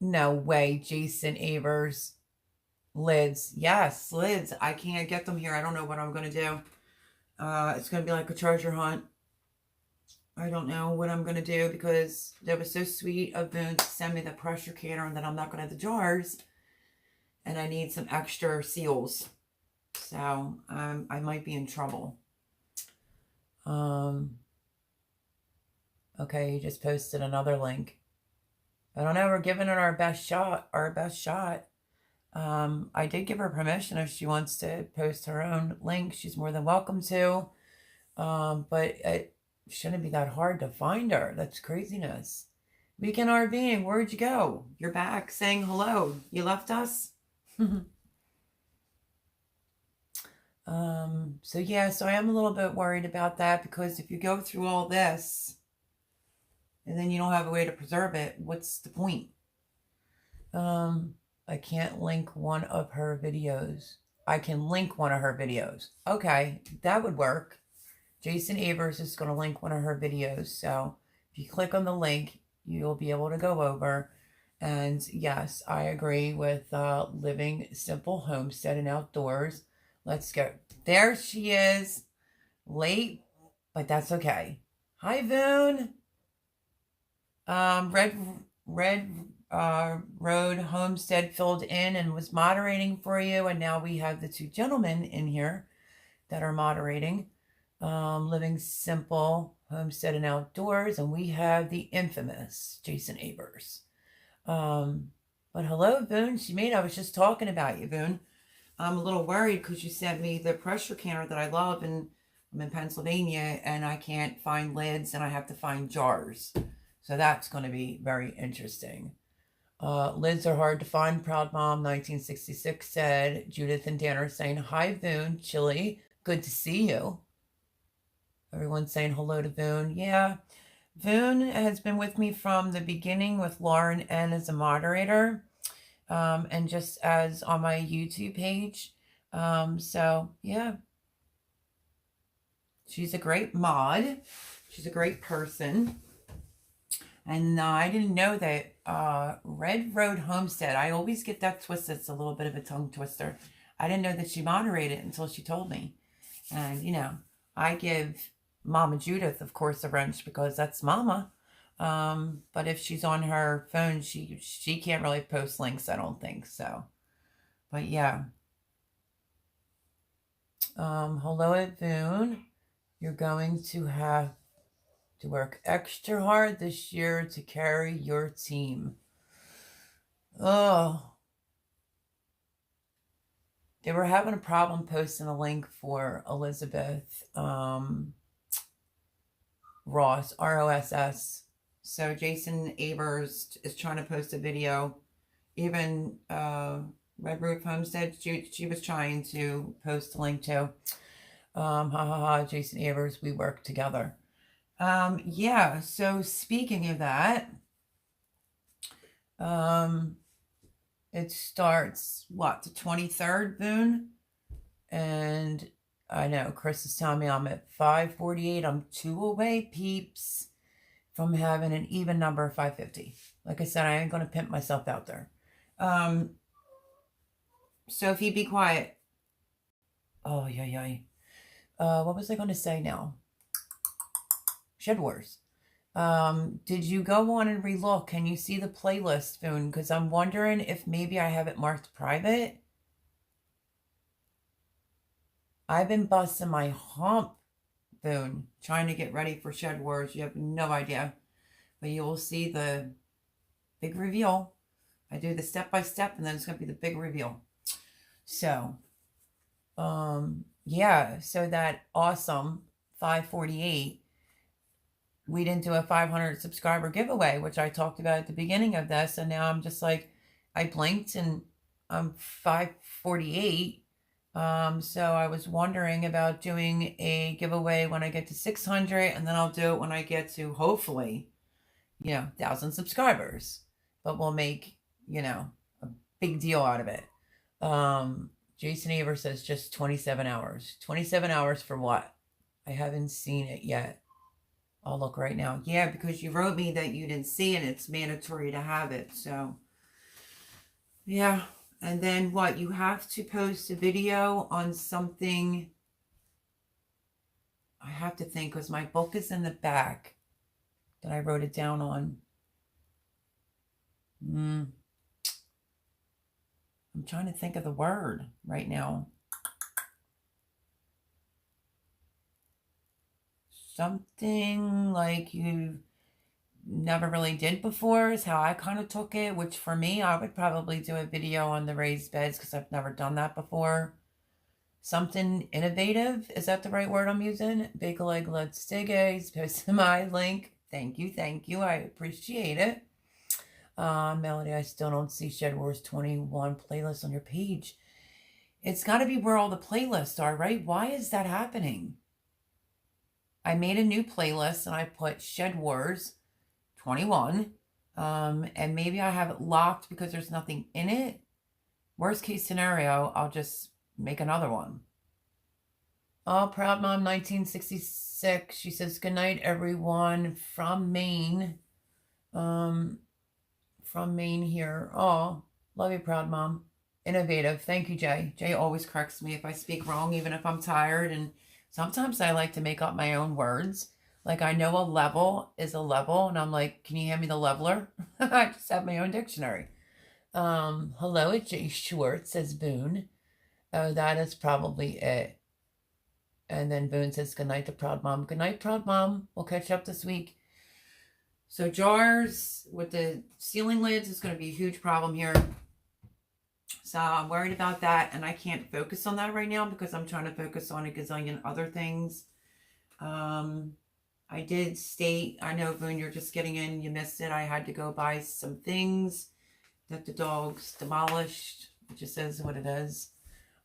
Speaker 1: No way, Jason Avers. Lids. Yes, lids. I can't get them here. I don't know what I'm going to do. It's going to be like a treasure hunt. I don't know what I'm going to do, because that was so sweet of Boone to send me the pressure canner, and then I'm not going to have the jars. And I need some extra seals. So, I might be in trouble. Okay, you just posted another link. I don't know. We're giving it our best shot. I did give her permission if she wants to post her own link. She's more than welcome to. But it shouldn't be that hard to find her. That's craziness. Weekend RVing, where'd you go? You're back saying hello. You left us? So yeah, so I am a little bit worried about that, because if you go through all this and then you don't have a way to preserve it, what's the point? I can't link one of her videos. I can link one of her videos. Okay, that would work. Jason Avers is going to link one of her videos. So if you click on the link, you'll be able to go over. And yes, I agree with living simple, homestead, and outdoors. Let's go. There she is. Late, but that's okay. Hi, Voon. Red Road Homestead filled in and was moderating for you, and now we have the two gentlemen in here that are moderating. Living simple, homestead, and outdoors, and we have the infamous Jason Avers. But hello, Boone. I was just talking about you, Boone. I'm a little worried because you sent me the pressure canner that I love, and I'm in Pennsylvania, and I can't find lids, and I have to find jars. So that's going to be very interesting. Lids are hard to find. Proud Mom 1966 said. Judith and Dan are saying, hi, Boone. Chili, good to see you. Everyone's saying hello to Boone. Yeah, Boone has been with me from the beginning with Lauren N as a moderator, and just as on my YouTube page. So yeah, she's a great mod. She's a great person. And I didn't know that Red Road Homestead, I always get that twisted. It's a little bit of a tongue twister. I didn't know that she moderated until she told me. And, I give Mama Judith, of course, a wrench because that's Mama. But if she's on her phone, she can't really post links, I don't think so. But yeah. Hello at Boone. You're going to have to work extra hard this year to carry your team. Oh. They were having a problem posting a link for Elizabeth Ross, ROSS. So Jason Avers is trying to post a video. Even Red Roof Homestead, she was trying to post a link to. Jason Avers, we work together. Yeah, so speaking of that, it starts, the 23rd, Boone? And I know, Chris is telling me I'm at 548. I'm 2 away, peeps, from having an even number of 550. Like I said, I ain't going to pimp myself out there. Sophie, be quiet. Oh, yeah. What was I going to say now? Shed Wars. Did you go on and relook? Can you see the playlist, Boone? Because I'm wondering if maybe I have it marked private. I've been busting my hump, Boone, trying to get ready for Shed Wars. You have no idea. But you will see the big reveal. I do the step-by-step, and then it's going to be the big reveal. So, yeah, so that awesome 548, we didn't do a 500 subscriber giveaway, which I talked about at the beginning of this, and now I'm just like, I blinked and I'm 548. So I was wondering about doing a giveaway when I get to 600, and then I'll do it when I get to, hopefully, 1,000 subscribers. But we'll make, a big deal out of it. Jason Aver says just 27 hours. 27 hours for what? I haven't seen it yet. I'll look right now. Yeah, because you wrote me that you didn't see it. It's mandatory to have it. So, yeah. And then what? You have to post a video on something. I have to think because my book is in the back that I wrote it down on. I'm trying to think of the word right now. Something like you never really did before is how I kind of took it, which for me, I would probably do a video on the raised beds because I've never done that before. Something innovative. Is that the right word I'm using? Big Leg Let's Dig Eggs. Post my link. Thank you. Thank you. I appreciate it. Melody, I still don't see Shed Wars 21 playlist on your page. It's got to be where all the playlists are, right? Why is that happening? I made a new playlist and I put Shed Wars 21. And maybe I have it locked because there's nothing in it. Worst case scenario, I'll just make another one. Oh, Proud Mom 1966. She says, good night, everyone from Maine. From Maine here. Oh, love you, Proud Mom. Innovative. Thank you, Jay. Jay always corrects me if I speak wrong, even if I'm tired. And sometimes I like to make up my own words. Like I know a level is a level, and I'm like, can you hand me the leveler? I just have my own dictionary. Hello, it's Jay Schwartz, says Boone. Oh, that is probably it. And then Boone says, good night to Proud Mom. Good night, Proud Mom. We'll catch up this week. So jars with the ceiling lids is going to be a huge problem here. So I'm worried about that, and I can't focus on that right now because I'm trying to focus on a gazillion other things. I did state, I know, Boone, you're just getting in, you missed it. I had to go buy some things that the dogs demolished. It just says what it is.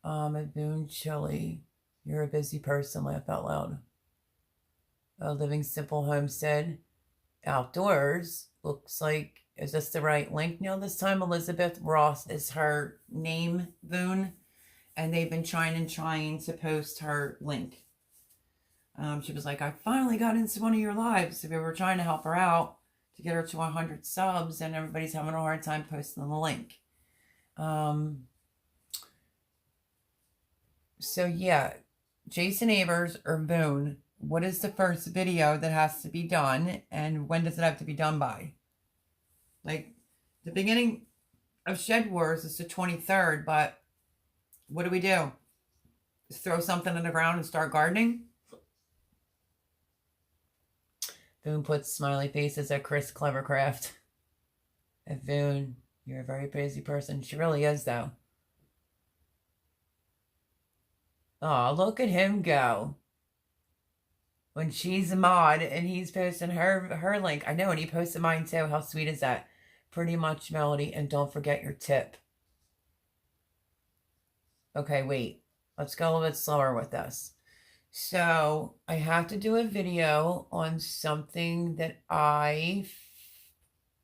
Speaker 1: At Boone Chili, you're a busy person, laugh out loud. Living Simple Homestead Outdoors, looks like, is this the right link now this time? Elizabeth Ross is her name, Boone, and they've been trying to post her link. She was like, I finally got into one of your lives. So we were trying to help her out to get her to 100 subs, and everybody's having a hard time posting the link. So yeah, Jason Avers or Boone, what is the first video that has to be done, and when does it have to be done by? Like, the beginning of Shed Wars is the 23rd, but what do we do? Just throw something in the ground and start gardening? Boone puts smiley faces at Chris Clevercraft. And Boone, you're a very busy person. She really is, though. Oh, look at him go. When she's a mod and he's posting her link. I know, and he posted mine too. How sweet is that? Pretty much, Melody. And don't forget your tip. Okay, wait. Let's go a little bit slower with this. So I have to do a video on something that I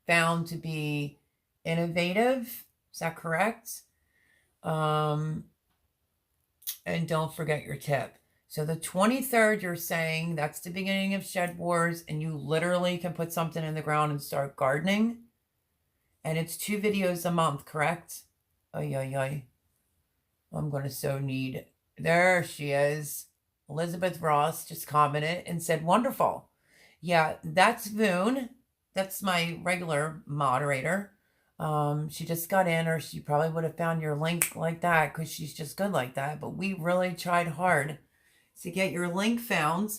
Speaker 1: found to be innovative. Is that correct? And don't forget your tip. So the 23rd, you're saying that's the beginning of Shed Wars, and you literally can put something in the ground and start gardening. And it's 2 videos a month, correct? Ay, ay, ay. I'm going to so need... There she is. Elizabeth Ross just commented and said, wonderful. Yeah, that's Voon. That's my regular moderator. She just got in, or she probably would have found your link like that because she's just good like that. But we really tried hard to get your link found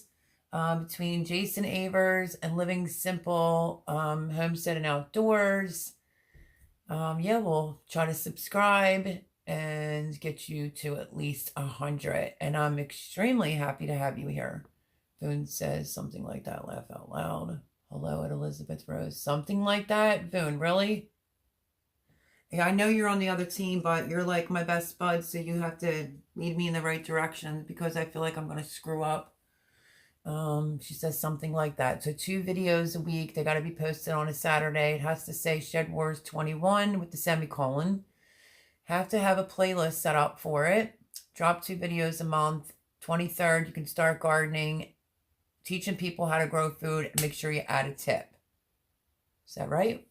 Speaker 1: between Jason Avers and Living Simple Homestead and Outdoors. Yeah, we'll try to subscribe and get you to at least 100. And I'm extremely happy to have you here. Voon says something like that. Laugh out loud. Hello at Elizabeth Rose. Something like that. Voon, really? Yeah, I know you're on the other team, but you're like my best bud, so you have to lead me in the right direction because I feel like I'm going to screw up. She says something like that. So 2 videos a week. They got to be posted on a Saturday. It has to say Shed Wars 21 with the semicolon. Have to have a playlist set up for it. Drop 2 videos a month. 23rd, you can start gardening, teaching people how to grow food, and make sure you add a tip. Is that right?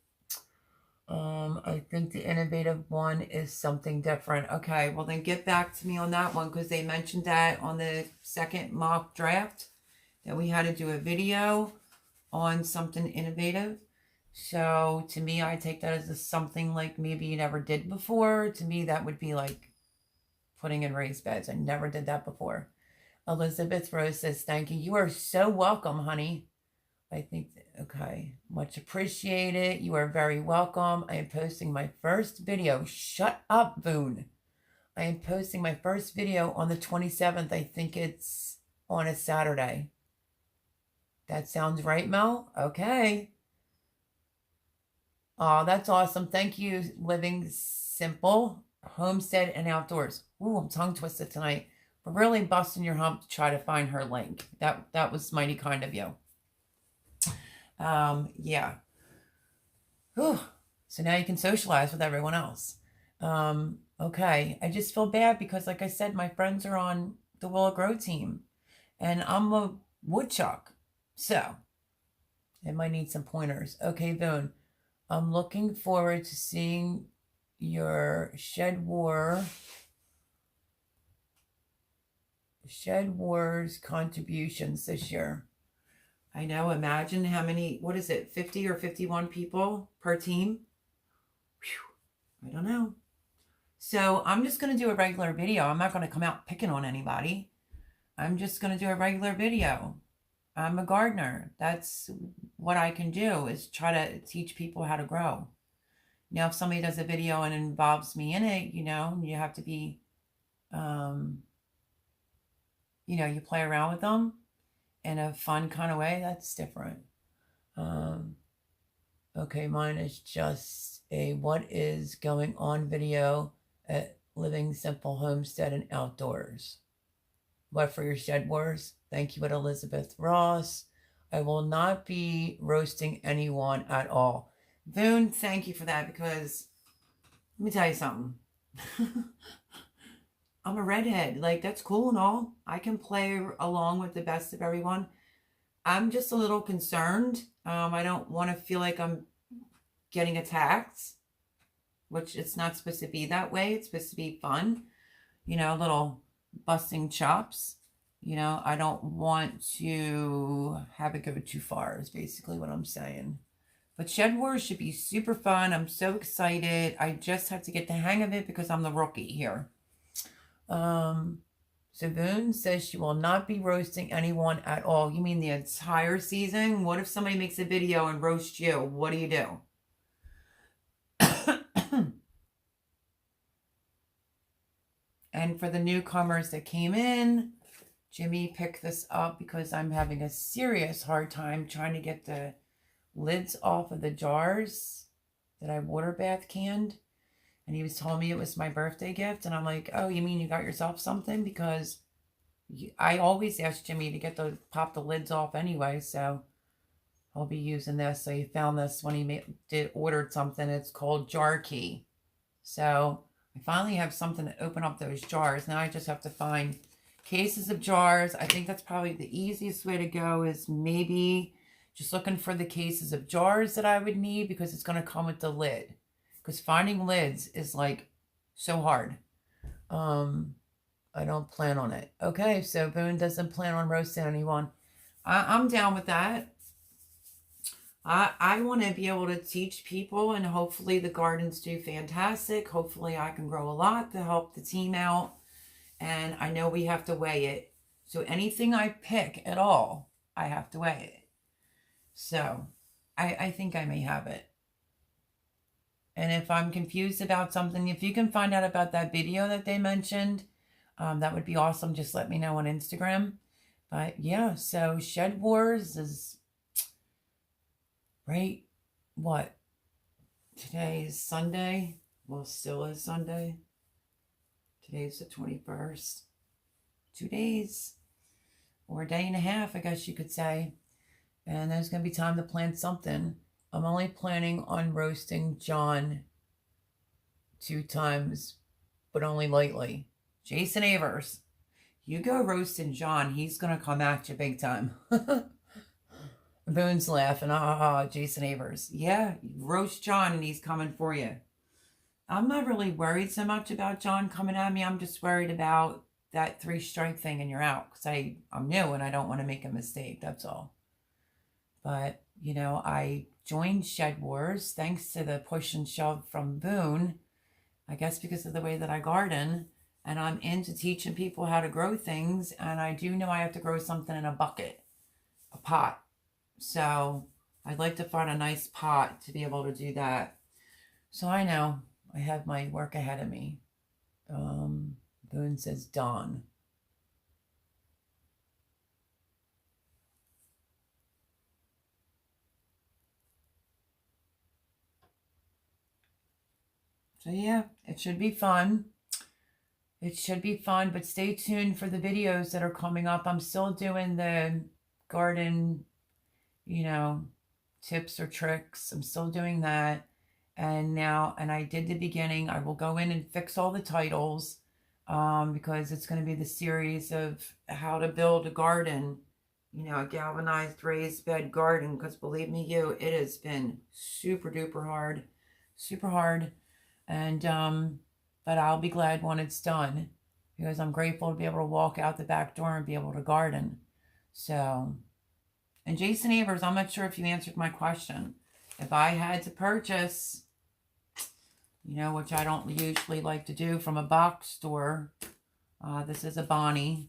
Speaker 1: I think the innovative one is something different. Okay, well then get back to me on that one because they mentioned that on the second mock draft that we had to do a video on something innovative. So to me, I take that as something like maybe you never did before. To me, that would be like putting in raised beds. I never did that before. Elizabeth Rose says, thank you. You are so welcome, honey. I think, okay, much appreciated. You are very welcome. I am posting my first video. Shut up, Voon. I am posting my first video on the 27th. I think it's on a Saturday. That sounds right, Mel? Okay. Oh, that's awesome. Thank you, Living Simple, Homestead and Outdoors. Ooh, I'm tongue twisted tonight. For really busting your hump to try to find her link. That was mighty kind of you. Yeah. Whew. So now you can socialize with everyone else. Okay. I just feel bad because, like I said, my friends are on the Willow Grow team. And I'm a woodchuck. So, I might need some pointers. Okay, Voon. I'm looking forward to seeing your Shed Wars contributions this year. I know, imagine how many, what is it, 50 or 51 people per team? Whew, I don't know. So I'm just going to do a regular video. I'm not going to come out picking on anybody. I'm just going to do a regular video. I'm a gardener. That's what I can do, is try to teach people how to grow. Now, if somebody does a video and involves me in it, you know, you have to be, you know, you play around with them in a fun kind of way. That's different. Okay, mine is just a what is going on video at Living Simple Homestead and Outdoors. What for your Shed Wars? Thank you, at Elizabeth Ross. I will not be roasting anyone at all. Voon, thank you for that, because let me tell you something. I'm a redhead. Like, that's cool and all. I can play along with the best of everyone. I'm just a little concerned. I don't want to feel like I'm getting attacked, which it's not supposed to be that way. It's supposed to be fun. You know, little busting chops. You know, I don't want to have it go too far is basically what I'm saying. But Shed Wars should be super fun. I'm so excited. I just have to get the hang of it because I'm the rookie here. So Voon says she will not be roasting anyone at all. You mean the entire season? What if somebody makes a video and roasts you? What do you do? And for the newcomers that came in, Jimmy picked this up because I'm having a serious hard time trying to get the lids off of the jars that I water bath canned. And he was telling me it was my birthday gift. And I'm like, oh, you mean you got yourself something? Because I always ask Jimmy to pop the lids off anyway. So I'll be using this. So he found this when he ordered something. It's called Jar Key. So I finally have something to open up those jars. Now I just have to find cases of jars. I think that's probably the easiest way to go, is maybe just looking for the cases of jars that I would need, because it's going to come with the lid. Because finding lids is like so hard. I don't plan on it. Okay, so Boone doesn't plan on roasting anyone. I'm down with that. I want to be able to teach people, and hopefully the gardens do fantastic. Hopefully I can grow a lot to help the team out. And I know we have to weigh it. So anything I pick at all, I have to weigh it. So I think I may have it. And if I'm confused about something, if you can find out about that video that they mentioned, that would be awesome. Just let me know on Instagram. But yeah, so Shed Wars is right. What? Today is Sunday. Well, still is Sunday. Today's the 21st. 2 days. Or a day and a half, I guess you could say. And there's going to be time to plant something. I'm only planning on roasting John 2 times, but only lightly. Jason Avers, you go roasting John, he's going to come at you big time. Boone's laughing. Jason Avers. Yeah, roast John and he's coming for you. I'm not really worried so much about John coming at me. I'm just worried about that 3-strike thing and you're out. Because I'm new and I don't want to make a mistake. That's all. But, you know, I joined Shed Wars thanks to the push and shove from Boone. I guess because of the way that I garden. And I'm into teaching people how to grow things. And I do know I have to grow something in a bucket. A pot. So I'd like to find a nice pot to be able to do that. So I know I have my work ahead of me. Boone says Dawn. So yeah, it should be fun. It should be fun, but stay tuned for the videos that are coming up. I'm still doing the garden, you know, tips or tricks. I'm still doing that. And I did the beginning. I will go in and fix all the titles because it's going to be the series of how to build a garden, you know, a galvanized raised bed garden. Because believe me, it has been super duper hard, super hard. And, but I'll be glad when it's done because I'm grateful to be able to walk out the back door and be able to garden. So, and Jason Avers, I'm not sure if you answered my question. If I had to purchase, you know, which I don't usually like to do from a box store, this is a Bonnie.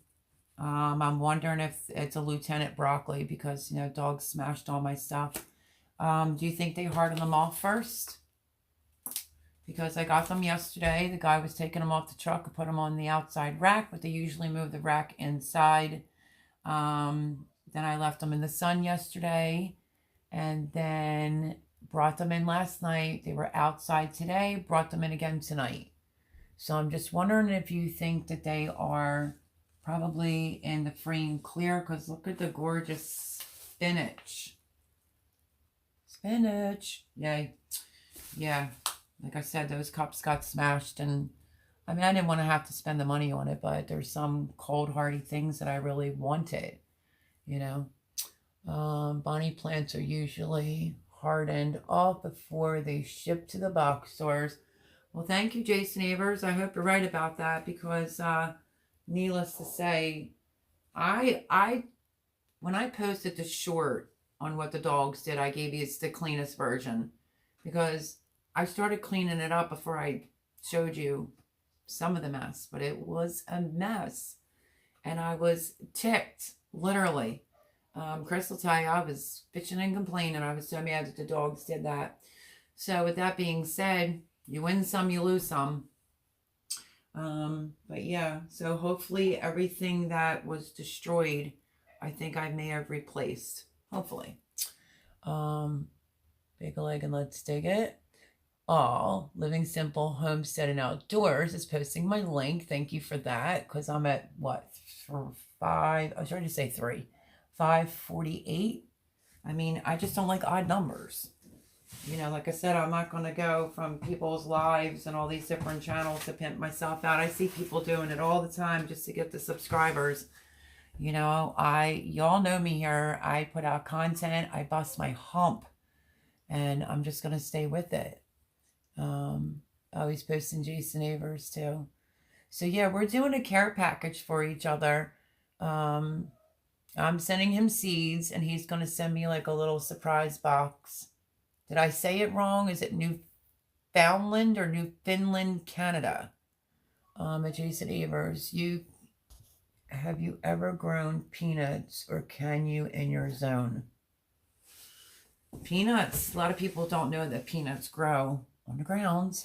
Speaker 1: I'm wondering if it's a Lieutenant Broccoli because, you know, dogs smashed all my stuff. Do you think they harden them off first? Because I got them yesterday. The guy was taking them off the truck and put them on the outside rack, but they usually move the rack inside. Then I left them in the sun yesterday and then brought them in last night. They were outside today, brought them in again tonight. So I'm just wondering if you think that they are probably in the free and clear because look at the gorgeous spinach. Spinach. Yay. Yeah. Like I said, those cups got smashed and I mean, I didn't want to have to spend the money on it, but there's some cold hardy things that I really wanted, you know. Bonnie plants are usually hardened off before they ship to the box stores. Well, thank you, Jason Avers. I hope you're right about that because, needless to say, when I posted the short on what the dogs did, I gave you the cleanest version because I started cleaning it up before I showed you some of the mess, but it was a mess. And I was ticked, literally. Chris will tell you, I was bitching and complaining. I was so mad that the dogs did that. So with that being said, you win some, you lose some. But yeah, so hopefully everything that was destroyed, I think I may have replaced. Hopefully. Big leg and let's dig it. All Living Simple Homestead and Outdoors is posting my link. Thank you for that because I'm at what for 5 I was trying to say 548. I mean, I just don't like odd numbers, you know. Like I said, I'm not going to go from people's lives and all these different channels to pimp myself out. I see people doing it all the time just to get the subscribers, you know. Y'all know me here. I put out content, I bust my hump, and I'm just going to stay with it. Always posting Jason Avers too. So yeah, we're doing a care package for each other. Um, I'm sending him seeds, and he's going to send me like a little surprise box. Did I say it wrong? Is it Newfoundland or Newfoundland, Canada? Adjacent Evers, have you ever grown peanuts, or can you in your zone? Peanuts, a lot of people don't know that peanuts grow on the ground.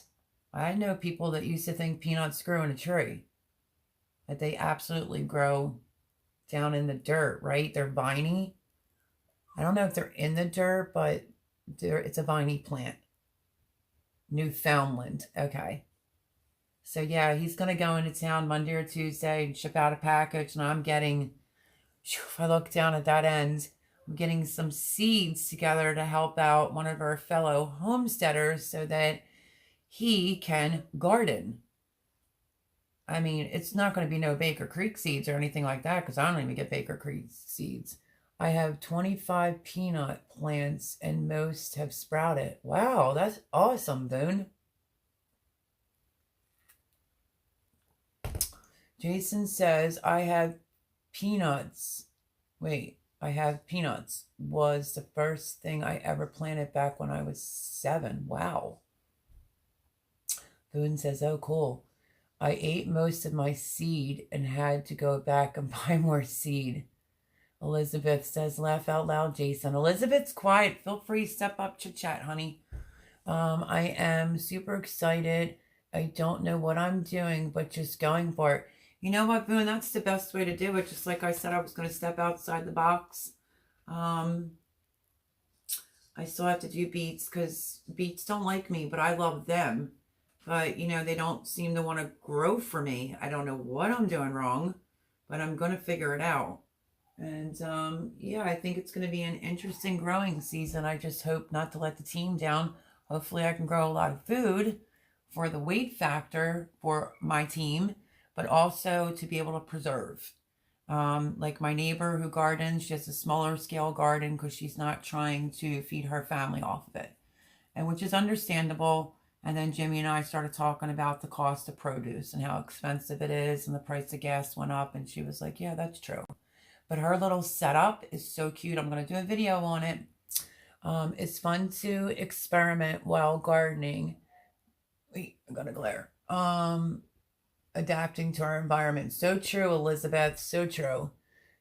Speaker 1: I know people that used to think peanuts grow in a tree, but they absolutely grow down in the dirt, right? They're viney. I don't know if they're in the dirt, but it's a viney plant. Newfoundland. Okay. So yeah, he's going to go into town Monday or Tuesday and ship out a package. And I'm getting, if I look down at that end, I'm getting some seeds together to help out one of our fellow homesteaders so that he can garden. I mean, it's not going to be no Baker Creek seeds or anything like that, because I don't even get Baker Creek seeds. I have 25 peanut plants and most have sprouted. Wow, that's awesome, Boone. Jason says, I have peanuts. Wait, I have peanuts. Was the first thing I ever planted back when I was 7. Wow. Boone says, oh, cool. I ate most of my seed and had to go back and buy more seed. Elizabeth says, laugh out loud, Jason. Elizabeth's quiet. Feel free to step up, chit chat, honey. I am super excited. I don't know what I'm doing, but just going for it. You know what, Boone? That's the best way to do it. Just like I said, I was going to step outside the box. I still have to do beets because beets don't like me, but I love them. But, you know, they don't seem to want to grow for me. I don't know what I'm doing wrong, but I'm going to figure it out. And, yeah, I think it's going to be an interesting growing season. I just hope not to let the team down. Hopefully I can grow a lot of food for the weight factor for my team, but also to be able to preserve. Like my neighbor who gardens, she has a smaller scale garden because she's not trying to feed her family off of it, and which is understandable. And then Jimmy and I started talking about the cost of produce and how expensive it is, and the price of gas went up, and she was like, yeah, that's true. But her little setup is so cute. I'm going to do a video on it. It's fun to experiment while gardening. Wait, I got a glare. Adapting to our environment. So true, Elizabeth. So true.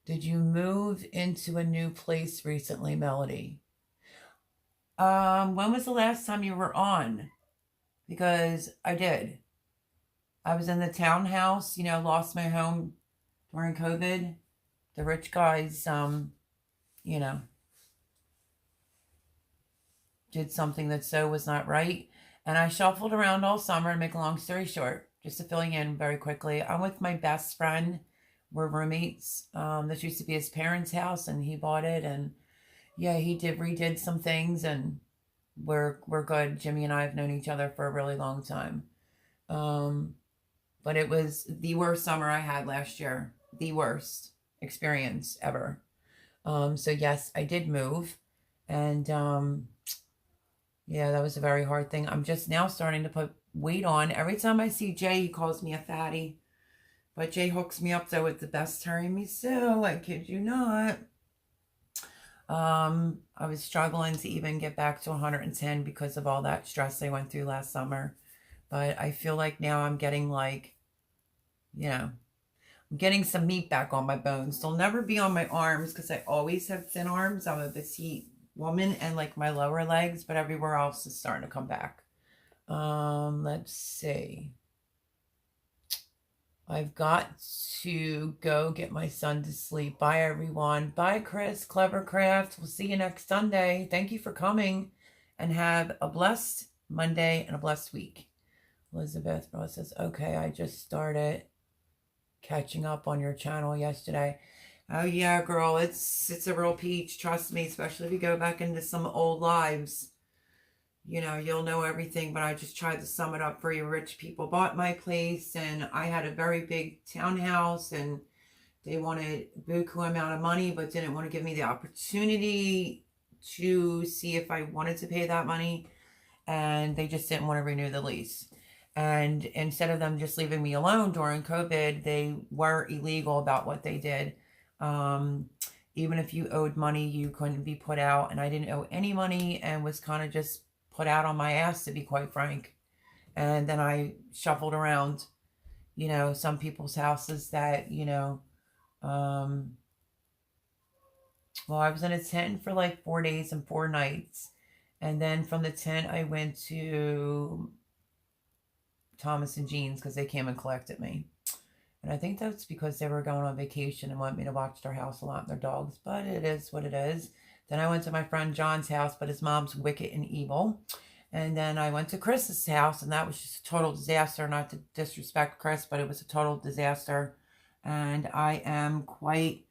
Speaker 1: Did you move into a new place recently, Melody? When was the last time you were on? Because I did. I was in the townhouse, you know, lost my home during COVID. The rich guys, you know, did something that so was not right. And I shuffled around all summer, to make a long story short, just to fill you in very quickly. I'm with my best friend. We're roommates. This used to be his parents' house, and he bought it. And yeah, he redid some things, and we're good. Jimmy and I have known each other for a really long time. But it was the worst summer I had last year. The worst experience ever. So yes, I did move. And yeah, that was a very hard thing. I'm just now starting to put weight on. Every time I see Jay, he calls me a fatty. But Jay hooks me up, though, with the best tiramisu. I kid you not. I was struggling to even get back to 110 because of all that stress I went through last summer. But I feel like now I'm getting like, you know, I'm getting some meat back on my bones. They'll never be on my arms because I always have thin arms. I'm a petite woman, and like my lower legs, but everywhere else is starting to come back. Let's see. I've got to go get my son to sleep. Bye, everyone. Bye, Chris. Clever Crafts. We'll see you next Sunday. Thank you for coming, and have a blessed Monday and a blessed week. Elizabeth Ross says, okay, I just started catching up on your channel yesterday. Oh, yeah, girl. It's a real peach. Trust me, especially if you go back into some old lives. You know, you'll know everything, but I just tried to sum it up for you. Rich people bought my place, and I had a very big townhouse, and they wanted a buku amount of money, but didn't want to give me the opportunity to see if I wanted to pay that money, and they just didn't want to renew the lease. And instead of them just leaving me alone during COVID, they were illegal about what they did. Even if you owed money, you couldn't be put out. And I didn't owe any money and was kind of just put out on my ass, to be quite frank. And then I shuffled around, some people's houses that, well, I was in a tent for like 4 days and 4 nights. And then from the tent, I went to Thomas and Jean's because they came and collected me. And I think that's because they were going on vacation and wanted me to watch their house a lot and their dogs. But it is what it is. Then I went to my friend John's house, but his mom's wicked and evil. And then I went to Chris's house, and that was just a total disaster. Not to disrespect Chris, but it was a total disaster. And I am quite,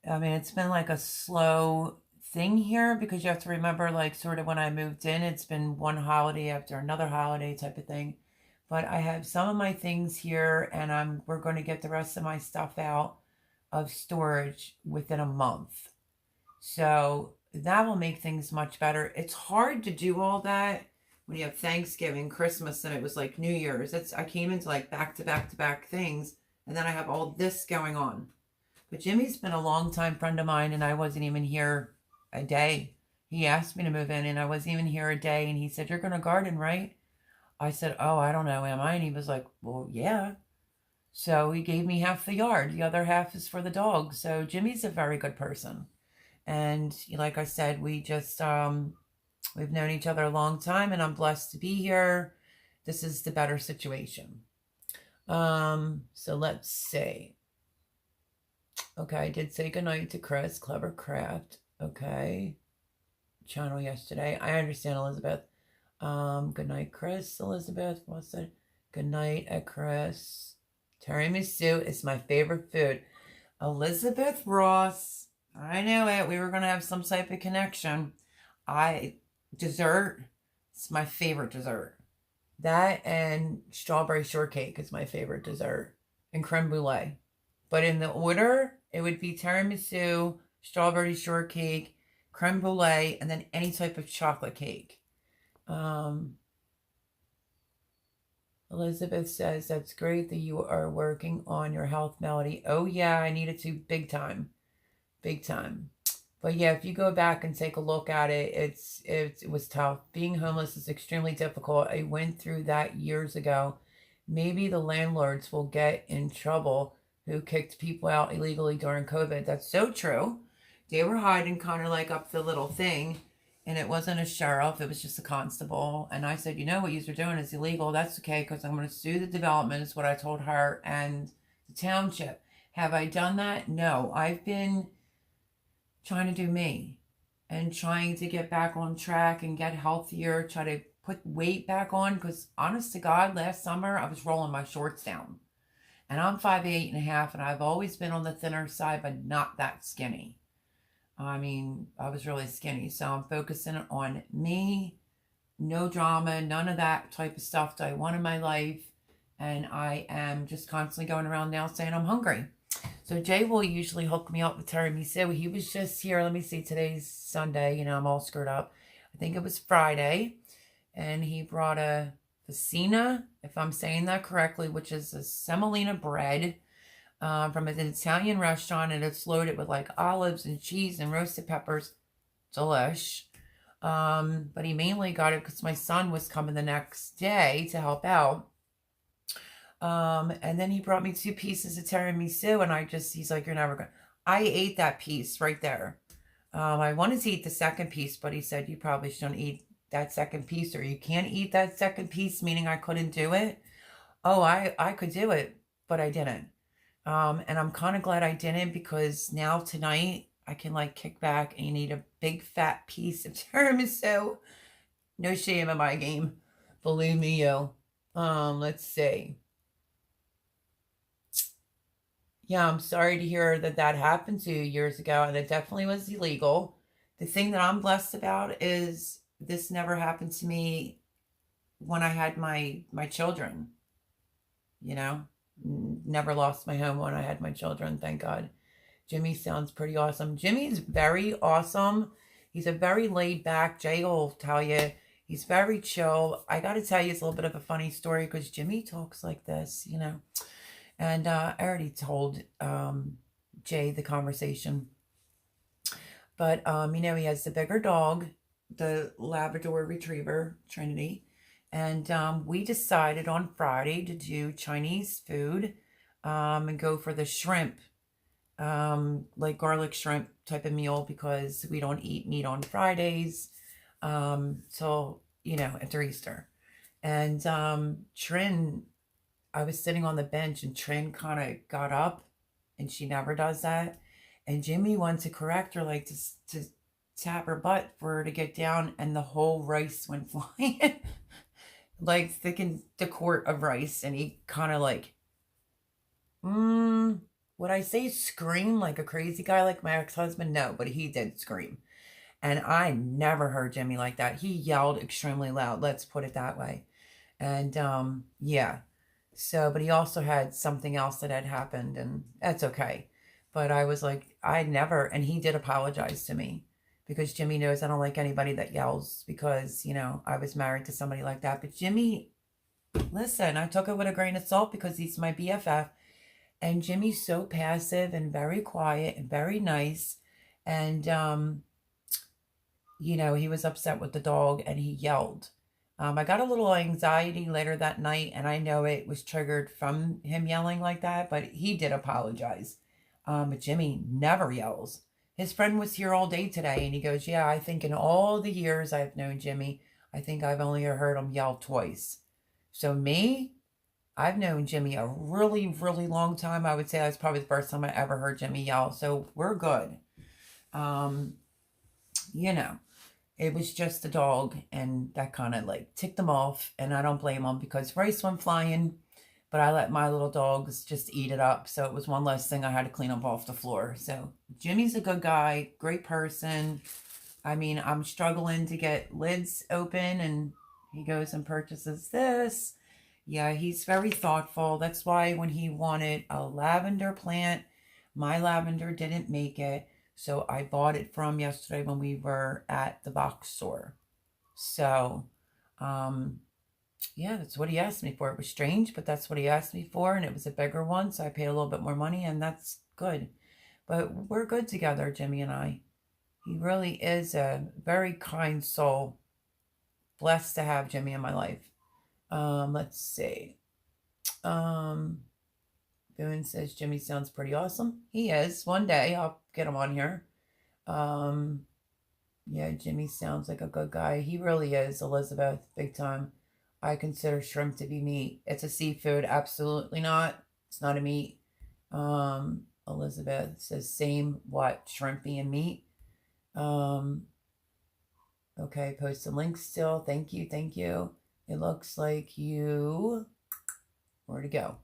Speaker 1: it's been like a slow thing here because you have to remember, like, sort of when I moved in, it's been one holiday after another holiday type of thing. But I have some of my things here, and we're going to get the rest of my stuff out of storage within a month. So that will make things much better. It's hard to do all that when you have Thanksgiving, Christmas, and it was like New Year's. I came into like back to back to back things, and then I have all this going on. But Jimmy's been a long-time friend of mine, and I wasn't even here a day. He asked me to move in, and I wasn't even here a day, and he said, "You're going to garden, right?" I said, "Oh, I don't know, am I?" And he was like, "Well, yeah." So he gave me half the yard. The other half is for the dogs. So Jimmy's a very good person. And like I said, we just, we've known each other a long time, and I'm blessed to be here. This is the better situation. So let's see. Okay, I did say goodnight to Chris, Clever Craft. Okay. Channel yesterday. I understand, Elizabeth. Good night, Chris, Elizabeth. What's that? Good night at Chris. Tiramisu is my favorite food. Elizabeth Ross. I knew it. We were going to have some type of connection. Dessert. It's my favorite dessert. That and strawberry shortcake is my favorite dessert. And creme brulee. But in the order, it would be tiramisu, strawberry shortcake, creme brulee, and then any type of chocolate cake. Elizabeth says, that's great that you are working on your health, Melody. Oh, yeah, I needed to big time. Big time. But yeah, if you go back and take a look at it, it was tough. Being homeless is extremely difficult. I went through that years ago. Maybe the landlords will get in trouble who kicked people out illegally during COVID. That's so true. They were hiding kind of like up the little thing. And it wasn't a sheriff. It was just a constable. And I said, what you're doing is illegal. That's okay, because I'm going to sue the development, is what I told her, and the township. Have I done that? No. I've been trying to do me and trying to get back on track and get healthier, try to put weight back on, because honest to God, last summer I was rolling my shorts down. And I'm 5'8.5", and I've always been on the thinner side, but not that skinny. I mean, I was really skinny. So I'm focusing on me, no drama, none of that type of stuff that I want in my life. And I am just constantly going around now saying I'm hungry. So Jay will usually hook me up with tiramisu. He was just here. Let me see. Today's Sunday. I'm all screwed up. I think it was Friday. And he brought a Facina, if I'm saying that correctly, which is a semolina bread. From an Italian restaurant, and it's loaded with like olives and cheese and roasted peppers. Delish. But he mainly got it because my son was coming the next day to help out. And then he brought me 2 pieces of tiramisu, and he's like, you're never going to. I ate that piece right there. I wanted to eat the second piece, but he said, you probably shouldn't eat that second piece, or you can't eat that second piece, meaning I couldn't do it. Oh, I could do it, but I didn't. And I'm kind of glad I didn't, because now tonight I can like kick back and eat a big fat piece of tiramisu. No shame in my game. Believe me, yo. Let's see. Yeah, I'm sorry to hear that happened to you years ago, and it definitely was illegal. The thing that I'm blessed about is this never happened to me when I had my children, Never lost my home when I had my children, thank God. Jimmy sounds pretty awesome. Jimmy's very awesome. He's a very laid back, Jay will tell you, He's very chill. I got to tell you, it's a little bit of a funny story because Jimmy talks like this, you know. And I already told Jay the conversation. But, you know, he has the bigger dog, the Labrador Retriever, Trinity. And we decided on Friday to do Chinese food and go for the shrimp, like garlic shrimp type of meal because we don't eat meat on Fridays till, you know, after Easter. And Trin, I was sitting on the bench and Trin kind of got up and she never does that. And Jimmy wanted to correct her, like to tap her butt for her to get down, and the whole rice went flying. Like thickened the quart of rice, and he kind of like, would I say scream like a crazy guy like my ex-husband? No, but he did scream. And I never heard Jimmy like that. He yelled extremely loud, let's put it that way. And yeah. So, but he also had something else that had happened, and that's okay. But I was like, I never, and he did apologize to me because Jimmy knows I don't like anybody that yells because, you know, I was married to somebody like that. But Jimmy, listen, I took it with a grain of salt because he's my BFF. And Jimmy's so passive and very quiet and very nice. And, you know, he was upset with the dog and he yelled. I got a little anxiety later that night, and I know it was triggered from him yelling like that, but he did apologize. But Jimmy never yells. His friend was here all day today, and he goes, yeah, I think in all the years I've known Jimmy, I think I've only heard him yell twice. So me, I've known Jimmy a really, really long time. I would say that's probably the first time I ever heard Jimmy yell. So we're good. You know. It was just the dog, and that kind of like ticked him off, and I don't blame him because rice went flying, but I let my little dogs just eat it up, so it was one less thing I had to clean up off the floor. So Jimmy's a good guy, great person. I mean, I'm struggling to get lids open, and he goes and purchases this. Yeah, he's very thoughtful. That's why when he wanted a lavender plant, my lavender didn't make it. So I bought it from yesterday when we were at the box store. So, yeah, that's what he asked me for. It was strange, but that's what he asked me for. And it was a bigger one. So I paid a little bit more money, and that's good. But we're good together, Jimmy and I. He really is a very kind soul. Blessed to have Jimmy in my life. Let's see. Boone says Jimmy sounds pretty awesome. He is. One day I'll get him on here. Yeah, Jimmy sounds like a good guy. He really is, Elizabeth, big time. I consider shrimp to be meat. It's a seafood. Absolutely not. It's not a meat. Elizabeth says same what? Shrimp being meat. Okay, post a link still. Thank you, thank you. It looks like you... Where'd it go?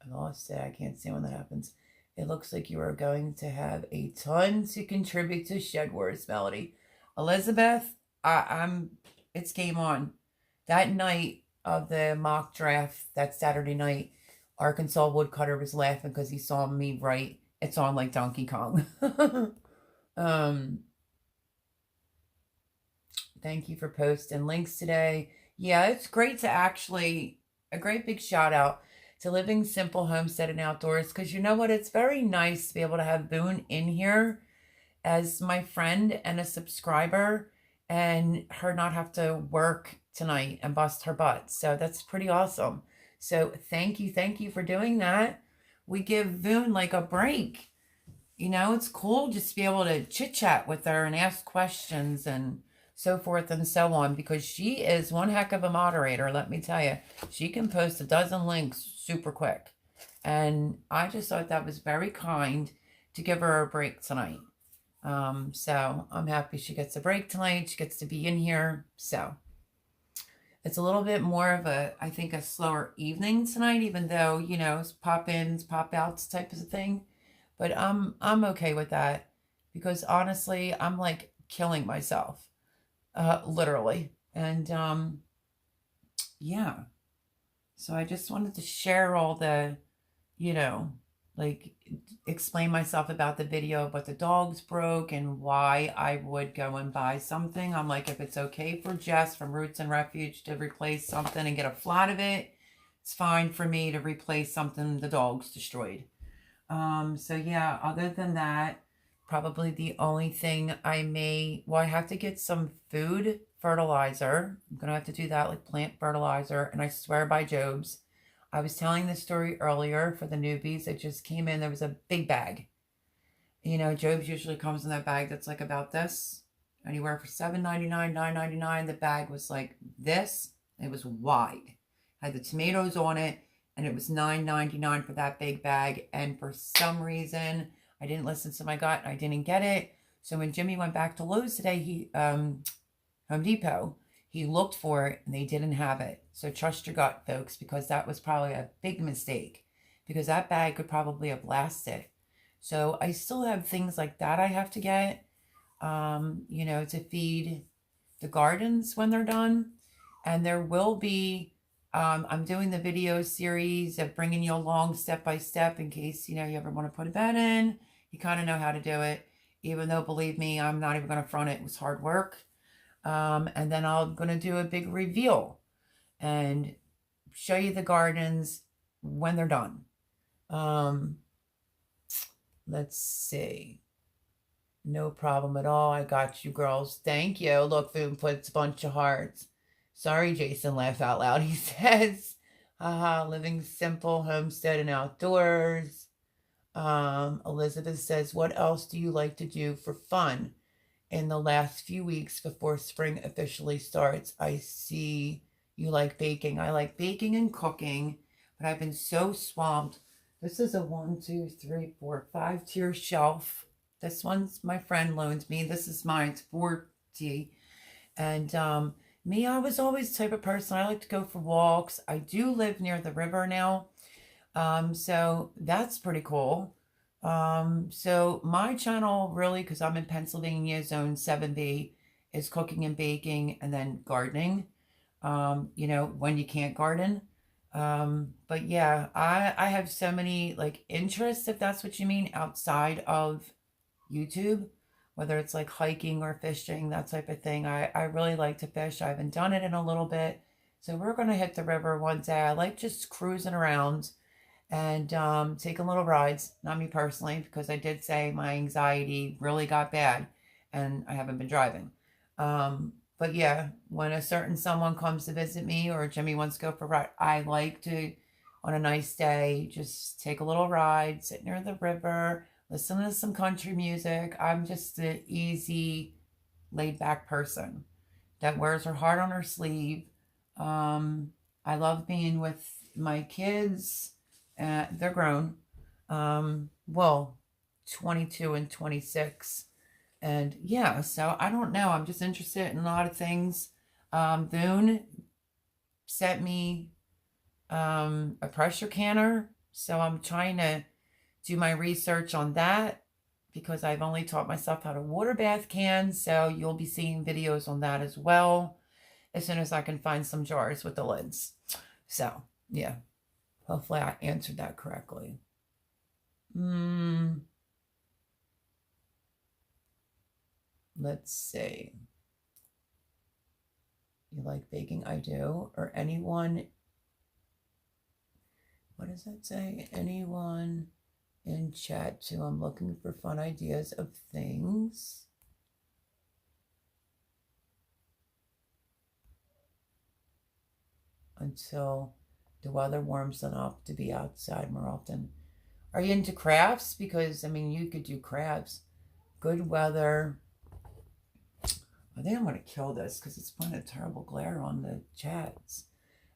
Speaker 1: I lost it. I can't see when that happens. It looks like you are going to have a ton to contribute to Shed Wars, Melody. Elizabeth, it's game on. That night of the mock draft, that Saturday night, Arkansas Woodcutter was laughing because he saw me write, it's on like Donkey Kong. Thank you for posting links today. Yeah, it's great to actually, a great big shout out to Living Simple Homestead and Outdoors, because you know what? It's very nice to be able to have Boone in here as my friend and a subscriber, and her not have to work tonight and bust her butt. So that's pretty awesome. So thank you for doing that. We give Boone like a break. You know, it's cool just to be able to chit chat with her and ask questions and so forth and so on, because she is one heck of a moderator, let me tell you. She can post a dozen links super quick. And I just thought that was very kind to give her a break tonight. So I'm happy she gets a break tonight. She gets to be in here. So it's a little bit more of a, I think, a slower evening tonight, even though, you know, it's pop-ins, pop-outs type of thing. But I'm okay with that, because honestly, I'm like killing myself. Literally. And, yeah. So I just wanted to share all the, you know, like explain myself about the video of what the dogs broke and why I would go and buy something. I'm like, if it's okay for Jess from Roots and Refuge to replace something and get a flat of it, it's fine for me to replace something the dogs destroyed. So yeah, other than that, probably the only thing I have to get some food fertilizer. I'm gonna have to do that, like plant fertilizer, and I swear by Job's. I was telling this story earlier for the newbies that just came in. There was a big bag. You know, Job's usually comes in that bag that's like about this, anywhere for $7.99, $9.99. The bag was like this. It was wide, had the tomatoes on it, and it was $9.99 for that big bag. And for some reason, I didn't listen to my gut. I didn't get it. So when Jimmy went back to Lowe's today, Home Depot, he looked for it and they didn't have it. So trust your gut, folks, because that was probably a big mistake, because that bag could probably have lasted. So I still have things like that I have to get, you know, to feed the gardens when they're done. And there will be, I'm doing the video series of bringing you along step by step in case, you know, you ever want to put a bed in. You kind of know how to do it, even though, believe me, I'm not even going to front it. It was hard work. And then I'm going to do a big reveal and show you the gardens when they're done. Let's see. No problem at all. I got you, girls. Thank you. Look, Food puts a bunch of hearts. Sorry, Jason, laugh out loud. He says, haha, living simple, homestead and outdoors. Elizabeth says, what else do you like to do for fun in the last few weeks before spring officially starts? I see you like baking. I like baking and cooking, but I've been so swamped. This is a 1, 2, 3, 4, 5-tier shelf. This one's my friend loaned me. This is mine. It's 40. And me, I was always the type of person. I like to go for walks. I do live near the river now. So that's pretty cool. So my channel really, because I'm in Pennsylvania, zone 7B, is cooking and baking and then gardening, you know, when you can't garden. But yeah, I have so many like interests, if that's what you mean, outside of YouTube, whether it's like hiking or fishing, that type of thing. I really like to fish. I haven't done it in a little bit. So we're going to hit the river one day. I like just cruising around and taking little rides. Not me personally, because I did say my anxiety really got bad and I haven't been driving. But yeah, when a certain someone comes to visit me or Jimmy wants to go for a ride, I like to, on a nice day, just take a little ride, sit near the river, listen to some country music. I'm just an easy, laid back person that wears her heart on her sleeve. I love being with my kids. They're grown. Well, 22 and 26. And yeah, so I don't know. I'm just interested in a lot of things. Boone sent me a pressure canner. So I'm trying to do my research on that because I've only taught myself how to water bath cans. So you'll be seeing videos on that as well as soon as I can find some jars with the lids. So yeah, hopefully I answered that correctly. Let's see. You like baking? I do. Or anyone, what does that say? Anyone in chat too? I'm looking for fun ideas of things. Until the weather warms enough to be outside more often. Are you into crafts? Because, I mean, you could do crafts. Good weather. I think I'm going to kill this because it's putting a terrible glare on the chats.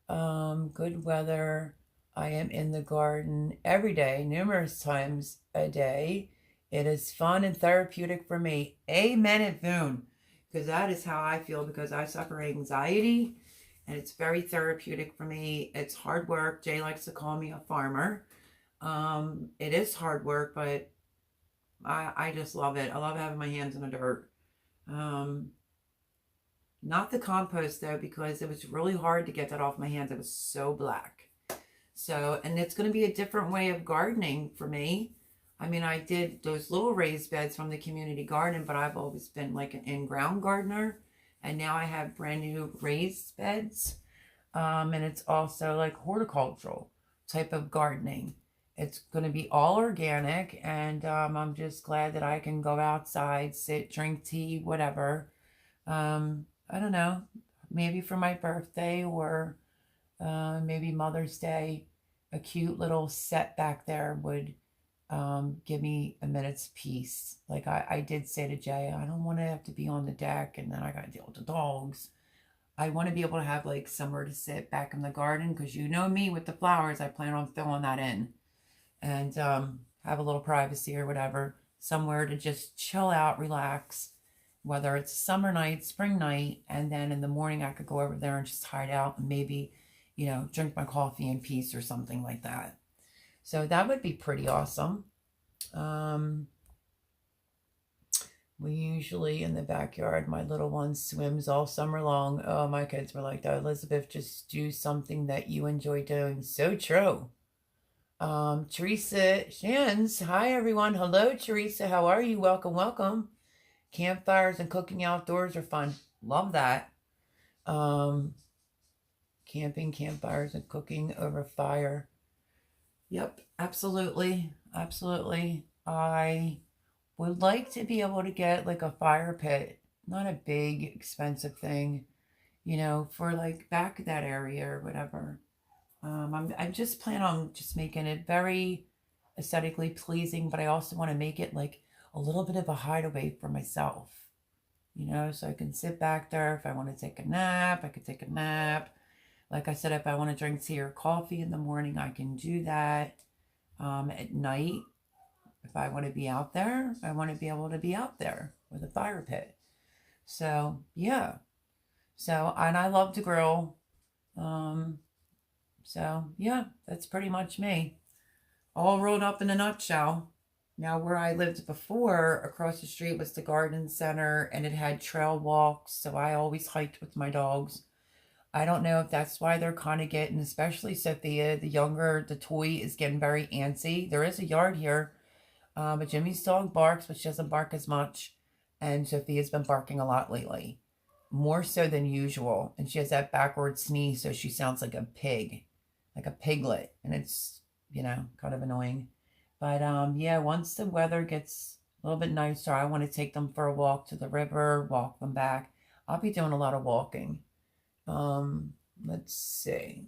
Speaker 1: Good weather. I am in the garden every day, numerous times a day. It is fun and therapeutic for me. Amen and boom. Because that is how I feel, because I suffer anxiety and it's very therapeutic for me. It's hard work. Jay likes to call me a farmer. It is hard work, but I just love it. I love having my hands in the dirt. Not the compost though, because it was really hard to get that off my hands. It was so black. So, and it's going to be a different way of gardening for me. I mean, I did those little raised beds from the community garden, but I've always been like an in-ground gardener. And now I have brand new raised beds. And it's also like horticultural type of gardening. It's going to be all organic, and I'm just glad that I can go outside, sit, drink tea, whatever. I don't know, maybe for my birthday or maybe Mother's Day, a cute little set back there would give me a minute's peace. Like I did say to Jay, I don't want to have to be on the deck and then I got to deal with the dogs. I want to be able to have like somewhere to sit back in the garden, because you know me with the flowers, I plan on filling that in and have a little privacy or whatever, somewhere to just chill out, relax, whether it's summer night, spring night, and then in the morning I could go over there and just hide out and maybe, drink my coffee in peace or something like that. So that would be pretty awesome. We usually in the backyard, my little one swims all summer long. Oh, my kids were like that. Elizabeth, just do something that you enjoy doing. So true. Teresa Shans. Hi, everyone. Hello, Teresa. How are you? Welcome, welcome. Campfires and cooking outdoors are fun. Love that. Camping, campfires, and cooking over fire. Yep, absolutely. Absolutely. I would like to be able to get like a fire pit, not a big expensive thing, for like back that area or whatever. I just plan on just making it very aesthetically pleasing, but I also want to make it like a little bit of a hideaway for myself, so I can sit back there. If I want to take a nap, I could take a nap. Like I said, if I want to drink tea or coffee in the morning, I can do that. At night, if I want to be out there, I want to be able to be out there with a fire pit. So, yeah. So, and I love to grill. So, yeah, that's pretty much me. All rolled up in a nutshell. Now, where I lived before, across the street was the garden center, and it had trail walks, so I always hiked with my dogs. I don't know if that's why they're kind of getting, especially Sophia, the younger, the toy is getting very antsy. There is a yard here, but Jimmy's dog barks, but she doesn't bark as much, and Sophia's been barking a lot lately, more so than usual, and she has that backward sneeze, so she sounds like a pig, like a piglet, and it's, kind of annoying. But yeah, once the weather gets a little bit nicer, I want to take them for a walk to the river, walk them back. I'll be doing a lot of walking. Let's see.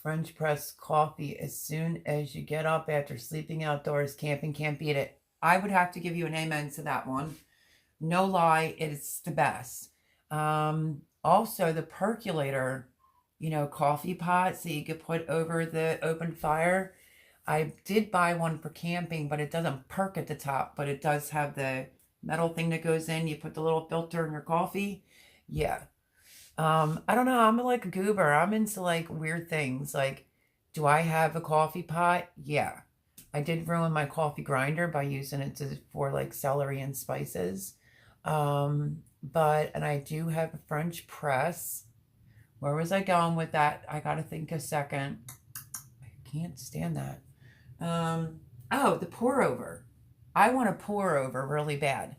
Speaker 1: French press coffee as soon as you get up after sleeping outdoors, camping, can't beat it. I would have to give you an amen to that one. No lie, it's the best. Also the percolator, coffee pot so you could put over the open fire. I did buy one for camping, but it doesn't perk at the top, but it does have the metal thing that goes in. You put the little filter in your coffee. Yeah. I don't know. I'm like a goober. I'm into like weird things. Like, do I have a coffee pot? Yeah. I did ruin my coffee grinder by using it for like celery and spices. And I do have a French press. Where was I going with that? I got to think a second. I can't stand that. Oh, the pour over. I want a pour over really bad.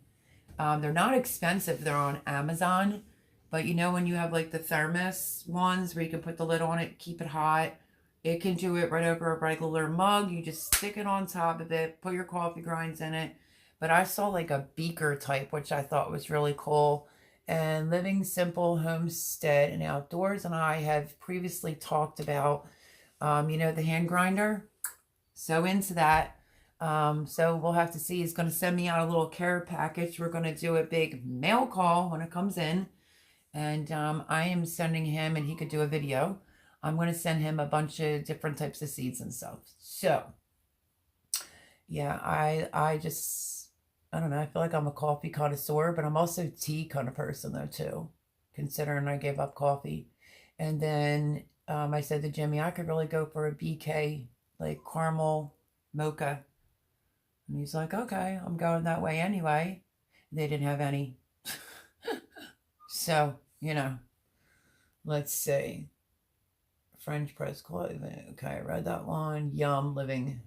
Speaker 1: They're not expensive. They're on Amazon. But when you have like the thermos ones where you can put the lid on it, keep it hot. It can do it right over a regular mug. You just stick it on top of it, put your coffee grinds in it. But I saw like a beaker type, which I thought was really cool. And Living Simple Homestead and Outdoors and I have previously talked about, the hand grinder. So into that. So we'll have to see. He's going to send me out a little care package. We're going to do a big mail call when it comes in. And I am sending him, and he could do a video. I'm going to send him a bunch of different types of seeds and stuff. So, yeah, I don't know. I feel like I'm a coffee connoisseur, but I'm also a tea kind of person, though, too, considering I gave up coffee. And then I said to Jimmy, I could really go for a BK, like caramel mocha. And he's like, okay, I'm going that way anyway. They didn't have any. So, Let's see. French press clothing. Okay, I read that one. Yum, living.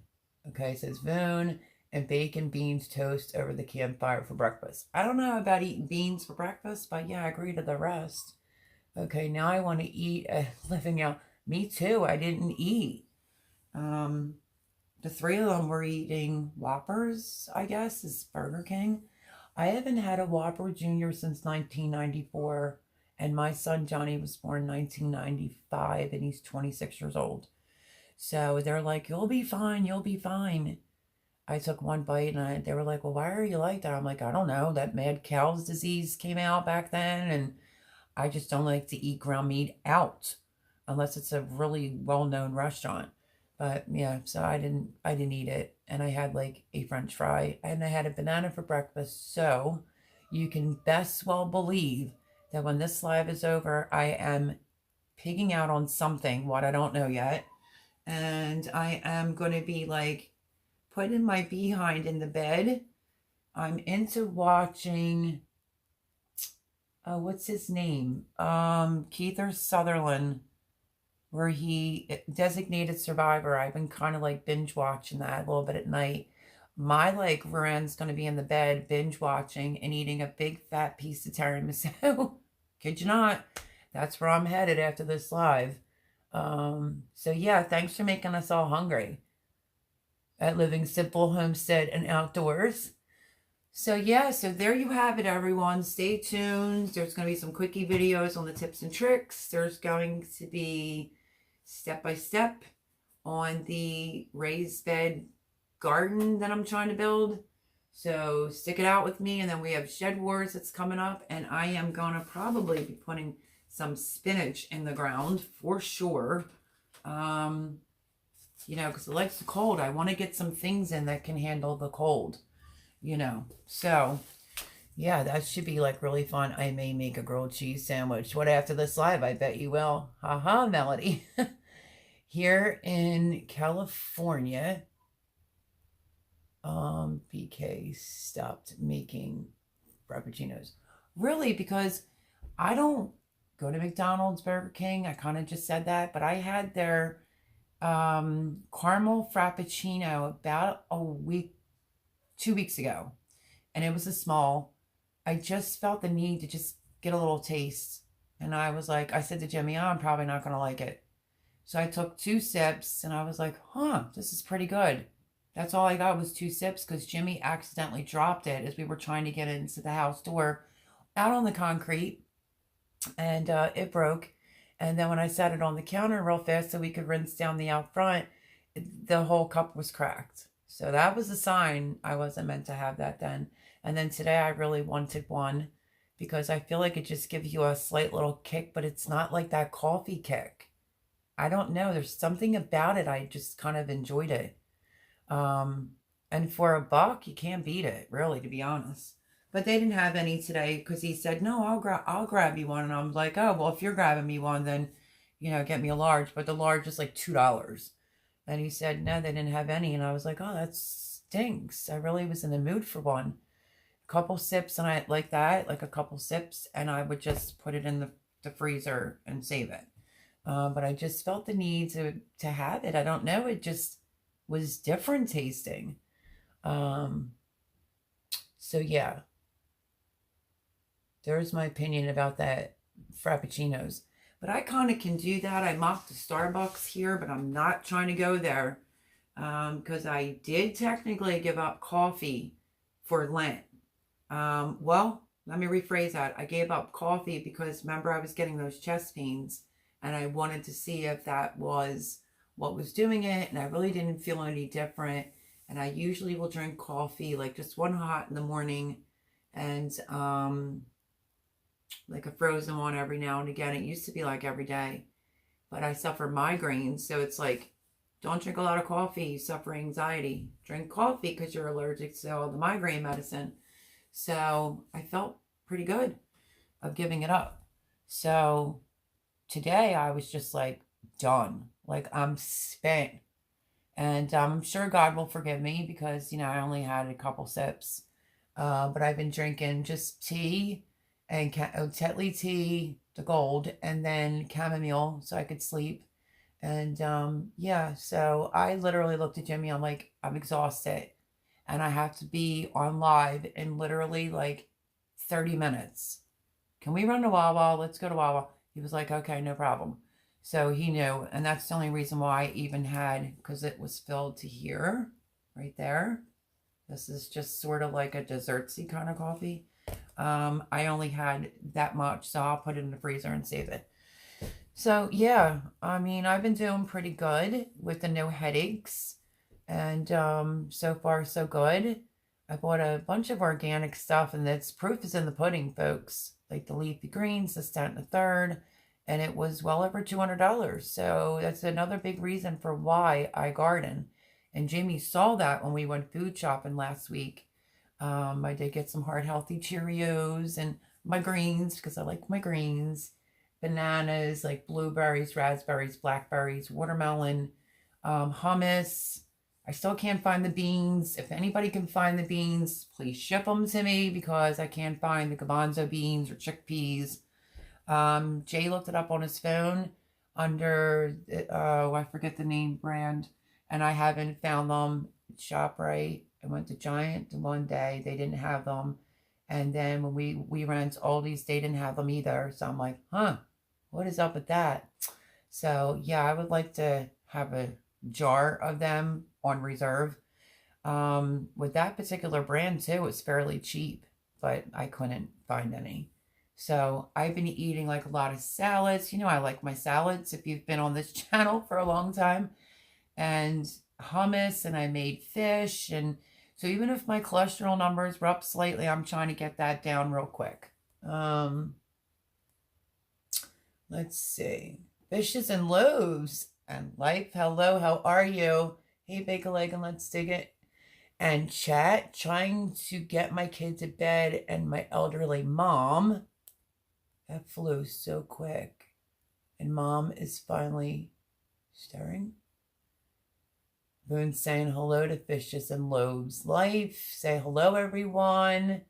Speaker 1: Okay, it says Voon and bacon, beans, toast over the campfire for breakfast. I don't know about eating beans for breakfast, but yeah, I agree to the rest. Okay, now I want to eat a living out. Me too. I didn't eat. Um, the three of them were eating Whoppers, I guess, is Burger King. I haven't had a Whopper Junior since 1994, and my son Johnny was born 1995, and he's 26 years old. So they're like, "You'll be fine, you'll be fine." I took one bite, and they were like, "Well, why are you like that?" I'm like, "I don't know. That mad cow's disease came out back then, and I just don't like to eat ground meat out unless it's a really well-known restaurant." But yeah, so I didn't eat it. And I had like a French fry and I had a banana for breakfast. So you can best well believe that when this live is over, I am pigging out on something, what I don't know yet. And I am going to be like putting my behind in the bed. I'm into watching what's his name? Keith Sutherland, where he designated survivor. I've been kind of like binge watching that a little bit at night. My like Varen's gonna be in the bed binge watching and eating a big fat piece of tiramisu. Kid you not. That's where I'm headed after this live. So yeah, thanks for making us all hungry at Living Simple Homestead and Outdoors. So yeah, so there you have it, everyone. Stay tuned. There's going to be some quickie videos on the tips and tricks. There's going to be step-by-step on the raised bed garden that I'm trying to build. So stick it out with me. And then we have Shed Wars that's coming up. And I am going to probably be putting some spinach in the ground for sure. You know, because it likes the cold. I want to get some things in that can handle the cold. You know, so yeah, that should be like really fun. I may make a grilled cheese sandwich. What after this live? I bet you will. Haha, Melody. Here in California, BK stopped making frappuccinos. Really, because I don't go to McDonald's, Burger King. I kind of just said that, but I had their caramel frappuccino about 2 weeks ago, and it was a small. I just felt the need to just get a little taste, and I said to Jimmy, "Oh, I'm probably not going to like it." So I took 2 sips and I was like, "Huh, this is pretty good." That's all I got was 2 sips because Jimmy accidentally dropped it as we were trying to get into the house door out on the concrete, and it broke. And then when I set it on the counter real fast so we could rinse down the out front, the whole cup was cracked. So that was a sign I wasn't meant to have that then. And then today I really wanted one because I feel like it just gives you a slight little kick, but it's not like that coffee kick. I don't know. There's something about it. I just kind of enjoyed it. And for $1, you can't beat it, really, to be honest. But they didn't have any today because he said, "No, I'll grab you one." And I'm like, "Oh, well, if you're grabbing me one, then, you know, get me a large." But the large is like $2. And he said, "No, they didn't have any." And I was like, "Oh, that stinks." I really was in the mood for one. A couple sips, and I like that, like a couple sips, and I would just put it in the freezer and save it. But I just felt the need to have it. I don't know. It just was different tasting. So yeah, there's my opinion about that frappuccinos. But I kind of can do that. I mocked the Starbucks here, but I'm not trying to go there because I did technically give up coffee for Lent. Well, let me rephrase that. I gave up coffee because remember I was getting those chest pains and I wanted to see if that was what was doing it, and I really didn't feel any different. And I usually will drink coffee, like just one hot in the morning and like a frozen one every now and again. It used to be like every day, but I suffer migraines, so it's like, don't drink a lot of coffee, you suffer anxiety. Drink coffee because you're allergic to all the migraine medicine. So I felt pretty good of giving it up. So today I was just like done. Like I'm spent. And I'm sure God will forgive me because, you know, I only had a couple sips. But I've been drinking just tea and Tetley tea the gold, and then chamomile so I could sleep. And yeah, so I literally looked at Jimmy. I'm like, I'm exhausted. And I have to be on live in literally like 30 minutes. Can we run to Wawa? Let's go to Wawa. He was like, okay, no problem. So he knew. And that's the only reason why I even had, because it was filled to here, right there. This is just sort of like a dessertsy kind of coffee. I only had that much, so I'll put it in the freezer and save it. So yeah, I mean, I've been doing pretty good with the no headaches, and so far so good. I bought a bunch of organic stuff, and that's proof is in the pudding, folks. Like the leafy greens, this, that, and the third, and it was well over $200. So that's another big reason for why I garden. And Jamie saw that when we went food shopping last week. I did get some heart healthy Cheerios and my greens, because I like my greens. Bananas, like blueberries, raspberries, blackberries, watermelon, hummus. I still can't find the beans. If anybody can find the beans, please ship them to me, because I can't find the garbanzo beans or chickpeas. Jay looked it up on his phone under, I forget the name brand, and I haven't found them at ShopRite. I went to Giant one day. They didn't have them. And then when we ran to Aldi's, they didn't have them either. So I'm like, huh, what is up with that? So yeah, I would like to have a jar of them on reserve. With that particular brand too, it's fairly cheap, but I couldn't find any. So I've been eating like a lot of salads. You know, I like my salads if you've been on this channel for a long time. And hummus, and I made fish. And so even if my cholesterol numbers were up slightly, I'm trying to get that down real quick. Let's see. Fishes and loaves and life. Hello, how are you? Hey, bake a leg and let's dig it. And chat, trying to get my kid to bed and my elderly mom. That flew so quick. And mom is finally stirring. Boone saying hello to Fishes and Loaves Life. Say hello, everyone.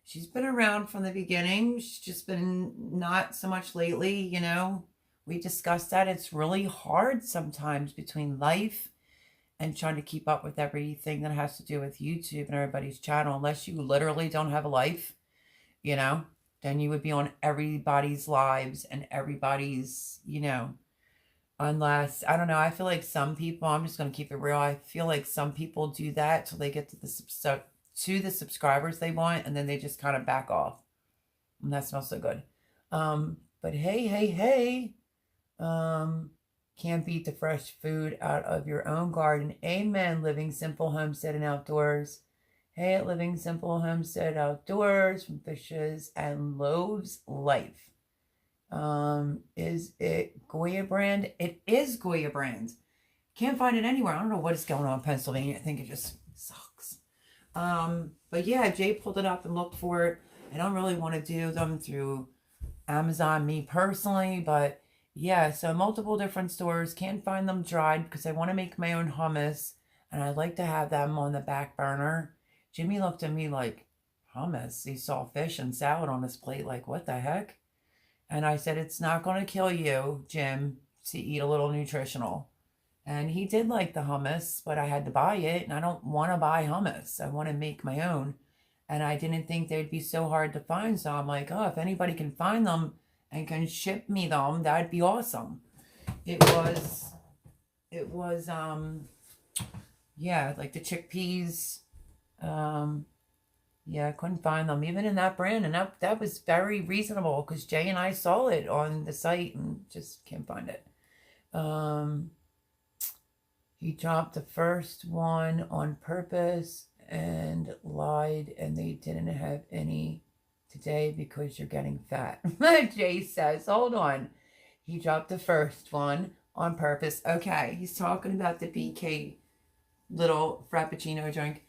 Speaker 1: She's been around from the beginning. She's just been not so much lately, you know. We discussed that. It's really hard sometimes between life and trying to keep up with everything that has to do with YouTube and everybody's channel. Unless you literally don't have a life, you know, then you would be on everybody's lives and everybody's, you know. Unless, I don't know, I feel like some people, I'm just going to keep it real, I feel like some people do that till they get to the subscribers they want, and then they just kind of back off. And that smells so good. But hey, can't beat the fresh food out of your own garden. Amen, Living Simple Homestead and Outdoors. Hey, at Living Simple Homestead Outdoors from Fishes and Loaves Life. Is it Goya brand? It is Goya brand. Can't find it anywhere. I don't know what is going on in Pennsylvania. I think it just sucks. But yeah, Jay pulled it up and looked for it. I don't really want to do them through Amazon, me personally, but yeah, so multiple different stores. Can't find them dried because I want to make my own hummus, and I'd like to have them on the back burner. Jimmy looked at me like, hummus? He saw fish and salad on his plate, like, what the heck? And I said, it's not going to kill you, Jim, to eat a little nutritional. And he did like the hummus, but I had to buy it. And I don't want to buy hummus. I want to make my own. And I didn't think they'd be so hard to find. So I'm like, oh, if anybody can find them and can ship me them, that'd be awesome. It was, yeah, like the chickpeas. Yeah, I couldn't find them even in that brand, and that was very reasonable because Jay and I saw it on the site and just can't find it. He dropped the first one on purpose and lied, and they didn't have any today because you're getting fat. Jay says, hold on. He dropped the first one on purpose. Okay, he's talking about the BK little Frappuccino drink.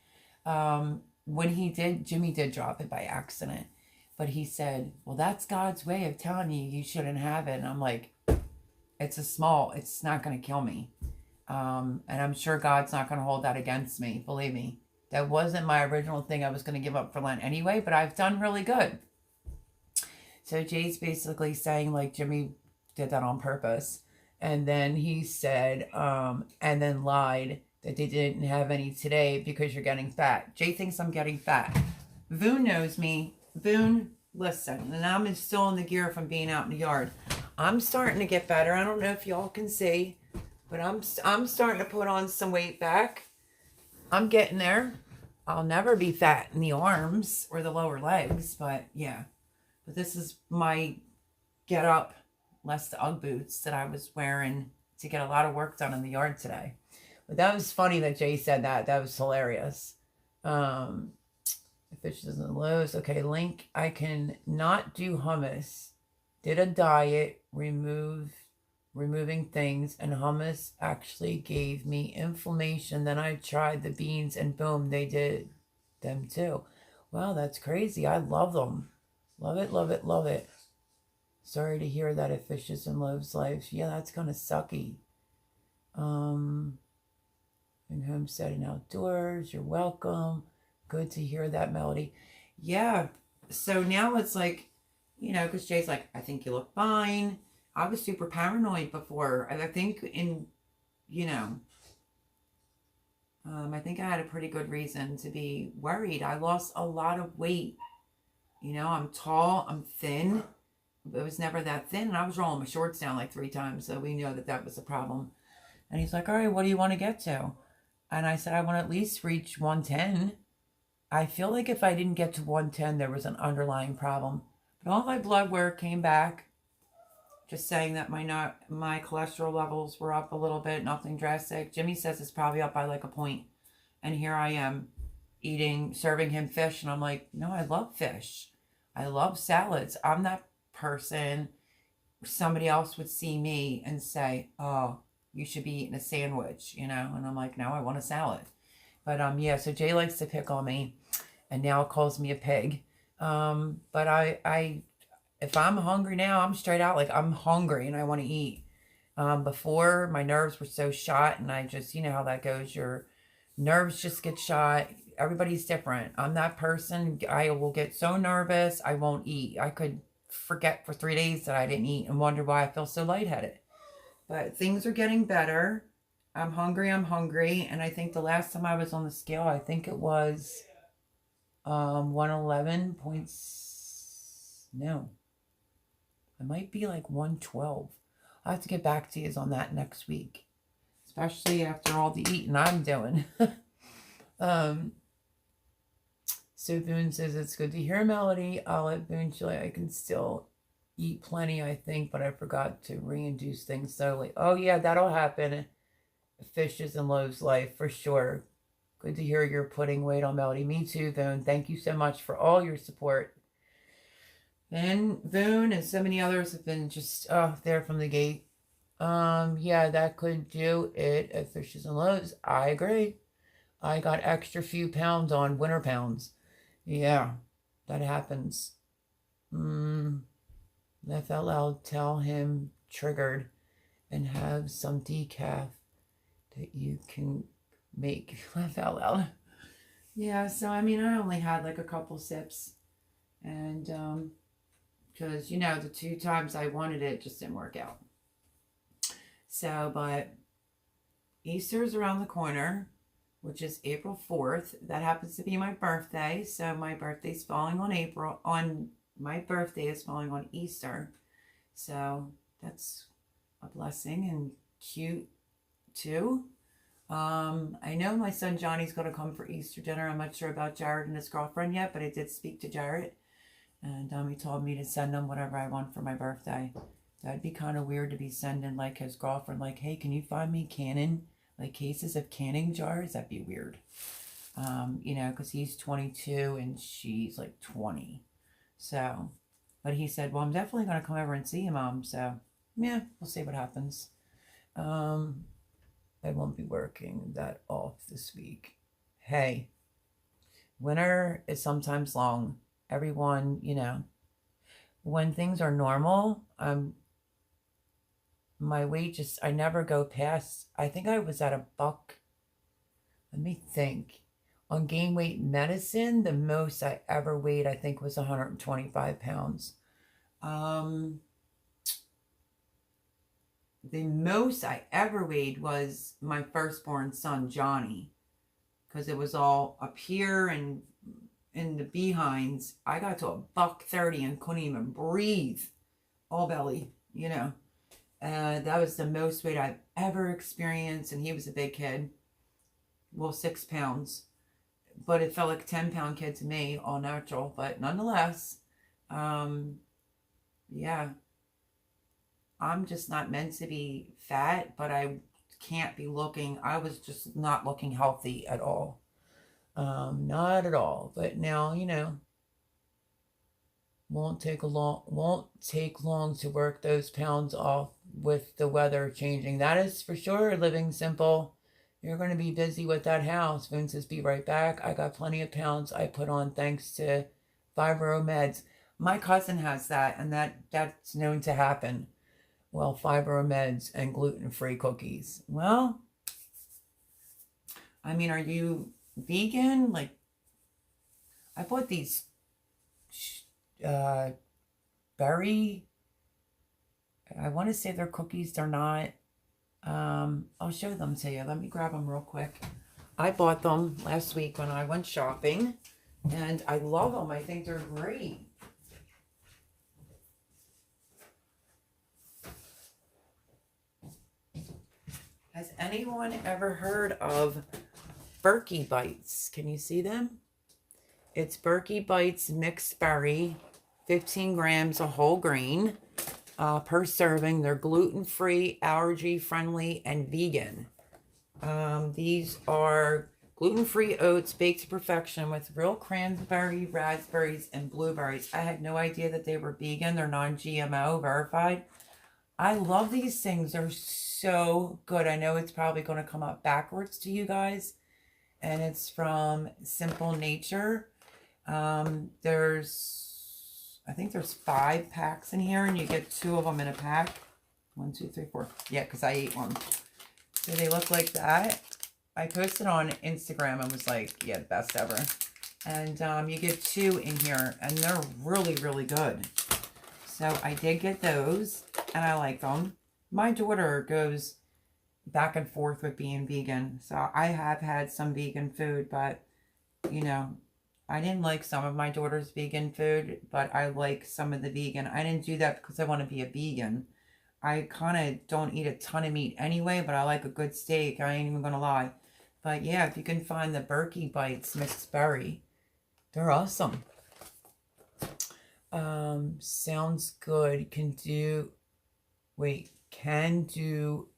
Speaker 1: When he did, Jimmy did drop it by accident. But he said, well, that's God's way of telling you you shouldn't have it. And I'm like, it's not going to kill me. And I'm sure God's not going to hold that against me. Believe me. That wasn't my original thing I was going to give up for Lent anyway, but I've done really good. So Jay's basically saying like Jimmy did that on purpose. And then he said, and then lied that they didn't have any today because you're getting fat. Jay thinks I'm getting fat. Voon knows me. Voon, listen, and I'm still in the gear from being out in the yard. I'm starting to get better. I don't know if y'all can see, but I'm starting to put on some weight back. I'm getting there. I'll never be fat in the arms or the lower legs, but yeah. But this is my get up, less the Ugg boots that I was wearing to get a lot of work done in the yard today. But that was funny that Jay said that. That was hilarious. Fishes and loaves. Okay, link. I can not do hummus. Did a diet, removing things, and hummus actually gave me inflammation. Then I tried the beans and boom, they did them too. Wow, that's crazy. I love them. Love it, love it, love it. Sorry to hear that at Fishes and Loaves Life. Yeah, that's kind of sucky. And homestead and outdoors. You're welcome. Good to hear that, Melody. Yeah. So now it's like, you know, because Jay's like, I think you look fine. I was super paranoid before. I think I think I had a pretty good reason to be worried. I lost a lot of weight. You know, I'm tall, I'm thin. It was never that thin. And I was rolling my shorts down like 3 times. So we know that that was a problem. And he's like, all right, what do you want to get to? And I said, I want to at least reach 110. I feel like if I didn't get to 110, there was an underlying problem. But all my blood work came back. Just saying that my cholesterol levels were up a little bit, nothing drastic. Jimmy says it's probably up by like a point. And here I am serving him fish. And I'm like, no, I love fish. I love salads. I'm that person. Somebody else would see me and say, oh, you should be eating a sandwich, you know? And I'm like, no, I want a salad. But yeah, so Jay likes to pick on me and now calls me a pig. But I if I'm hungry now, I'm straight out like I'm hungry and I want to eat. Before my nerves were so shot and I just, you know how that goes. Your nerves just get shot. Everybody's different. I'm that person. I will get so nervous. I won't eat. I could forget for 3 days that I didn't eat and wonder why I feel so lightheaded. But things are getting better. I'm hungry. And I think the last time I was on the scale, I think it was 111 points. No. I might be like 112. I'll have to get back to you on that next week. Especially after all the eating I'm doing. So Boone says, it's good to hear Melody. I'll let Boone Chile. I can still eat plenty, I think, but I forgot to reintroduce things slowly. Oh, yeah, that'll happen. Fishes and Loaves Life, for sure. Good to hear you're putting weight on Melody. Me too, Boone. Thank you so much for all your support. And Boone and so many others have been just there from the gate. Yeah, that could do it at Fishes and Loaves. I agree. I got extra few pounds on winter pounds. Yeah, that happens. Laugh out loud. Tell him triggered and have some decaf that you can make. Laugh out loud. Yeah, so I mean, I only had like a couple sips. And because, you know, the 2 times I wanted it just didn't work out. So, but Easter's around the corner, which is April 4th. That happens to be my birthday. So my birthday's falling on my birthday is falling on Easter. So that's a blessing and cute too. I know my son Johnny's going to come for Easter dinner. I'm not sure about Jared and his girlfriend yet, but I did speak to Jared. And he told me to send him whatever I want for my birthday. That'd be kind of weird to be sending like his girlfriend, like, hey, can you find me cases of canning jars? That'd be weird. You know, because he's 22 and she's like 20. So, but he said, well, I'm definitely going to come over and see you, Mom. So, yeah, we'll see what happens. I won't be working that off this week. Hey, winter is sometimes long. Everyone, you know, when things are normal, my weight just, I never go past, I think I was at a buck. Let me think. On gain weight medicine, the most I ever weighed, I think, was 125 pounds. The most I ever weighed was my firstborn son, Johnny, because it was all up here and in the behinds. I got to $130 and couldn't even breathe. All belly, you know. That was the most weight I've ever experienced, and he was a big kid. Well, 6 pounds. But it felt like a 10-pound kid to me, all natural. But nonetheless, yeah. I'm just not meant to be fat, but I can't be looking. I was just not looking healthy at all. Not at all. But now, you know, won't take long to work those pounds off with the weather changing. That is for sure. Living simple. You're going to be busy with that house. Boone says, be right back. I got plenty of pounds I put on thanks to fibro meds. My cousin has that, and that's known to happen. Well, fibro meds and gluten-free cookies. Well, I mean, are you vegan? Like, I bought these berry, I want to say they're cookies. They're not. I'll show them to you. Let me grab them real quick. I bought them last week when I went shopping, and I love them. I think they're great. Has anyone ever heard of Berkey Bites? Can you see them? It's Berkey Bites mixed berry, 15 grams of whole grain per serving. They're gluten-free, allergy-friendly, and vegan. These are gluten-free oats baked to perfection with real cranberry, raspberries, and blueberries. I had no idea that they were vegan. They're non-GMO verified. I love these things. They're so good. I know it's probably going to come up backwards to you guys. And it's from Simple Nature. I think there's 5 packs in here, and you get 2 of them in a pack. 1, 2, 3, 4. Yeah, because I ate one. So they look like that. I posted on Instagram and was like, yeah, best ever. And you get 2 in here, and they're really, really good. So I did get those, and I like them. My daughter goes back and forth with being vegan. So I have had some vegan food, but, you know, I didn't like some of my daughter's vegan food, but I like some of the vegan. I didn't do that because I want to be a vegan. I kind of don't eat a ton of meat anyway, but I like a good steak. I ain't even going to lie. But yeah, if you can find the Berkey Bites mixed berry, they're awesome. Sounds good. Can do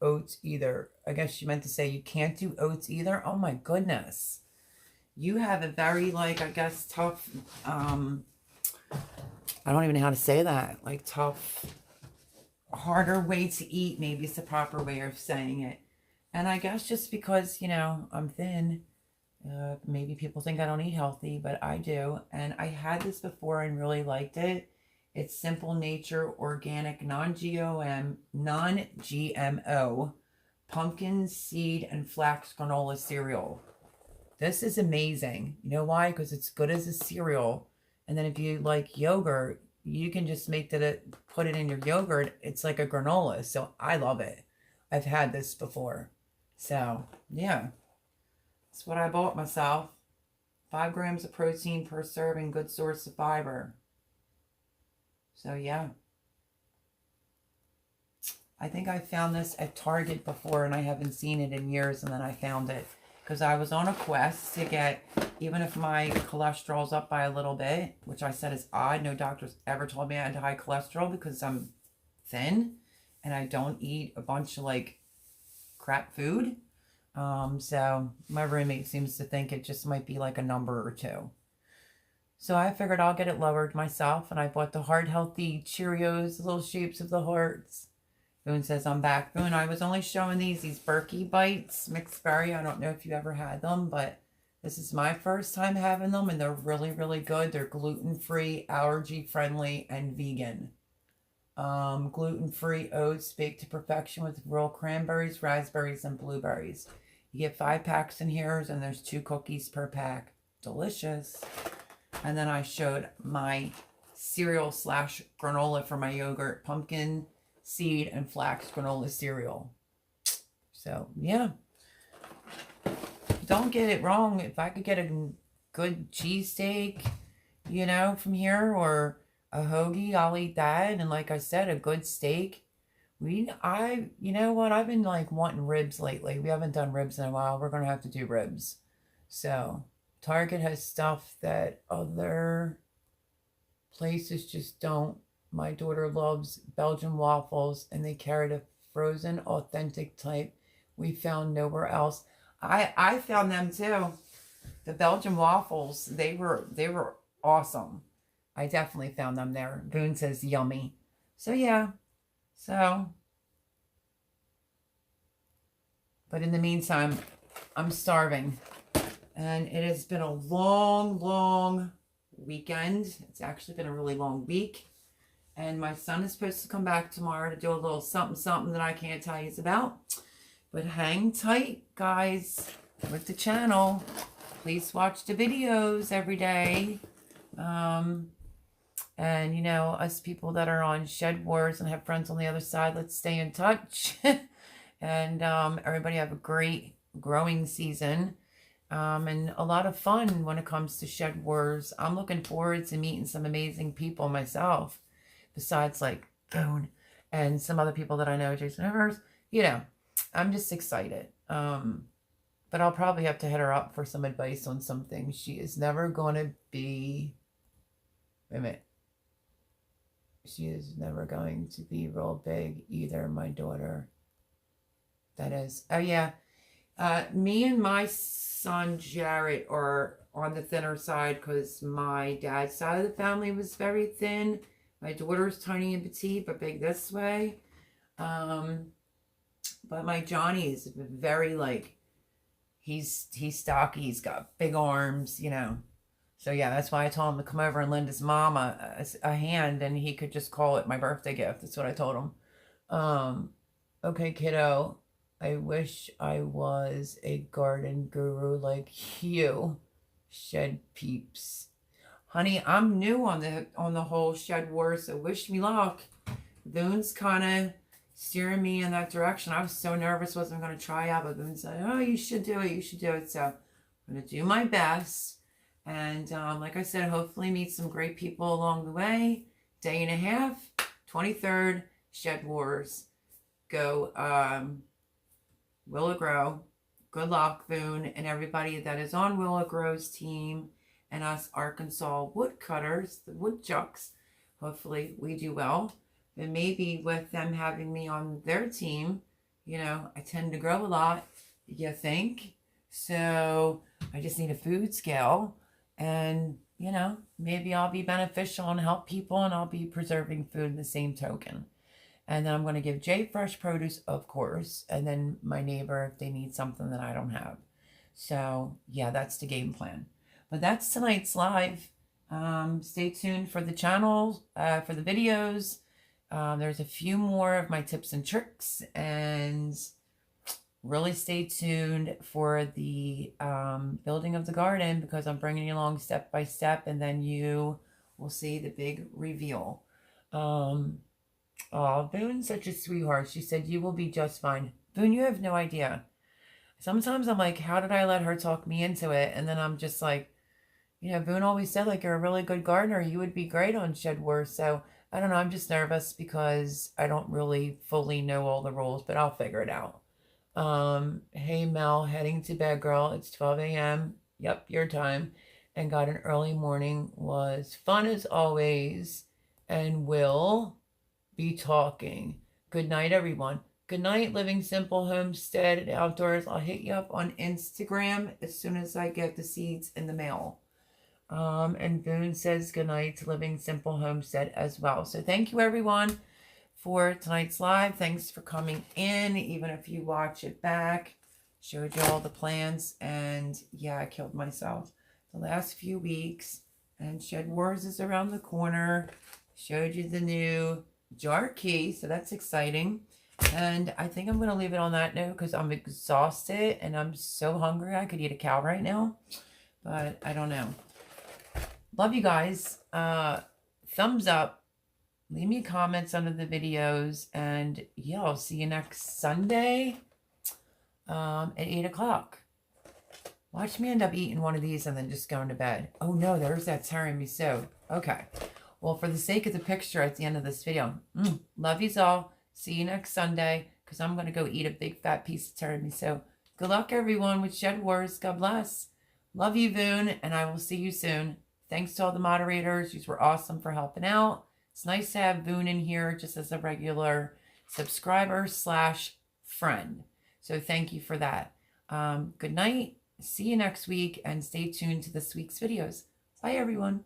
Speaker 1: oats either. I guess she meant to say you can't do oats either. Oh my goodness. You have a very, like, I guess, tough, I don't even know how to say that. Like, tough, harder way to eat, maybe is the proper way of saying it. And I guess just because, you know, I'm thin, maybe people think I don't eat healthy, but I do. And I had this before and really liked it. It's Simple Nature Organic non-GMO pumpkin seed and flax granola cereal. This is amazing. You know why? Because it's good as a cereal. And then if you like yogurt, you can just make put it in your yogurt. It's like a granola. So I love it. I've had this before. So, yeah. That's what I bought myself. 5 grams of protein per serving. Good source of fiber. So, yeah. I think I found this at Target before, and I haven't seen it in years, and then I found it. Because I was on a quest to get, even if my cholesterol's up by a little bit, which I said is odd. No doctors ever told me I had high cholesterol because I'm thin and I don't eat a bunch of, like, crap food. So my roommate seems to think it just might be like a number or 2. So I figured I'll get it lowered myself, and I bought the Heart Healthy Cheerios, the little shapes of the hearts. Boone says, I'm back. Boone, I was only showing these Berkey Bites mixed berry. I don't know if you ever had them, but this is my first time having them, and they're really, really good. They're gluten-free, allergy-friendly, and vegan. Gluten-free oats baked to perfection with real cranberries, raspberries, and blueberries. You get 5 packs in here, and there's 2 cookies per pack. Delicious. And then I showed my cereal slash granola for my yogurt. Pumpkin seed and flax granola cereal. So, yeah. Don't get it wrong. If I could get a good cheesesteak, you know, from here, or a hoagie, I'll eat that. And like I said, a good steak. You know what? I've been like wanting ribs lately. We haven't done ribs in a while. We're going to have to do ribs. So, Target has stuff that other places just don't. My daughter loves Belgian waffles, and they carry the frozen, authentic type we found nowhere else. I found them too. The Belgian waffles, they were awesome. I definitely found them there. Boone says yummy. So yeah. So, but in the meantime, I'm starving. And it has been a long, long weekend. It's actually been a really long week. And my son is supposed to come back tomorrow to do a little something that I can't tell you about. But hang tight, guys, with the channel. Please watch the videos every day. And, you know, us people that are on Shed Wars and have friends on the other side, let's stay in touch. And everybody have a great growing season. And a lot of fun when it comes to Shed Wars. I'm looking forward to meeting some amazing people myself. Besides, like, Boone and some other people that I know, Jason Evers. You know, I'm just excited. But I'll probably have to hit her up for some advice on some things. She is never going to be... Wait a minute. She is never going to be real big either, my daughter. That is. Oh, yeah. Me and my son, Jared, are on the thinner side because my dad's side of the family was very thin. My daughter's tiny and petite, but big this way. But my Johnny is very, like, he's stocky. He's got big arms, you know. So, yeah, that's why I told him to come over and lend his mom a hand, and he could just call it my birthday gift. That's what I told him. Okay, kiddo, I wish I was a garden guru like you, Shed Peeps. Honey, I'm new on the whole Shed War, so wish me luck. Boone's kind of steering me in that direction. I was so nervous wasn't going to try out, but Boone said, oh, you should do it. You should do it. So I'm going to do my best. And like I said, hopefully meet some great people along the way. Day and a half, 23rd, Shed Wars. Go Willow Grow. Good luck, Boone, and everybody that is on Willow Grow's team. And us Arkansas woodcutters, the woodchucks. Hopefully we do well. And maybe with them having me on their team, you know, I tend to grow a lot, you think? So I just need a food scale. And, you know, maybe I'll be beneficial and help people, and I'll be preserving food in the same token. And then I'm going to give Jay fresh produce, of course, and then my neighbor if they need something that I don't have. So, yeah, that's the game plan. But that's tonight's live. Stay tuned for the channel, for the videos. There's a few more of my tips and tricks, and really stay tuned for the building of the garden, because I'm bringing you along step by step, and then you will see the big reveal. Oh, Boone's such a sweetheart. She said, you will be just fine. Boone, you have no idea. Sometimes I'm like, how did I let her talk me into it? And then I'm just like, you know, Boone always said, like, you're a really good gardener. You would be great on Shed Wars. So, I don't know. I'm just nervous because I don't really fully know all the rules, but I'll figure it out. Hey, Mel, heading to bed, girl. It's 12 a.m. Yep, your time. And got an early morning. Was fun as always. And will be talking. Good night, everyone. Good night, Living Simple Homestead and Outdoors. I'll hit you up on Instagram as soon as I get the seeds in the mail. And Boone says good night to Living Simple Homestead as well. So thank you, everyone, for tonight's live. Thanks for coming in, even if you watch it back. Showed you all the plans, and yeah, I killed myself the last few weeks. And Shed Wars is around the corner. Showed you the new jar key, so that's exciting. And I think I'm going to leave it on that note because I'm exhausted and I'm so hungry. I could eat a cow right now, but I don't know. Love you guys. thumbs up. Leave me comments under the videos. And yeah, I'll see you next Sunday at 8 o'clock. Watch me end up eating one of these and then just going to bed. Oh no, there's that tiramisu. Okay. Well, for the sake of the picture at the end of this video, love yous all. See you next Sunday, because I'm going to go eat a big fat piece of tiramisu. Good luck, everyone, with Shed Wars. God bless. Love you, Voon, and I will see you soon. Thanks to all the moderators. You were awesome for helping out. It's nice to have Voon in here just as a regular subscriber/friend. So thank you for that. Good night. See you next week, and stay tuned to this week's videos. Bye, everyone.